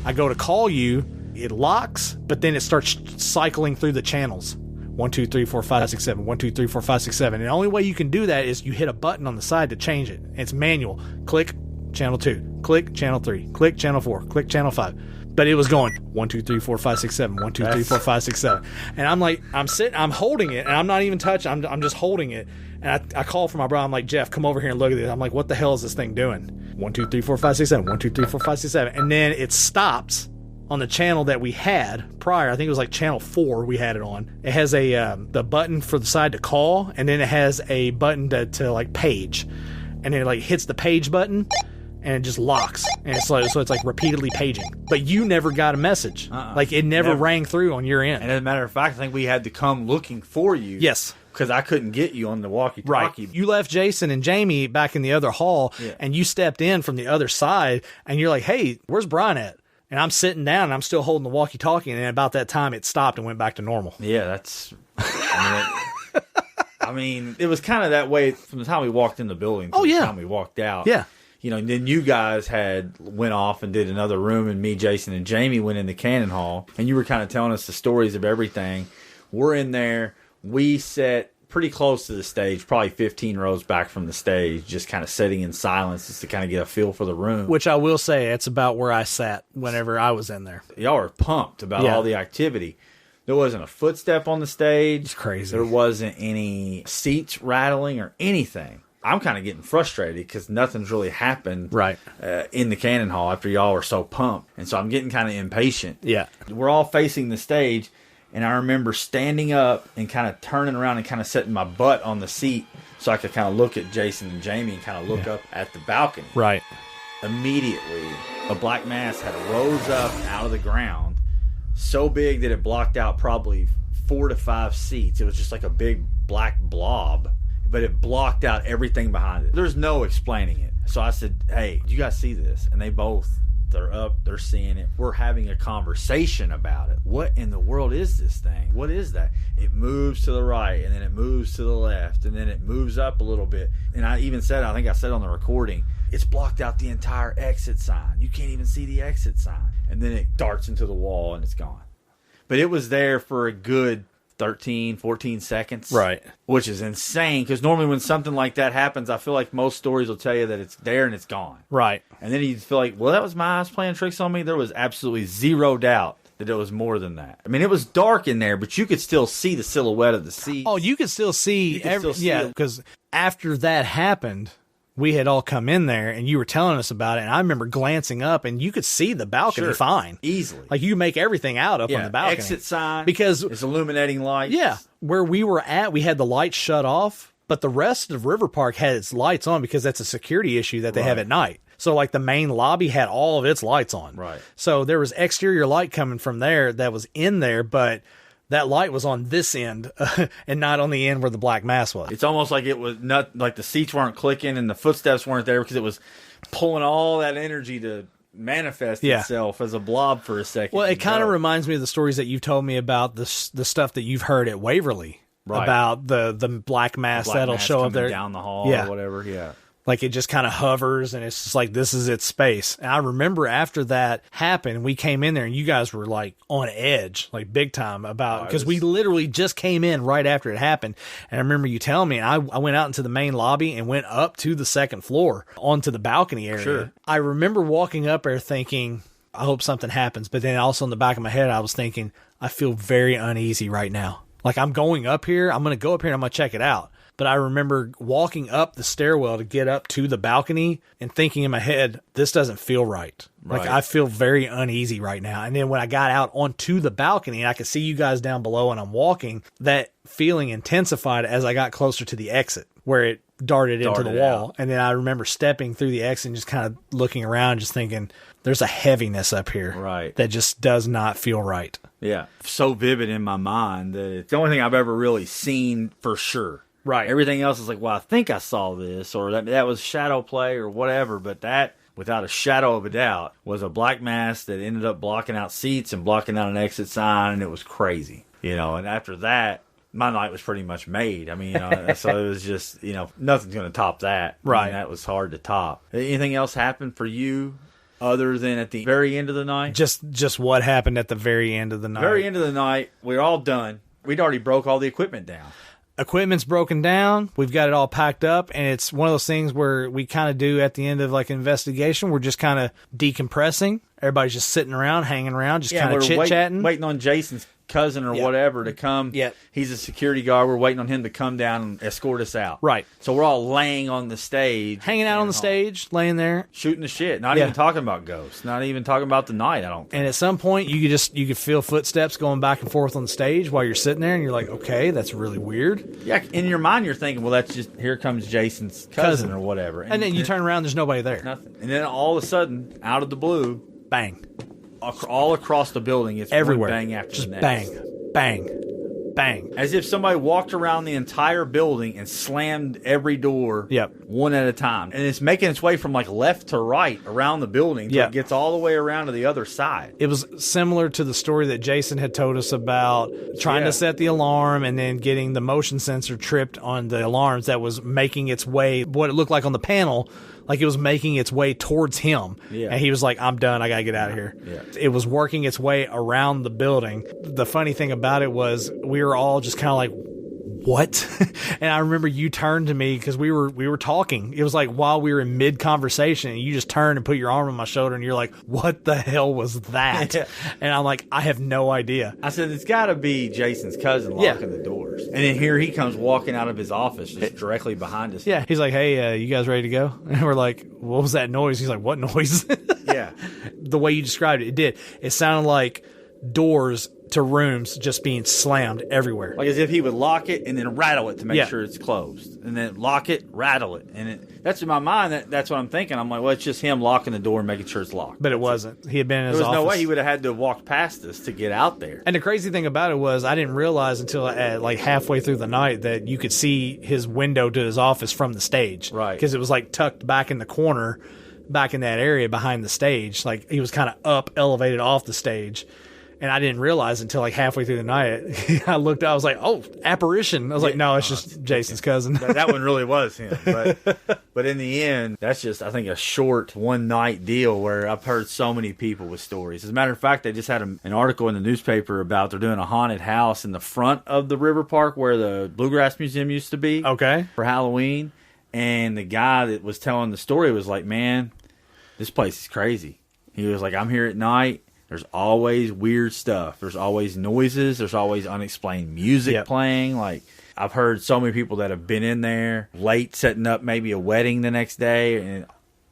I go to call you, it locks, but then it starts cycling through the channels. 1, 2, 3, 4, 5, 6, 7. 1, 2, 3, 4, 5, 6, 7. And the only way you can do that is you hit a button on the side to change it. It's manual. Click channel 2. Click channel 3. Click channel 4. Click channel 5. But it was going 1, 2, 3, 4, 5, 6, 7. 1, 2, 3, 4, 5, 6, 7. And I'm like, I'm holding it, and I'm not even touching. I'm just holding it. And I call for my brother. I'm like, Jeff, come over here and look at this. I'm like, what the hell is this thing doing? 1, 2, 3, 4, 5, 6, 7. 1, 2, 3, 4, 5, 6, 7. And then it stops on the channel that we had prior. I think it was like channel 4 we had it on. It has the button for the side to call, and then it has a button to like page. And then it like hits the page button, and it just locks. And it's like, so it's like repeatedly paging. But you never got a message. Like it never rang through on your end. And as a matter of fact, I think we had to come looking for you. Yes. Because I couldn't get you on the walkie-talkie. Right. You left Jason and Jamie back in the other hall, and you stepped in from the other side, and you're like, hey, where's Brian at? And I'm sitting down, and I'm still holding the walkie-talkie, and about that time, it stopped and went back to normal. Yeah, that's... I mean, it was kind of that way from the time we walked in the building to the time we walked out. Yeah. And then you guys went off and did another room, and me, Jason, and Jamie went into Cannon Hall, and you were kind of telling us the stories of everything. We're in there. We sat pretty close to the stage, probably 15 rows back from the stage, just kind of sitting in silence just to kind of get a feel for the room. Which I will say, it's about where I sat whenever I was in there. Y'all were pumped about all the activity. There wasn't a footstep on the stage. It's crazy. There wasn't any seats rattling or anything. I'm kind of getting frustrated because nothing's really happened in the Cannon Hall after y'all were so pumped. And so I'm getting kind of impatient. Yeah. We're all facing the stage. And I remember standing up and kind of turning around and kind of setting my butt on the seat so I could kind of look at Jason and Jamie and kind of look up at the balcony. Right. Immediately, a black mass had rose up out of the ground so big that it blocked out probably 4 to 5 seats. It was just like a big black blob, but it blocked out everything behind it. There's no explaining it. So I said, hey, do you guys see this? And they both... They're up, they're seeing it. We're having a conversation about it. What in the world is this thing? What is that? It moves to the right, and then it moves to the left, and then it moves up a little bit. And I even said, I think I said on the recording, it's blocked out the entire exit sign. You can't even see the exit sign. And then it darts into the wall, and it's gone. But it was there for a good 13, 14 seconds. Right. Which is insane, because normally when something like that happens, I feel like most stories will tell you that it's there and it's gone. Right. And then you feel like, well, that was my eyes playing tricks on me. There was absolutely zero doubt that it was more than that. I mean, it was dark in there, but you could still see the silhouette of the sea. Oh, you could still see. Yeah, because after that happened, we had all come in there, and you were telling us about it, and I remember glancing up, and you could see the balcony fine. Easily. Like, you make everything out up on the balcony. Exit sign. Because it's illuminating lights. Yeah. Where we were at, we had the lights shut off, but the rest of River Park had its lights on because that's a security issue that they have at night. So, like, the main lobby had all of its lights on. Right. So there was exterior light coming from there that was in there, but that light was on this end and not on the end where the black mass was. It's almost like it was not like the seats weren't clicking and the footsteps weren't there because it was pulling all that energy to manifest itself as a blob for a second. Well, it kind of reminds me of the stories that you've told me about the stuff that you've heard at Waverly about the black mass that'll show up there down the hall or whatever. Yeah. Like, it just kind of hovers, and it's just like, this is its space. And I remember after that happened, we came in there, and you guys were, like, on edge, like, big time about, because we literally just came in right after it happened. And I remember you telling me, and I went out into the main lobby and went up to the second floor onto the balcony area. Sure. I remember walking up there thinking, I hope something happens. But then also in the back of my head, I was thinking, I feel very uneasy right now. Like, I'm going up here. I'm going to go up here and I'm going to check it out. But I remember walking up the stairwell to get up to the balcony and thinking in my head, this doesn't feel right. Like, I feel very uneasy right now. And then when I got out onto the balcony and I could see you guys down below and I'm walking, that feeling intensified as I got closer to the exit where it darted into the wall. And then I remember stepping through the exit and just kind of looking around, just thinking, there's a heaviness up here that just does not feel right. Yeah. So vivid in my mind that it's the only thing I've ever really seen for sure. Right. Everything else is like, well, I think I saw this, or that was shadow play or whatever. But that, without a shadow of a doubt, was a black mass that ended up blocking out seats and blocking out an exit sign, and it was crazy. And after that, my night was pretty much made. I mean, so it was just, nothing's going to top that. Right. I mean, that was hard to top. Anything else happen for you other than at the very end of the night? Just what happened at the very end of the night. Very end of the night, we were all done. We'd already broke all the equipment down. Equipment's broken down. We've got it all packed up, and it's one of those things where we kind of do at the end of like an investigation. We're just kind of decompressing. Everybody's just sitting around, hanging around, just kind of chit-chatting. Waiting on Jason's cousin or whatever to come. Yeah. He's a security guard. We're waiting on him to come down and escort us out. Right. So we're all laying on the stage. Hanging out on the stage, laying there. Shooting the shit. Not even talking about ghosts. Not even talking about the night, I don't think. And at some point, you could feel footsteps going back and forth on the stage while you're sitting there, and you're like, okay, that's really weird. Yeah, in your mind, you're thinking, well, that's just, here comes Jason's cousin or whatever. And then you turn around, there's nobody there. Nothing. And then all of a sudden, out of the blue, bang. All across the building, it's everywhere. One bang after just the next. Bang, bang, bang. As if somebody walked around the entire building and slammed every door one at a time. And it's making its way from like left to right around the building till it gets all the way around to the other side. It was similar to the story that Jason had told us about trying to set the alarm and then getting the motion sensor tripped on the alarms that was making its way, what it looked like on the panel, like it was making its way towards him. Yeah. And he was like, I'm done. I got to get out of here. Yeah. It was working its way around the building. The funny thing about it was we were all just kind of like, what? And I remember you turned to me because we were talking. It was like while we were in mid conversation, and you just turned and put your arm on my shoulder, and you're like, "What the hell was that?" And I'm like, "I have no idea." I said, "It's got to be Jason's cousin locking the doors." And then here he comes walking out of his office, just directly behind us. Yeah, he's like, "Hey, you guys ready to go?" And we're like, "What was that noise?" He's like, "What noise?" Yeah, the way you described it, it did. It sounded like doors to rooms just being slammed everywhere. Like as if he would lock it and then rattle it to make sure it's closed. And then lock it, rattle it. And that's in my mind, that's what I'm thinking. I'm like, well, it's just him locking the door and making sure it's locked. But it wasn't. He had been in his office. There was no way he he would have had to have walked past us to get out there. And the crazy thing about it was I didn't realize until like halfway through the night that you could see his window to his office from the stage. Right. Because it was like tucked back in the corner, back in that area behind the stage. Like he was kind of up, elevated off the stage. And I didn't realize until like halfway through the night. I looked, I was like, oh, apparition. I was like, no, it's just Jason's cousin. That one really was him. But in the end, that's just, I think, a short one-night deal where I've heard so many people with stories. As a matter of fact, they just had an article in the newspaper about they're doing a haunted house in the front of the river park where the Bluegrass Museum used to be. Okay. For Halloween. And the guy that was telling the story was like, man, this place is crazy. He was like, I'm here at night. There's always weird stuff. There's always noises. There's always unexplained music playing. Like, I've heard so many people that have been in there late setting up maybe a wedding the next day, and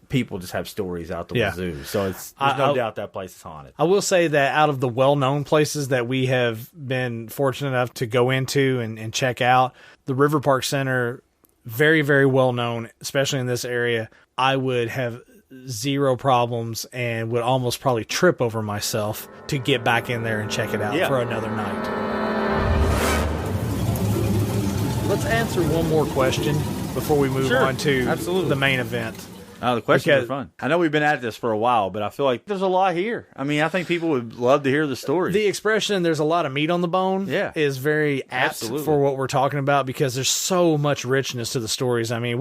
people just have stories out the wazoo. So there's no doubt that place is haunted. I will say that out of the well-known places that we have been fortunate enough to go into and check out, the River Park Center, very, very well-known, especially in this area. I would have zero problems and would almost probably trip over myself to get back in there and check it out for another night. Let's answer one more question before we move on to the main event. The questions are fun. I know we've been at this for a while, but I feel like there's a lot here. I mean, I think people would love to hear the stories. The expression, there's a lot of meat on the bone, is very apt for what we're talking about because there's so much richness to the stories. I mean,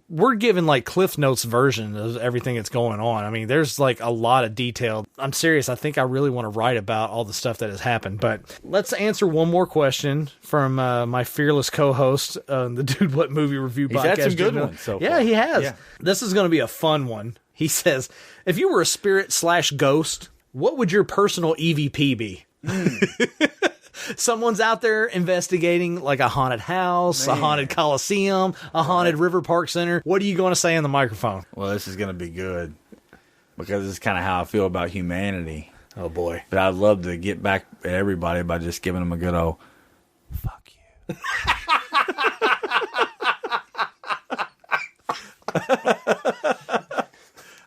we're given like Cliff Notes version of everything that's going on. I mean, there's like a lot of detail. I'm serious. I think I really want to write about all the stuff that has happened. But let's answer one more question from my fearless co-host on the Dude What Movie Review podcast. He's had some good ones so far. Yeah, he has. Yeah. This is going to be a fun one. He says, if you were a spirit/ghost, what would your personal EVP be? Someone's out there investigating like a haunted house, a haunted coliseum, a haunted River Park Center. What are you going to say in the microphone? Well, this is going to be good because this is kind of how I feel about humanity. Oh, boy. But I'd love to get back at everybody by just giving them a good old, fuck you.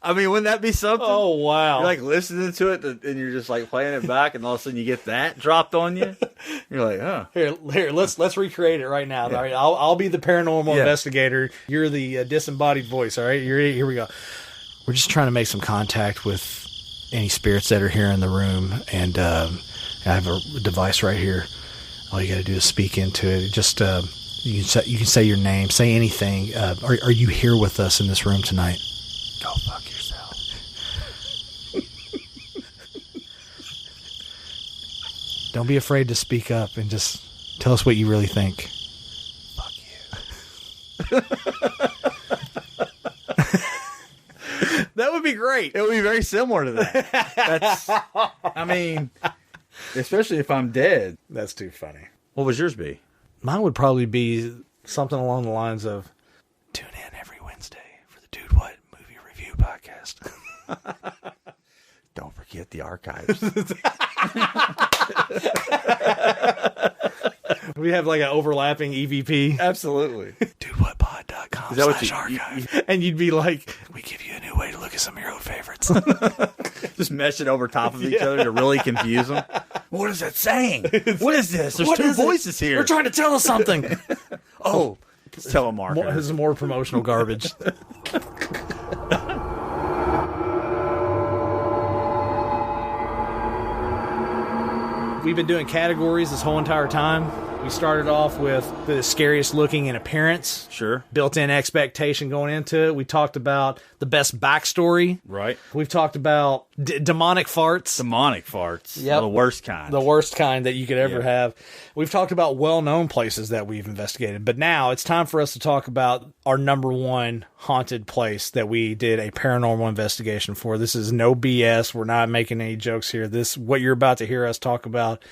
I mean, wouldn't that be something? Oh, wow. You're like listening to it and you're just like playing it back and all of a sudden you get that dropped on you. You're like, huh. Here, let's recreate it right now. Yeah. All right, I'll be the paranormal investigator. You're the disembodied voice, all right? Here we go. We're just trying to make some contact with any spirits that are here in the room, and I have a device right here. All you got to do is speak into it. Just you can say your name, say anything. Are you here with us in this room tonight? Go fuck yourself. Don't be afraid to speak up and just tell us what you really think. Fuck you. That would be great. It would be very similar to that. I mean, especially if I'm dead. That's too funny. What would yours be? Mine would probably be something along the lines of, tune in every Wednesday for the Dude What Movie Review podcast. Don't forget the archives. We have like an overlapping EVP. Absolutely. DudeWhatPod.com. Is that what archive. And you'd be like, we give you a new way to look at some of your old favorites. Just mesh it over top of each other to really confuse them. What is that saying? What is this? There's two voices here. They're trying to tell us something. Oh, it's telemarketer. This is more promotional garbage. We've been doing categories this whole entire time. We started off with the scariest looking in appearance. Sure. Built-in expectation going into it. We talked about the best backstory. Right. We've talked about demonic farts. Demonic farts. Yep. The worst kind. The worst kind that you could ever have. We've talked about well-known places that we've investigated. But now it's time for us to talk about our number one haunted place that we did a paranormal investigation for. This is no BS. We're not making any jokes here. What you're about to hear us talk about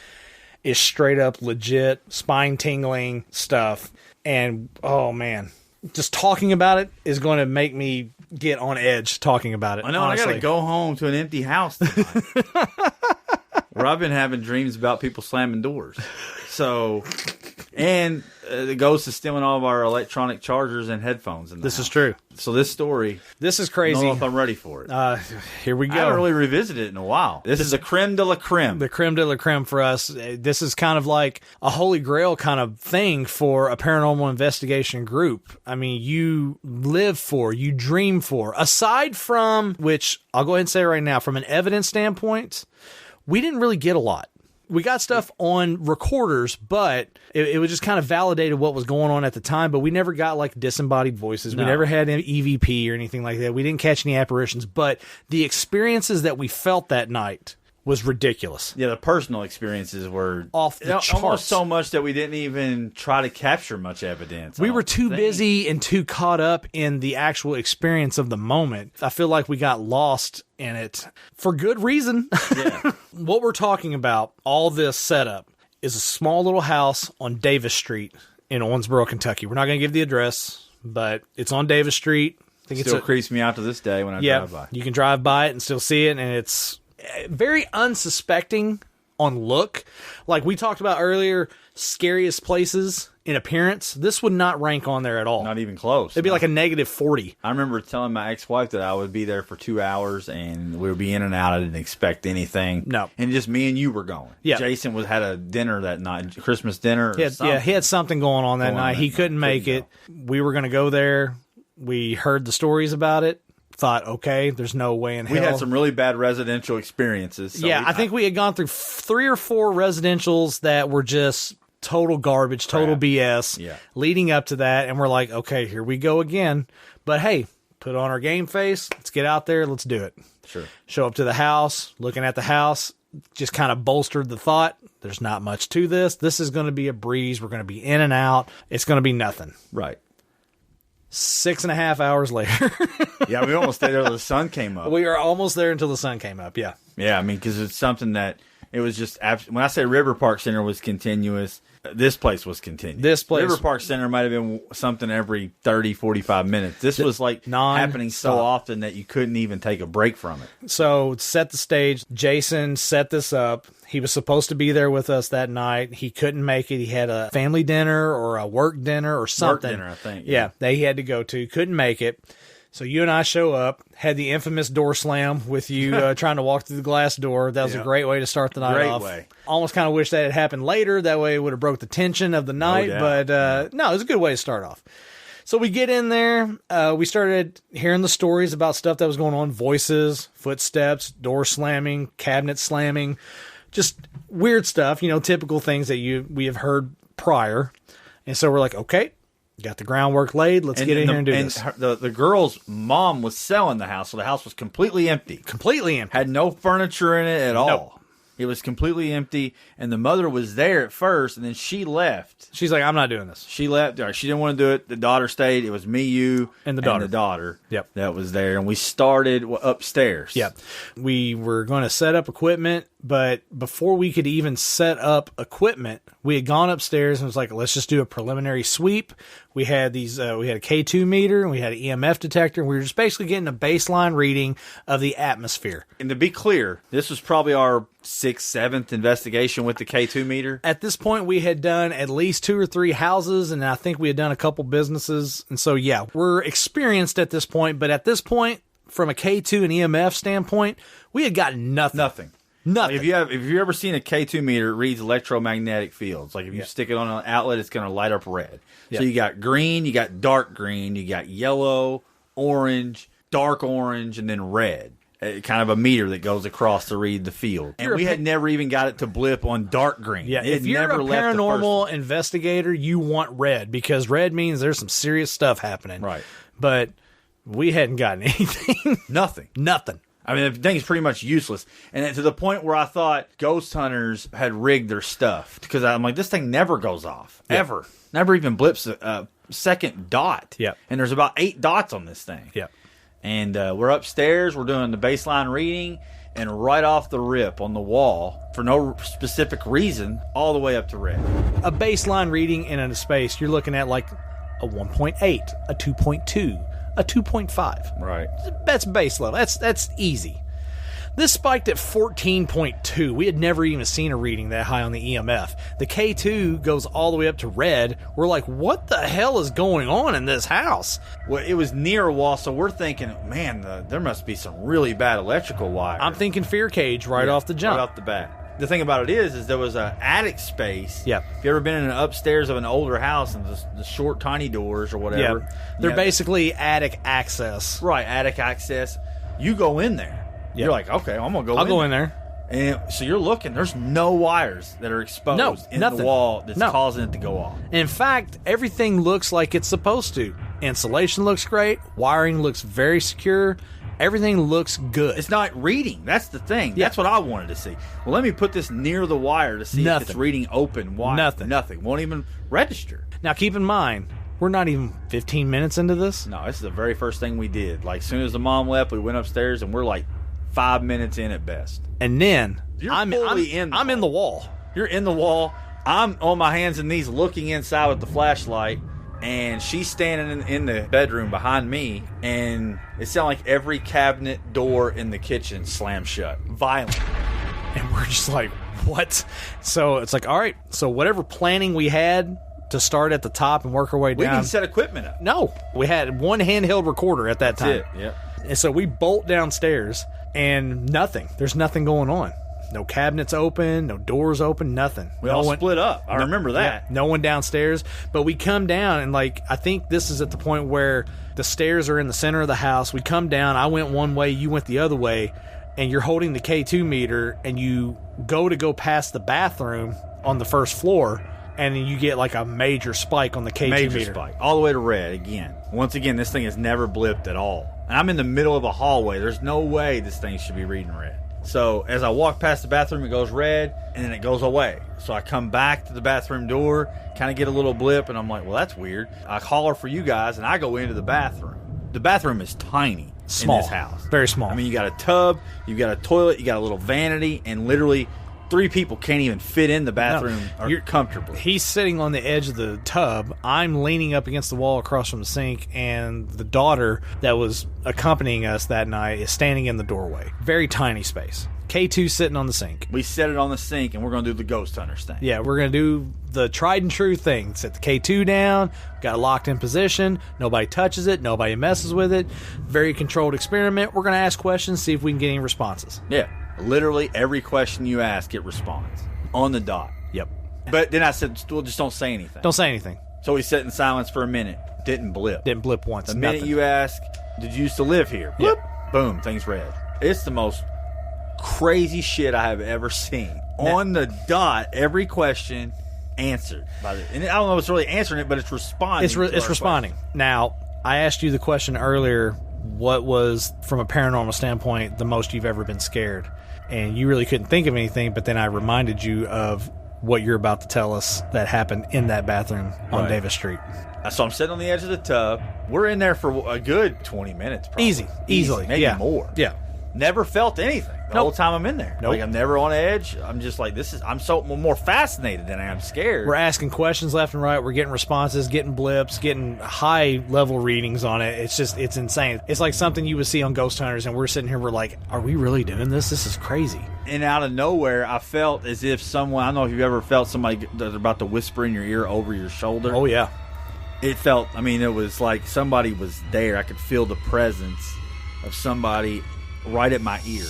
is straight up legit, spine-tingling stuff. And, oh, man, just talking about it is going to make me get on edge talking about it. I know, honestly. I got to go home to an empty house tonight. Where I've been having dreams about people slamming doors. So, and the ghost is stealing all of our electronic chargers and headphones. This is true. So this story, this is crazy. I don't know if I'm ready for it. Here we go. I haven't really revisited it in a while. This is a creme de la creme. The creme de la creme for us. This is kind of like a holy grail kind of thing for a paranormal investigation group. I mean, you live for, you dream for. Aside from, which I'll go ahead and say right now, from an evidence standpoint, we didn't really get a lot. We got stuff on recorders, but it was just kind of validated what was going on at the time, but we never got like disembodied voices. No. We never had an EVP or anything like that. We didn't catch any apparitions, but the experiences that we felt that night was ridiculous. Yeah, the personal experiences were off the charts. Almost so much that we didn't even try to capture much evidence. We were too busy and too caught up in the actual experience of the moment. I feel like we got lost in it for good reason. Yeah. What we're talking about, all this setup, is a small little house on Davis Street in Owensboro, Kentucky. We're not going to give the address, but it's on Davis Street. I think Still creeps me out to this day when I drive by. You can drive by it and still see it, and it's very unsuspecting on look. Like we talked about earlier, scariest places in appearance. This would not rank on there at all. Not even close. It'd be like a -40. I remember telling my ex-wife that I would be there for 2 hours and we would be in and out. I didn't expect anything. No. And just me and you were going. Yeah. Jason had a dinner that night, Christmas dinner. He had something going on that night. He couldn't make it. We were going to go there. We heard the stories about it. Thought, okay, there's no way in hell. We had some really bad residential experiences. So I think we had gone through 3 or 4 residentials that were just total garbage, total BS leading up to that. And we're like, okay, here we go again. But hey, put on our game face. Let's get out there. Let's do it. Sure. Show up to the house, looking at the house, just kind of bolstered the thought. There's not much to this. This is going to be a breeze. We're going to be in and out. It's going to be nothing. Right. 6.5 hours later. Yeah, we almost stayed there till the sun came up. We are almost there until the sun came up, yeah. Yeah, I mean, because it's something that it was just when I say River Park Center was continuous, this place was continuous. This place, River Park Center might have been something every 30, 45 minutes. This was like happening so often that you couldn't even take a break from it. So, set the stage. Jason set this up. He was supposed to be there with us that night. He couldn't make it. He had a family dinner or a work dinner or something. Work dinner, I think. Yeah, that he had to go to. Couldn't make it. So you and I show up, had the infamous door slam with you trying to walk through the glass door. That was a great way to start the night off. Way. Almost kind of wish that had happened later. That way it would have broke the tension of the night. But no, it was a good way to start off. So we get in there. We started hearing the stories about stuff that was going on. Voices, footsteps, door slamming, cabinet slamming. Just weird stuff, typical things that we have heard prior. And so we're like, okay, got the groundwork laid. Let's get in here and do this. The girl's mom was selling the house, so the house was completely empty. Completely empty. Had no furniture in it at all. No. It was completely empty, and the mother was there at first, and then she left. She's like, I'm not doing this. She left. She didn't want to do it. The daughter stayed. It was me, you, and the daughter. Yep. That was there, and we started upstairs. Yep. We were going to set up equipment, but before we could even set up equipment, we had gone upstairs and was like, let's just do a preliminary sweep. We had we had a K2 meter, and we had an EMF detector, and we were just basically getting a baseline reading of the atmosphere. And to be clear, this was probably our 6th, 7th investigation with the K2 meter. At this point, we had done at least 2 or 3 houses, and I think we had done a couple businesses. And so, yeah, we're experienced at this point. But at this point, from a K2 and EMF standpoint, we had got nothing. Nothing. Like if you ever seen a K2 meter, it reads electromagnetic fields. Like if you stick it on an outlet, it's going to light up red. So you got green, you got dark green, you got yellow, orange, dark orange, and then red. Kind of a meter that goes across to read the field. And we had never even got it to blip on dark green. Yeah, if you're a paranormal investigator, you want red, because red means there's some serious stuff happening. Right. But we hadn't gotten anything. Nothing. I mean, the thing's pretty much useless. And to the point where I thought ghost hunters had rigged their stuff. Because I'm like, this thing never goes off. Yep. Ever. Never even blips a second dot. Yep. And there's about 8 dots on this thing. Yep. And we're upstairs. We're doing the baseline reading. And right off the rip on the wall, for no specific reason, all the way up to red. A baseline reading in a space, you're looking at like a 1.8, a 2.2. A 2.5. Right. That's base level. That's easy. This spiked at 14.2. We had never even seen a reading that high on the EMF. The K2 goes all the way up to red. We're like, what the hell is going on in this house? Well, it was near a wall, so we're thinking, man, there must be some really bad electrical wire. I'm thinking fear cage right off the jump. Right off the bat. The thing about it is there was an attic space. Yep. If you ever been in an upstairs of an older house and the short, tiny doors or whatever. Yep. They're basically attic access. Right, attic access. You go in there. Yep. You're like, okay, I'm going to I'll go in there. And so you're looking, there's no wires that are exposed in nothing. the wall that's causing it to go off. In fact, everything looks like it's supposed to. Insulation looks great. Wiring looks very secure. Everything looks good. It's not reading. That's the thing. Yeah. That's what I wanted to see. Well, let me put this near the wire to see if it's reading open wire. Nothing. Won't even register. Now, keep in mind, we're not even 15 minutes into this. No, this is the very first thing we did. Like, as soon as the mom left, we went upstairs, and we're like 5 minutes in at best. And then I'm in the wall. You're in the wall. I'm on my hands and knees looking inside with the flashlight, and she's standing in the bedroom behind me, and it sounded like every cabinet door in the kitchen slammed shut. Violent. And we're just like, what? So it's like, all right, so whatever planning we had to start at the top and work our way down. We didn't set equipment up. No. We had one handheld recorder at that time. That's it, yep. And so we bolt downstairs, and nothing. There's nothing going on. No cabinets open, no doors open, nothing. We all split up. I remember that. Yeah, no one downstairs. But we come down, and like, I think this is at the point where the stairs are in the center of the house. We come down. I went one way, you went the other way, and you're holding the K2 meter, and you go past the bathroom on the first floor, and then you get like a major spike on the K2 meter. Major spike. All the way to red again. Once again, this thing has never blipped at all. And I'm in the middle of a hallway. There's no way this thing should be reading red. So as I walk past the bathroom, it goes red, and then it goes away. So I come back to the bathroom door, kind of get a little blip, and I'm like, well, that's weird. I holler for you guys, and I go into the bathroom. The bathroom is tiny Small. in this house. Very small. I mean, you got a tub, you got a toilet, you got a little vanity, and literally 3 people can't even fit in the bathroom comfortably. He's sitting on the edge of the tub. I'm leaning up against the wall across from the sink, and the daughter that was accompanying us that night is standing in the doorway. Very tiny space. K2 sitting on the sink. We set it on the sink, and we're going to do the ghost hunters thing. Yeah, we're going to do the tried and true thing. Set the K2 down, got it locked in position. Nobody touches it. Nobody messes with it. Very controlled experiment. We're going to ask questions, see if we can get any responses. Yeah. Literally every question you ask, it responds. On the dot. Yep. But then I said, well, just don't say anything. Don't say anything. So we sat in silence for a minute. Didn't blip. Didn't blip once. The minute you ask, did you used to live here? Blip. Boom, thing's red. It's the most crazy shit I have ever seen. On the dot, every question answered. And I don't know if it's really answering it, but it's responding. It's responding. Now, I asked you the question earlier, what was, from a paranormal standpoint, the most you've ever been scared? And you really couldn't think of anything, but then I reminded you of what you're about to tell us that happened in that bathroom on Davis Street. So I'm sitting on the edge of the tub. We're in there for a good 20 minutes, probably. Easily. Maybe more. Yeah. Never felt anything the whole time I'm in there. Like, I'm never on edge. I'm just like, I'm so more fascinated than I am scared. We're asking questions left and right. We're getting responses, getting blips, getting high level readings on it. It's insane. It's like something you would see on Ghost Hunters, and we're sitting here, we're like, are we really doing this? This is crazy. And out of nowhere, I felt as if someone, I don't know if you've ever felt somebody that's about to whisper in your ear over your shoulder. Oh, yeah. It felt, it was like somebody was there. I could feel the presence of somebody right at my ear.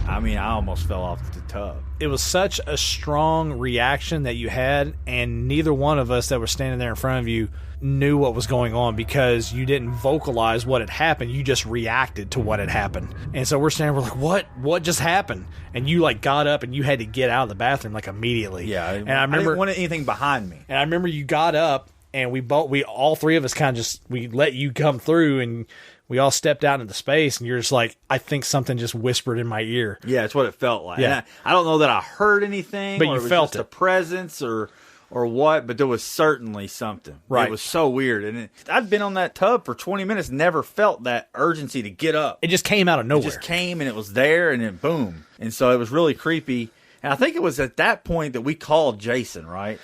I almost fell off the tub. It was such a strong reaction that you had, and neither one of us that were standing there in front of you knew what was going on because you didn't vocalize what had happened. You just reacted to what had happened. And so we're standing, we're like, what just happened? And you got up and you had to get out of the bathroom immediately. Yeah. And I remember, didn't want anything behind me. And I remember you got up, and we all 3 of us kind of we let you come through, and we all stepped out into space, and you're just like, I think something just whispered in my ear. Yeah, that's what it felt like. Yeah. I don't know that I heard anything, but or you it was felt just a presence or what, but there was certainly something. Right. It was so weird. And I'd been on that tub for 20 minutes, never felt that urgency to get up. It just came out of nowhere. It just came, and it was there, and then boom. And so it was really creepy. And I think it was at that point that we called Jason, right?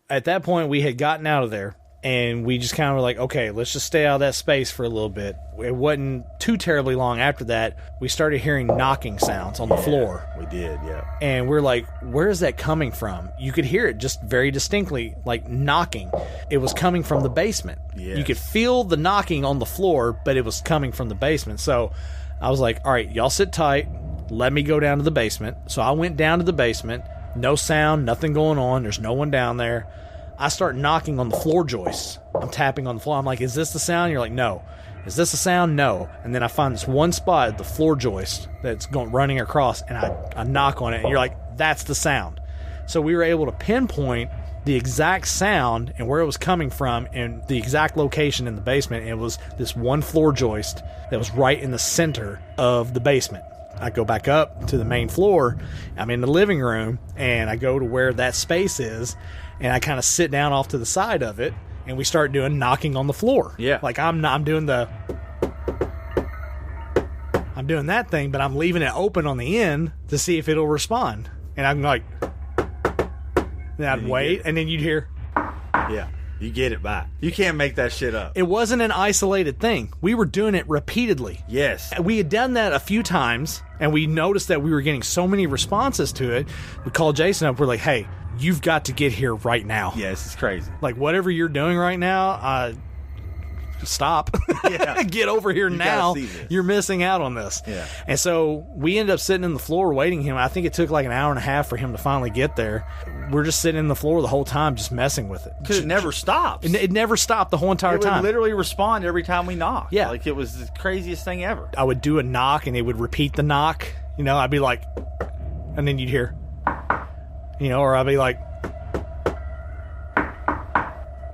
At that point, we had gotten out of there. And we just kind of were like, okay, let's just stay out of that space for a little bit. It wasn't too terribly long after that, we started hearing knocking sounds on the floor. We did, yeah. And we're like, where is that coming from? You could hear it just very distinctly, like knocking. It was coming from the basement. Yes. You could feel the knocking on the floor, but it was coming from the basement. So I was like, all right, y'all sit tight. Let me go down to the basement. So I went down to the basement. No sound, nothing going on. There's no one down there. I start knocking on the floor joists. I'm tapping on the floor. I'm like, is this the sound? You're like, no. Is this a sound? No. And then I find this one spot at the floor joist that's running across, and I knock on it, and you're like, that's the sound. So we were able to pinpoint the exact sound and where it was coming from and the exact location in the basement. And it was this one floor joist that was right in the center of the basement. I go back up to the main floor. I'm in the living room, and I go to where that space is, and I kind of sit down off to the side of it, and we start doing knocking on the floor. Yeah. Like I'm doing that thing, but I'm leaving it open on the end to see if it'll respond. And I'm like, then I'd wait, and then you'd hear. Yeah. You get it back. You can't make that shit up. It wasn't an isolated thing. We were doing it repeatedly. Yes. We had done that a few times, and we noticed that we were getting so many responses to it. We called Jason up. We're like, hey, you've got to get here right now. Yes, it's crazy. Like, whatever you're doing right now, stop. Yeah. Get over here now. Gotta see this. You're missing out on this. Yeah. And so we ended up sitting in the floor waiting him. I think it took like an hour and a half for him to finally get there. We're just sitting in the floor the whole time, just messing with it. Because it never stops. It never stopped the whole entire It would time. literally respond every time we knocked. Yeah. Like, it was the craziest thing ever. I would do a knock, and it would repeat the knock. You know, I'd be like, and then you'd hear, you know, or I'd be like,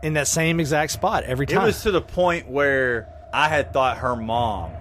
in that same exact spot every time. It was to the point where I had thought her mom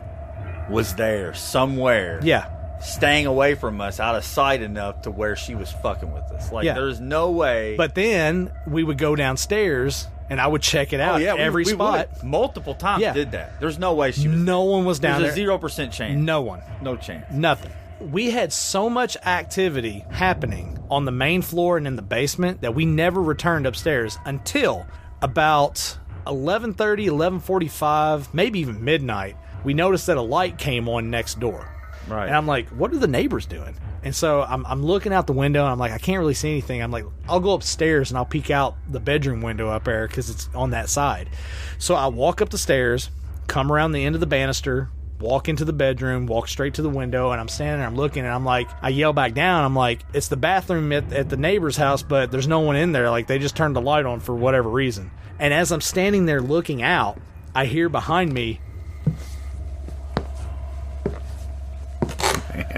was there somewhere. Yeah. Staying away from us out of sight enough to where she was fucking with us. Like, Yeah. there's no way. But then we would go downstairs, and I would check it out every we spot. would've multiple times Yeah. did that. There's no way she was No one was down There's there. a 0% chance. No one. No chance. Nothing. We had so much activity happening on the main floor and in the basement that we never returned upstairs until about 11:30, 11:45, maybe even midnight. We noticed that a light came on next door. Right. And I'm like, what are the neighbors doing? And so I'm looking out the window, and I'm like, I can't really see anything. I'm like, I'll go upstairs and I'll peek out the bedroom window up there because it's on that side. So I walk up the stairs, come around the end of the banister, walk into the bedroom, walk straight to the window, and I'm standing there, I'm looking, and I'm like, I yell back down, I'm like, it's the bathroom at the neighbor's house, but there's no one in there. Like, they just turned the light on for whatever reason. And as I'm standing there looking out, I hear behind me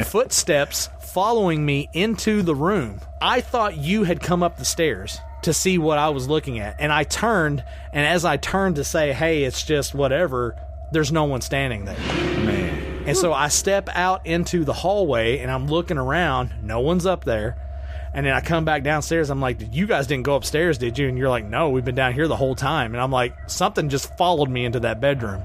footsteps following me into the room. I thought you had come up the stairs to see what I was looking at, and I turned, and as I turned to say, hey, it's just whatever, there's no one standing there. Man. And so I step out into the hallway, and I'm looking around, no one's up there. And then I come back downstairs, I'm like, you guys didn't go upstairs, did you? And you're like, no, we've been down here the whole time. And I'm like, something just followed me into that bedroom.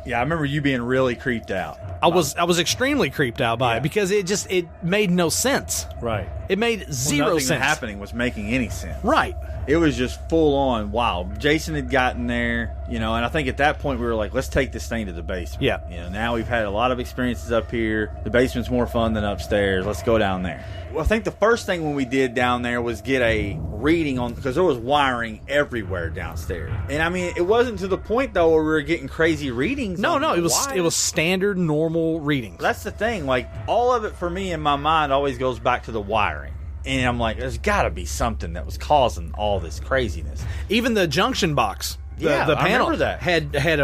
Yeah, I remember you being really creeped out. I was extremely creeped out by it because it made no sense. Right. It made zero nothing sense. happening was making any sense. Right. It was just full on. Wow. Jason had gotten there, you know, and I think at that point we were like, let's take this thing to the basement. Yeah. You know, now we've had a lot of experiences up here. The basement's more fun than upstairs. Let's go down there. Well, I think the first thing when we did down there was get a reading on, because there was wiring everywhere downstairs. And I mean, it wasn't to the point though where we were getting crazy readings. No, it was wires. standard normal readings. That's the thing. Like, all of it for me in my mind always goes back to the wiring. And I'm like, there's got to be something that was causing all this craziness. Even the junction box, the I panel remember that. had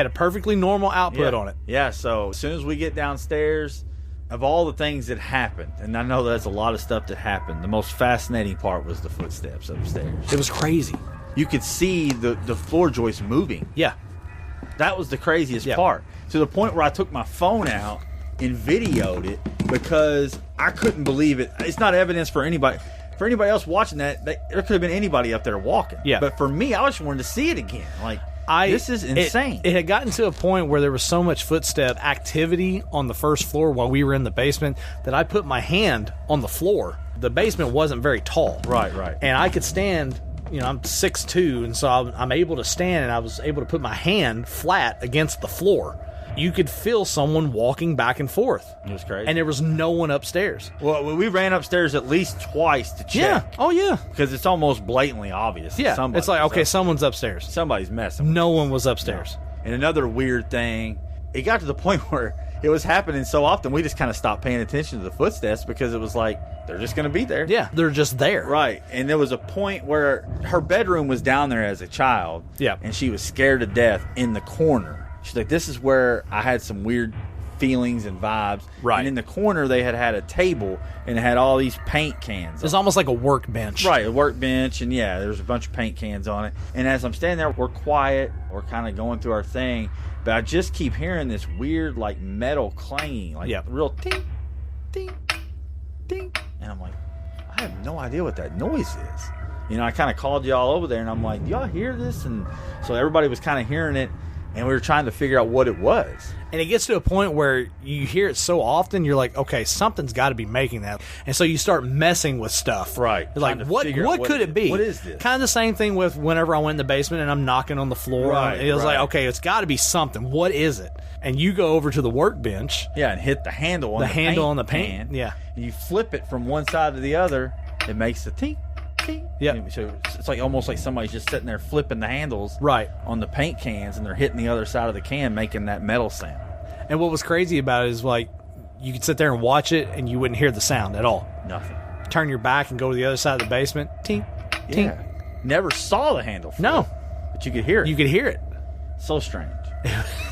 a perfectly normal output on it. Yeah, so as soon as we get downstairs, of all the things that happened, and I know there's a lot of stuff that happened, the most fascinating part was the footsteps upstairs. It was crazy. You could see the floor joist moving. Yeah. That was the craziest part. To the point where I took my phone out and videoed it because I couldn't believe it. It's not evidence for anybody. For anybody else watching that, there could have been anybody up there walking. Yeah. But for me, I just wanted to see it again. Like, this is insane. It had gotten to a point where there was so much footstep activity on the first floor while we were in the basement that I put my hand on the floor. The basement wasn't very tall. Right. And I could stand, you know, I'm 6'2", and so I'm able to stand, and I was able to put my hand flat against the floor. You could feel someone walking back and forth. It was crazy. And there was no one upstairs. Well, we ran upstairs at least twice to check. Yeah. Oh, yeah. Because it's almost blatantly obvious. Yeah. It's like, okay, someone's upstairs. Somebody's messing. No one was upstairs. No. And another weird thing, it got to the point where it was happening so often, we just kind of stopped paying attention to the footsteps because it was like, they're just going to be there. Yeah, they're just there. Right. And there was a point where her bedroom was down there as a child. Yeah. And she was scared to death in the corner. She's like, this is where I had some weird feelings and vibes. Right. And in the corner, they had a table, and it had all these paint cans. It's almost like a workbench. Right, a workbench, and yeah, there's a bunch of paint cans on it. And as I'm standing there, we're quiet, we're kind of going through our thing, but I just keep hearing this weird, like, metal clanging, like real ting, ting, ting. And I'm like, I have no idea what that noise is. You know, I kind of called y'all over there, and I'm like, do y'all hear this? And so everybody was kind of hearing it, and we were trying to figure out what it was. And it gets to a point where you hear it so often, you're like, okay, something's got to be making that. And so you start messing with stuff. Right. You're like, what could it be? What is this? Kind of the same thing with whenever I went in the basement and I'm knocking on the floor. Right, It was like, okay, it's got to be something. What is it? And you go over to the workbench. Yeah, and hit the handle on the handle paint on the paint can, yeah. And you flip it from one side to the other, it makes the ting, ting. Yeah. So it's like almost like somebody's just sitting there flipping the handles right on the paint cans, and they're hitting the other side of the can, making that metal sound. And what was crazy about it is, like, you could sit there and watch it, and you wouldn't hear the sound at all. Nothing. Turn your back and go to the other side of the basement. Ting, ting. Yeah. Never saw the handle flip. No. But you could hear it. You could hear it. So strange.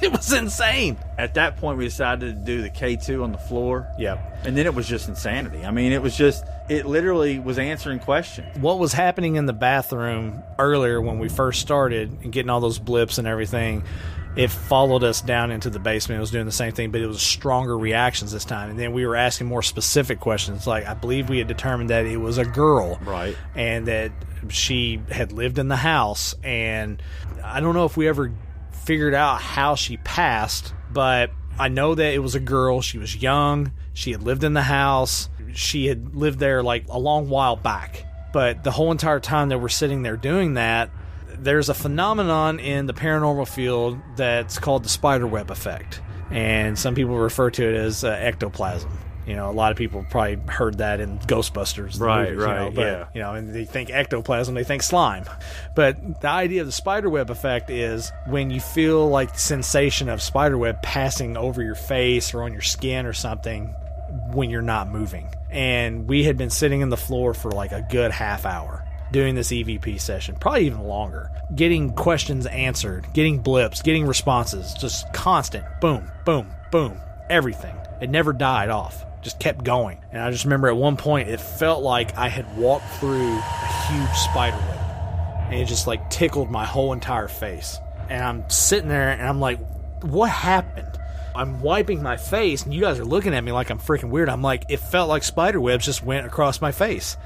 It was insane. At that point, we decided to do the K2 on the floor. Yep. And then it was just insanity. I mean, it literally was answering questions. What was happening in the bathroom earlier when we first started and getting all those blips and everything, it followed us down into the basement. It was doing the same thing, but it was stronger reactions this time. And then we were asking more specific questions. Like, I believe we had determined that it was a girl. Right. And that she had lived in the house. And I don't know if we ever figured out how she passed, but I know that it was a girl. She was young. She had lived in the house. She had lived there like a long while back. But the whole entire time that we're sitting there doing that, there's a phenomenon in the paranormal field that's called the spiderweb effect. And some people refer to it as ectoplasm. You know, a lot of people probably heard that in Ghostbusters. Right, movies, right, you know, but, yeah. You know, and they think ectoplasm, they think slime. But the idea of the spiderweb effect is when you feel like the sensation of spiderweb passing over your face or on your skin or something when you're not moving. And we had been sitting in the floor for like a good half hour doing this EVP session, probably even longer, getting questions answered, getting blips, getting responses, just constant, boom, boom, boom, everything. It never died off. Just kept going. And I just remember at one point it felt like I had walked through a huge spider web, and it just like tickled my whole entire face. And I'm sitting there and I'm like, what happened? I'm wiping my face and you guys are looking at me like I'm freaking weird. I'm like, it felt like spider webs just went across my face.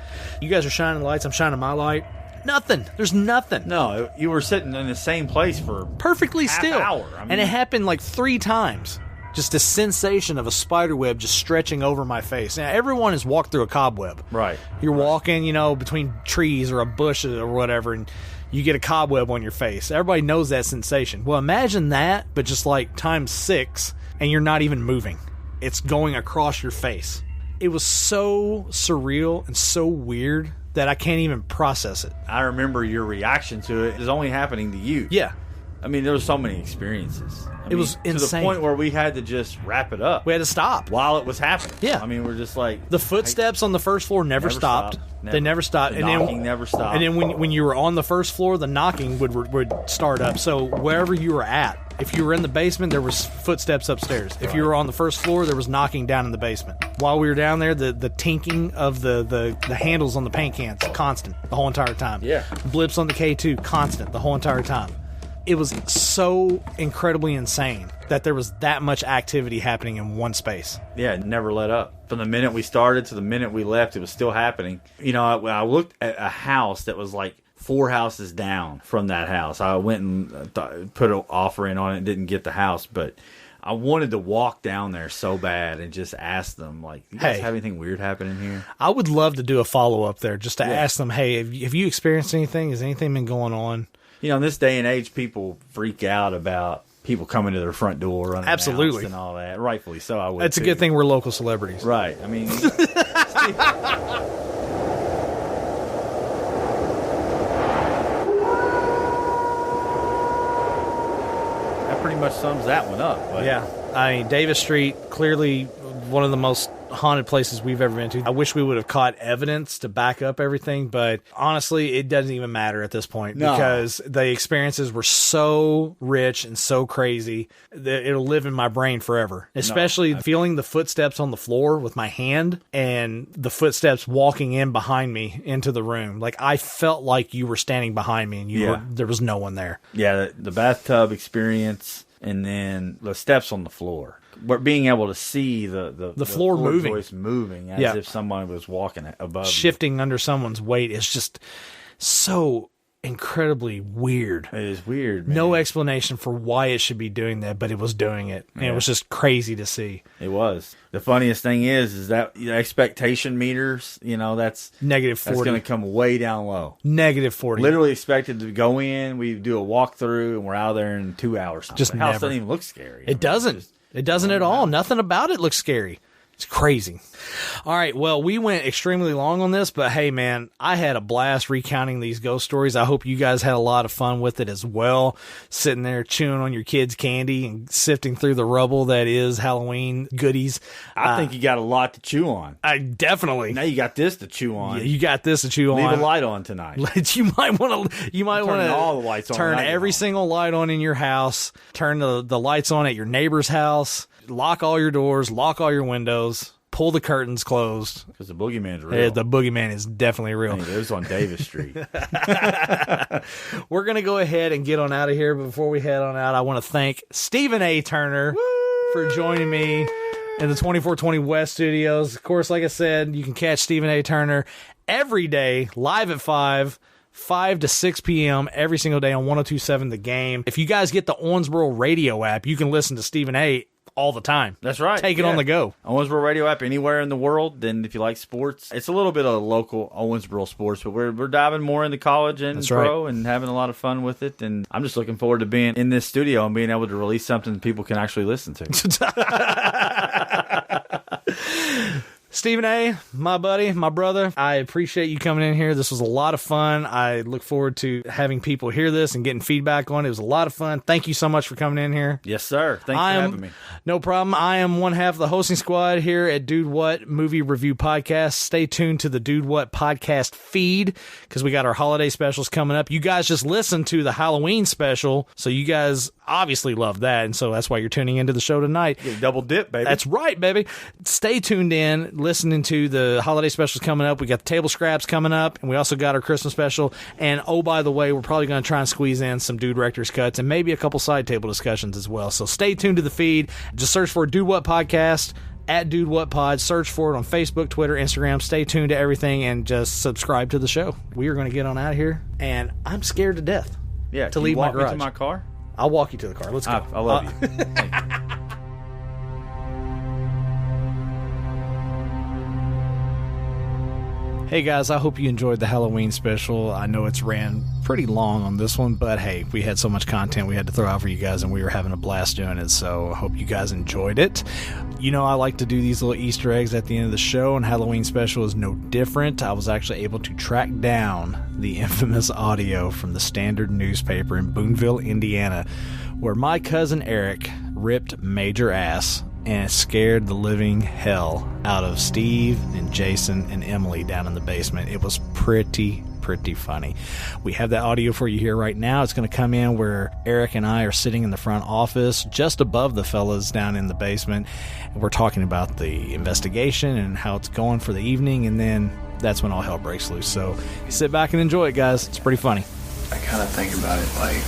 You guys are shining lights, I'm shining my light. Nothing. There's nothing. No, you were sitting in the same place for perfectly half still. Hour. I mean, and it happened like 3 times. Just a sensation of a spider web just stretching over my face. Now, everyone has walked through a cobweb. Right. You're walking, you know, between trees or a bush or whatever, and you get a cobweb on your face. Everybody knows that sensation. Well, imagine that, but just like times 6, and you're not even moving. It's going across your face. It was so surreal and so weird that I can't even process it. I remember your reaction to it is only happening to you. Yeah. I mean, there were so many experiences. It was insane. To the point where we had to just wrap it up. We had to stop. While it was happening. Yeah. I mean, we're just like... The footsteps on the first floor never stopped. They never stopped. The knocking never stopped. And then when you were on the first floor, the knocking would start up. So wherever you were at, if you were in the basement, there was footsteps upstairs. If you were on the first floor, there was knocking down in the basement. While we were down there, the tinking of the handles on the paint cans, constant the whole entire time. Yeah. Blips on the K2, constant the whole entire time. It was so incredibly insane that there was that much activity happening in one space. Yeah, it never let up. From the minute we started to the minute we left, it was still happening. You know, I looked at a house that was like 4 houses down from that house. I went and put an offer in on it and didn't get the house, but I wanted to walk down there so bad and just ask them, like, you guys have anything weird happening here? I would love to do a follow-up there just to ask them, hey, have you experienced anything? Has anything been going on? You know, in this day and age, people freak out about people coming to their front door, running absolutely, and all that. Rightfully so, I would. It's a good thing we're local celebrities. Right. I mean... That pretty much sums that one up. But. Yeah. I mean, Davis Street, clearly one of the most haunted places we've ever been to. I wish we would have caught evidence to back up everything, but honestly, it doesn't even matter at this point because the experiences were so rich and so crazy that it'll live in my brain forever. Especially feeling the footsteps on the floor with my hand and the footsteps walking in behind me into the room. Like, I felt like you were standing behind me and there was no one there. Yeah, the bathtub experience and then the steps on the floor. But being able to see the floor moving as if someone was walking above shifting under someone's weight is just so incredibly weird. It is weird, man. No explanation for why it should be doing that, but it was doing it. And it was just crazy to see. It was. The funniest thing is that the expectation meters, that's negative 40. That's going to come way down low. Negative 40. Literally expected to go in, we do a walkthrough, and we're out there in 2 hours. Just the house doesn't even look scary. It doesn't. It doesn't at all. Nothing about it looks scary. It's crazy. All right, well, we went extremely long on this, but hey, man, I had a blast recounting these ghost stories. I hope you guys had a lot of fun with it as well, sitting there chewing on your kids' candy and sifting through the rubble that is Halloween goodies. I think you got a lot to chew on. I definitely. Now you got this to chew on. Yeah, you got this to chew on. Leave a light on tonight. You might want to all the lights on. Turn every single light on in your house. Turn the lights on at your neighbor's house. Lock all your doors, lock all your windows, pull the curtains closed. Because the boogeyman's real. Yeah, the boogeyman is definitely real. He lives on Davis Street. We're going to go ahead and get on out of here. But before we head on out, I want to thank Stephen A. Turner for joining me in the 2420 West studios. Of course, like I said, you can catch Stephen A. Turner every day, live at 5 to 6 p.m. every single day on 102.7 The Game. If you guys get the Owensboro radio app, you can listen to Stephen A. all the time. That's right. Take it on the go. Owensboro radio app anywhere in the world. Then if you like sports, it's a little bit of local Owensboro sports, but we're diving more into college and pro and having a lot of fun with it. And I'm just looking forward to being in this studio and being able to release something people can actually listen to. Stephen A., my buddy, my brother, I appreciate you coming in here. This was a lot of fun. I look forward to having people hear this and getting feedback on it. It was a lot of fun. Thank you so much for coming in here. Yes, sir. Thanks for having me. No problem. I am one half of the hosting squad here at Dude What Movie Review Podcast. Stay tuned to the Dude What podcast feed because we got our holiday specials coming up. You guys just listened to the Halloween special, so you guys obviously love that, and so that's why you're tuning into the show tonight. Get a double dip, baby. That's right, baby. Stay tuned in, listening to the holiday specials coming up. We got the table scraps coming up, and we also got our Christmas special. And oh, by the way, we're probably going to try and squeeze in some Dude Rector's cuts and maybe a couple side table discussions as well. So stay tuned to the feed. Just search for Dude What Podcast at Dude What Pod. Search for it on Facebook, Twitter, Instagram. Stay tuned to everything and just subscribe to the show. We are going to get on out of here, and I'm scared to death. Yeah, to leave my garage. Me to my car? I'll walk you to the car. Let's go. I love you. Hey guys, I hope you enjoyed the Halloween special. I know it's ran pretty long on this one, but hey, we had so much content we had to throw out for you guys, and we were having a blast doing it, so I hope you guys enjoyed it. You know, I like to do these little Easter eggs at the end of the show, and Halloween special is no different. I was actually able to track down the infamous audio from the Standard newspaper in Boonville, Indiana, where my cousin Eric ripped major ass and it scared the living hell out of Steve and Jason and Emily down in the basement. It was pretty funny. We have that audio for you here right now. It's going to come in where Eric and I are sitting in the front office just above the fellas down in the basement. And we're talking about the investigation and how it's going for the evening, and then that's when all hell breaks loose. So sit back and enjoy it, guys. It's pretty funny. I kind of think about it like,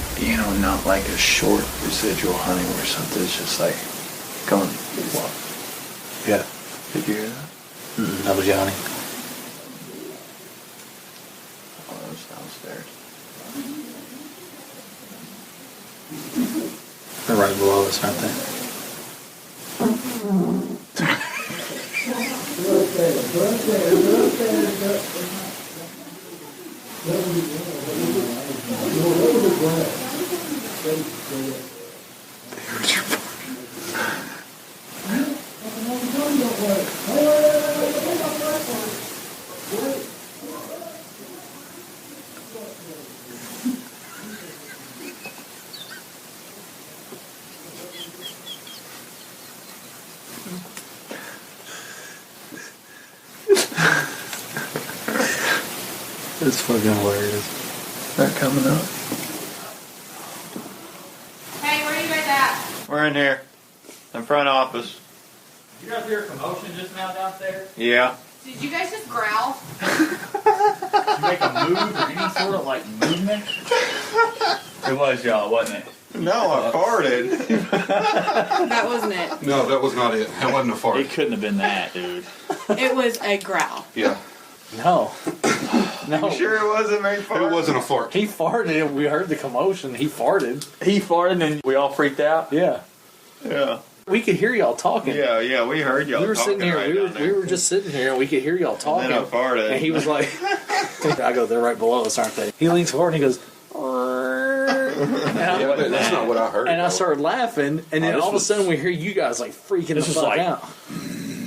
not like a short residual hunting where something. It's just like going, what? Yeah. Did you hear that? That was Johnny. Oh, that was downstairs. They're right below us, aren't they? It's fucking hilarious. They're coming up. Hey, where are you guys at? We're in here. In front office. You guys hear a commotion just now downstairs? Yeah. Did you guys just growl? Did you make a move or any sort of like movement? It was y'all, wasn't it? No, I farted. That wasn't it. No, that was not it. That wasn't a fart. It couldn't have been that, dude. It was a growl. Yeah. No. No. You sure it wasn't me farting? It wasn't a fart. He farted. We heard the commotion. He farted. He farted and we all freaked out? Yeah. Yeah. We could hear y'all talking. Yeah, we heard y'all We were talking sitting here. right we down there. were just sitting here, and we could hear y'all talking. And then I farted. And he was like, "I go, they're right below us, aren't they?" He leans forward and he goes, Yeah, but that's not what I heard. and I started laughing, and then this all of a was- sudden we hear you guys like freaking the This was fuck like- out.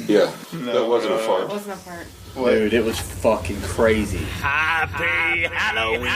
Yeah, that wasn't a It fart. wasn't a fart. Dude, it was fucking crazy. Happy Halloween.